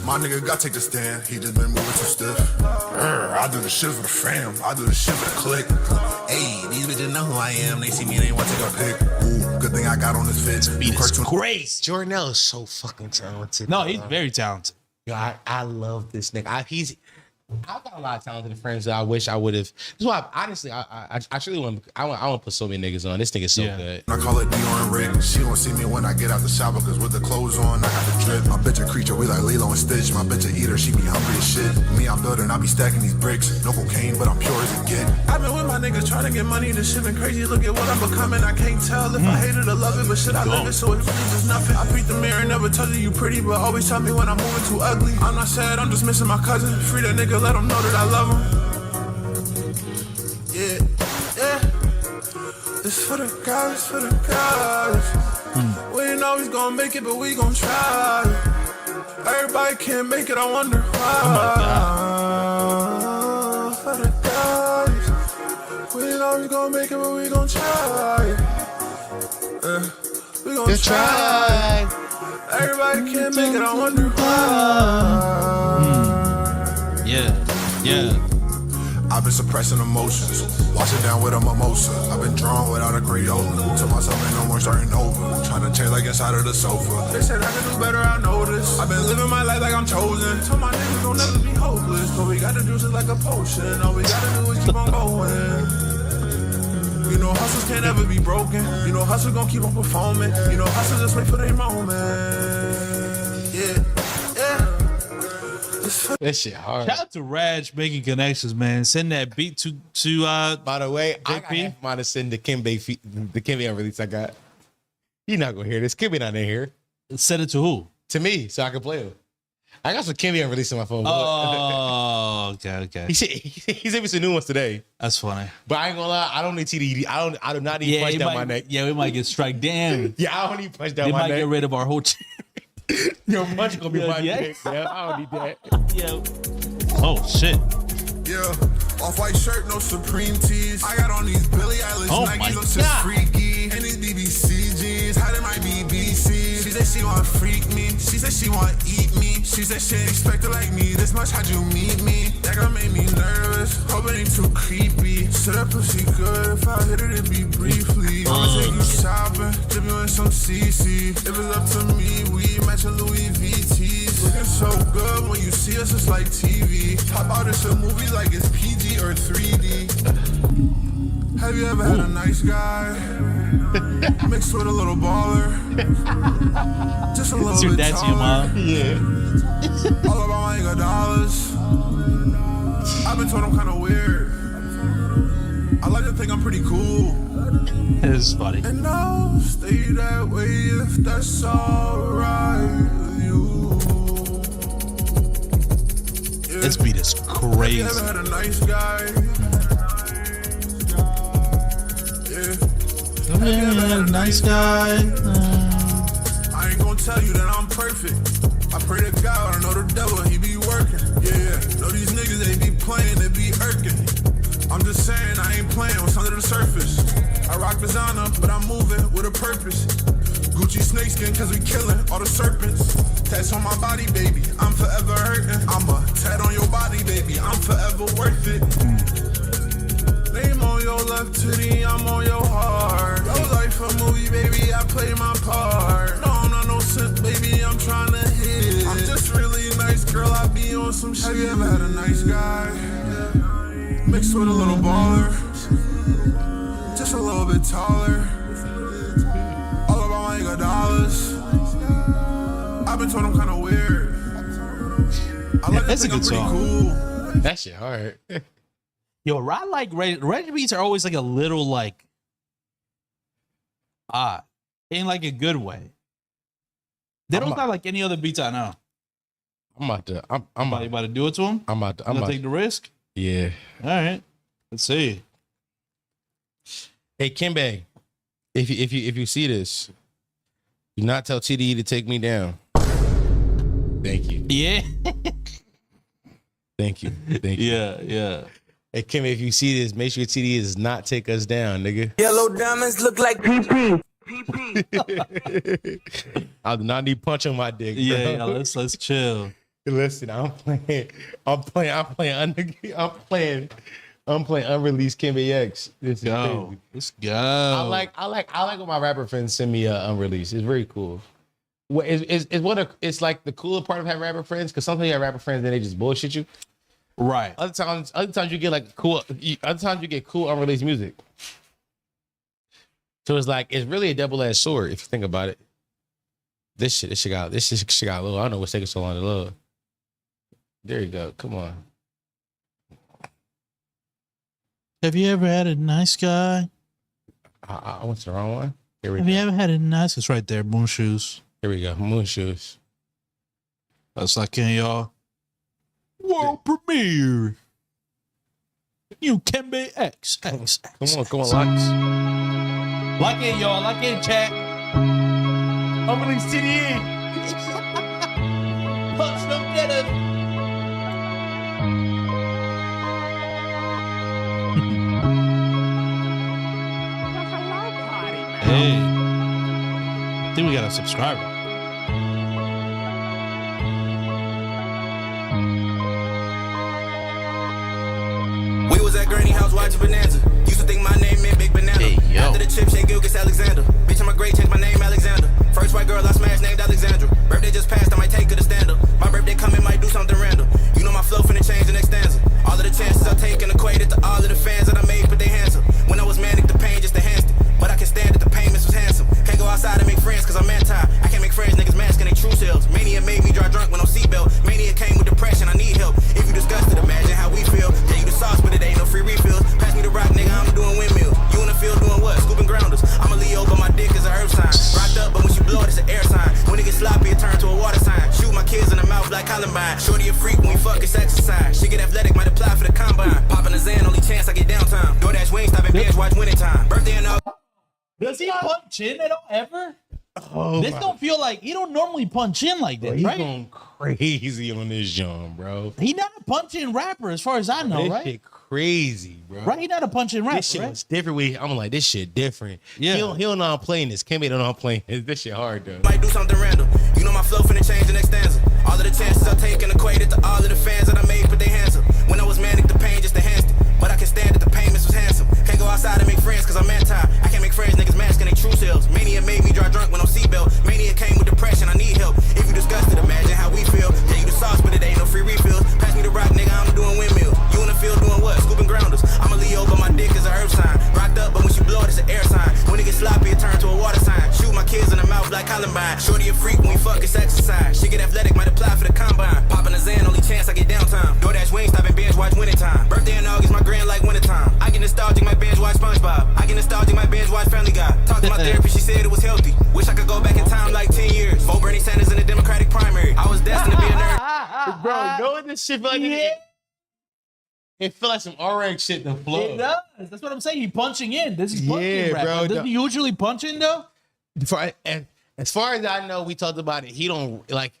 My nigga got take the stand. He just been moving too stiff. I do the shit for the fam. I do the shit for the click. Hey, these bitches know who I am. They see me and they want to take a pic. Ooh, good thing I got on this fit. Beat is great. Jordanelle is so fucking talented. No, he's very talented. Yo, I love this nigga. I've got a lot of talented friends that I wish I would have. This is why, honestly, I truly want to put so many niggas on. This nigga's so good. I call it Dior and Rick. She gon' see me when I get out the shower, cause with the clothes on, I got the drip. My bitch a creature, we like Lilo and Stitch. My bitch a eater, she be hungry as shit. Me, I'm building, I be stacking these bricks. No cocaine, but I'm pure as it get. I've been with my niggas trying to get money. This shit been crazy. Look at what I'm becoming. I can't tell if I hate it or love it, but shit, I live it, so it's really just nothing. I beat the mirror and never tell you pretty, but always tell me when I'm moving too ugly. I'm not sad, I'm just missing my cousin. Free that nigga, let him know that I love him. Yeah. It's for the guys, for the guys. We ain't always gonna make it, but we gon' try. Everybody can't make it, I wonder why. Oh for the guys. We ain't always gonna make it, but we gon' try. We gon' try. Everybody can't make it, I wonder why. Yeah. I've been suppressing emotions, wash it down with a mimosa. I've been drawn without a Crayola. Told myself ain't no more starting over. Trying to change like inside of the sofa. They said I can do better, I know this. I've been living my life like I'm chosen. Told my niggas don't never be hopeless. But we gotta juice it like a potion. All we gotta do is keep on going. You know hustles can't ever be broken. You know hustle gon' keep on performing. You know hustle just wait for their moment. Yeah. This shit hard. Shout out to Raj making connections, man. Send that beat to by the way, JP. I might have sent the Kimbe release I got. You're not gonna hear this. Kimbe not in here. Send it to who? To me, so I can play it. I got some Kimbe release on my phone. Oh, okay. He sent me some new ones today. That's funny. But I ain't gonna lie, I don't need TDD. I do not need punch down my neck. Yeah, we might get strike down. Yeah, I don't need punch down they my neck. They might get rid of our whole team. Yo, punch gonna be my dick. Yeah, I don't need that. Yeah. Oh shit. Yeah, off-white shirt, no Supreme tees. I got on these Billie Eilish Nikes, I'm just freaky. And these BBC jeans, how did my BBC? She said she want freak me, she said she want eat me. She said she ain't expect it like me, this much how'd you meet me? That girl made me nervous, hope it ain't too creepy. Said that pussy good, if I hit it, it'd be briefly. I'ma take you shopping, dip you in some CC. If it's up to me, we matching Louis VTs. Looking so good when you see us, it's like TV. Pop out in some movies like it's PG or 3D. Have you ever had a nice guy mixed with a little baller? Just a little That's your bit dad's your taller. mom. Yeah. All about my nigga dollars. I've been told I'm kind of weird. I like to think I'm pretty cool. This is funny. And I'll stay that way if that's alright with you. Yeah. This beat is crazy. Have you ever had a nice guy? Yeah. Have you ever had a nice guy? I ain't gonna tell you that I'm perfect. I pray to God, I know the devil, he be working. Yeah. Know these niggas, they be playing, they be irking. I'm just saying, I ain't playing what's under the surface. I rock designer, but I'm moving with a purpose. Gucci snakeskin, cause we killing all the serpents. Tats on my body, baby, I'm forever hurting. I'm a tat on your body, baby, I'm forever worth it. Name on your left titty, I'm on your heart. Your life a movie, baby, I play my part. No, I'm not no simp, baby, I'm trying to hit. I'm just really nice, girl, I be on some shit. Have you ever had a nice guy mixed with a little baller? Just a little bit taller. All about my nigga dollars. I've been told I'm kind of weird. I like that's a good song. Cool. That shit hard. Yo, I like Reggie beats are always like a little like odd in like a good way. They don't sound like any other beats I know. I'm about to. I'm about to do it to him. I'm about to. I'm gonna take the risk. Yeah. All right. Let's see. Hey Kimbe, if you see this, do not tell TDE to take me down. Thank you. Yeah. Thank you. Thank you. Yeah. Hey Kimbe, if you see this, make sure TDE does not take us down, nigga. Yellow diamonds look like PP. I do not need punch on my dick. Bro. Yeah. Let's chill. Listen, I'm playing unreleased Kimbe X. This is crazy. Let's go. I like when my rapper friends send me unreleased. It's very cool. It's like the cooler part of having rapper friends, because sometimes you have rapper friends and they just bullshit you. Right. Other times you get like cool. Other times you get cool unreleased music. So it's really a double-edged sword if you think about it. This shit got a little. I don't know what's taking so long to load. There you go. Come on. Have you ever had a nice guy? I went to the wrong one. Here we Have go. you ever had a nice? It's right there. Moon shoes. Here we go. Moon shoes. That's like in y'all. World premiere. You Kimbe X. Come on, Locks. Lock in, y'all. Lock in, chat. Opening CDE. Punch them getters. Hey. I think we got a subscriber. We was at Granny house watching Bonanza. Used to think my name meant Big Banana. Hey, yo. After the chip, shake Gilgis Alexander. Bitch, I'm a great, change my name Alexander. First white girl I smashed named Alexandra. Birthday just passed, I might take her to stand up. My birthday coming, might do something random. You know my flow finna change the next stanza. All of the chances I take and equated to all of the fans that I made put their hands up. When I was manic, the pain just enhanced it. But I can stand it, the payments was handsome. Can't go outside and make friends cause I'm anti. I can't make friends, niggas masking they true selves. Mania made me drive drunk with no seatbelt. Mania came with depression, I need help. If you disgusted, imagine how we feel. Tell you the sauce, but it ain't no free refills. Pass me the rock, nigga, I'm doing windmills. You in the field doing what? Scooping grounders. I'm a Leo, but my dick is a herb sign. Rocked up, but when she blow it, it's an air sign. When it gets sloppy, it turns to a water sign. Shoot my kids in the mouth like Columbine. Shorty a freak when we fuck, it's exercise. She get athletic, might apply for the combine. Popping a Zan, only chance I get downtime. DoorDash wing, stop and binge, watch winning time. Birthday and all. Does he punch in at all ever? This don't feel like he don't normally punch in like this, He's right? going crazy on this John, bro. He not a punch-in rapper, as far as I know, This right? shit crazy, bro. Right? He not a punch-in rapper, This shit right? was different. I'm like, this shit different. Yeah. He don't know I'm playing this. Kimmy don't know I'm playing this. This shit hard, though. Might do something random. You know my flow finna change the next stanza. All of the chances I take and equated to all of the fans that I made put their hands up. When I was manic, the pain just enhanced it. But I can stand it, the payments was handsome. Can't go outside and make friends cause I'm anti. I can't make friends, niggas masking they true selves. Mania made me drive drunk when I'm seatbelt. Mania came with depression, I need help. If you disgusted, imagine how we feel. Tell you the sauce, but it ain't no free refills. Pass me the rock, nigga, I'm doing windmills. You in the field doing what? Scooping grounders. I'm a Leo, but my dick is a herb sign. Rocked up, but when she blow it, it's an air sign. When it gets sloppy, it turns to a water sign. Shoot my kids in the mouth like Columbine. Shorty a freak when we fuck, it's exercise. She get athletic, might apply for the combine. Popping a Zan, only chance I get downtime. DoorDash wings, stop and binge watch winter time. Birthday in August, my grand like wintertime. I get nostalgic, my binge watch SpongeBob. I get nostalgic, my binge watch Family Guy. Talked to my therapist, she said it was healthy. Wish I could go back in time like 10 years. Vote Bernie Sanders in the Democratic primary. I was destined to be a nerd. Bro, knowing this shit feel like it feel like some RX shit to flow. It does. That's what I'm saying. He punching in. This is punching Yeah, rap. bro. Doesn't he usually punch in though? And as far as I know, we talked about it. He don't like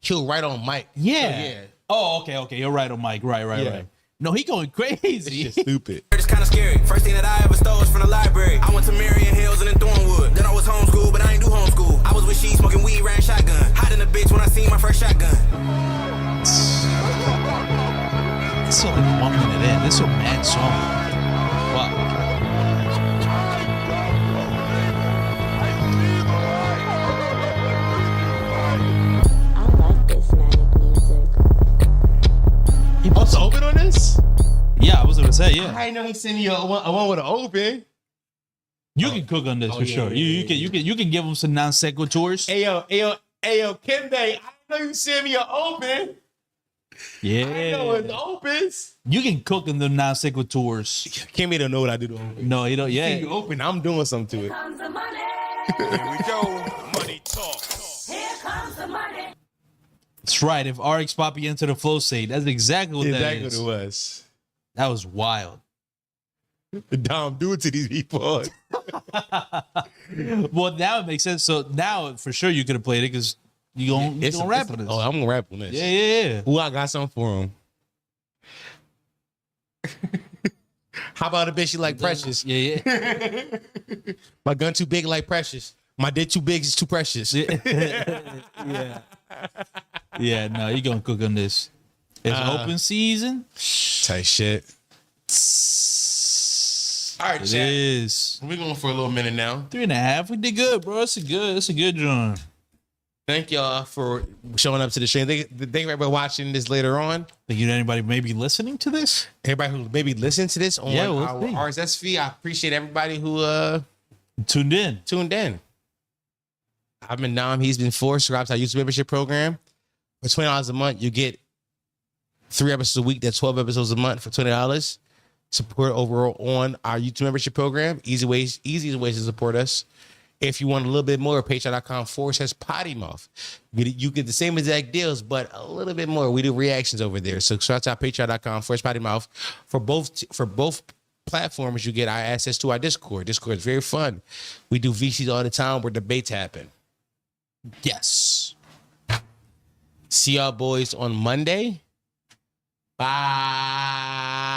he'll write on mic. Yeah. So, yeah. Oh, okay. You're right on Mike. Right. No, he going crazy. It's stupid. It's kind of scary. First thing that I ever stole was from the library. I went to Marion Hills and in Thornwood. Then I was homeschooled, but I ain't do homeschool. I was with she smoking weed, ran shotgun. Hot in the bitch when I seen my first shotgun. This is only 1 minute in. This is a mad song. Wow. What's open on this? Yeah, I was gonna say, yeah. I didn't know he sent you a one with an open. You can cook on this for sure. You can give him some non sequiturs. Hey yo, Kimbe, I didn't know you sent me an open. Yeah. I know it's opens. You can cook in the non sequiturs. Kimmy don't know what I do to open. No, he don't. Yeah. You open, I'm doing something to it. Here we go. Money talk. That's right. If RX Poppy entered the flow state, that's exactly what that is. Exactly what it was. That was wild. Dom, do it to these people. Well, now it makes sense. So now for sure you could have played it because you gonna rap on this. Oh, I'm gonna rap on this. Yeah. Ooh, I got something for him. How about a bitch you like Precious? Yeah. My gun too big like Precious. My dick too big is too precious. Yeah, no, you gonna cook on this. It's open season. Tight shit. All right, It chat. is. We're going for a little minute now. 3.5. We did good, bro. It's a good joint. Thank y'all for showing up to the stream. Thank everybody watching this later on. Think you know anybody maybe listening to this? Everybody who maybe listened to this on Yeah, we'll our see. RSS feed. I appreciate everybody who tuned in. I've been Dom. He's been forced to our YouTube membership program. For $20 a month, you get 3 episodes a week. That's 12 episodes a month for $20. Support overall on our YouTube membership program. Easy ways to support us. If you want a little bit more, patreon.com/Potty Mouth. You get the same exact deals, but a little bit more. We do reactions over there. So shout out to patreon.com/Potty Mouth. For both platforms, you get our access to our Discord. Discord is very fun. We do VCs all the time where debates happen. Yes. See y'all boys on Monday. Bye.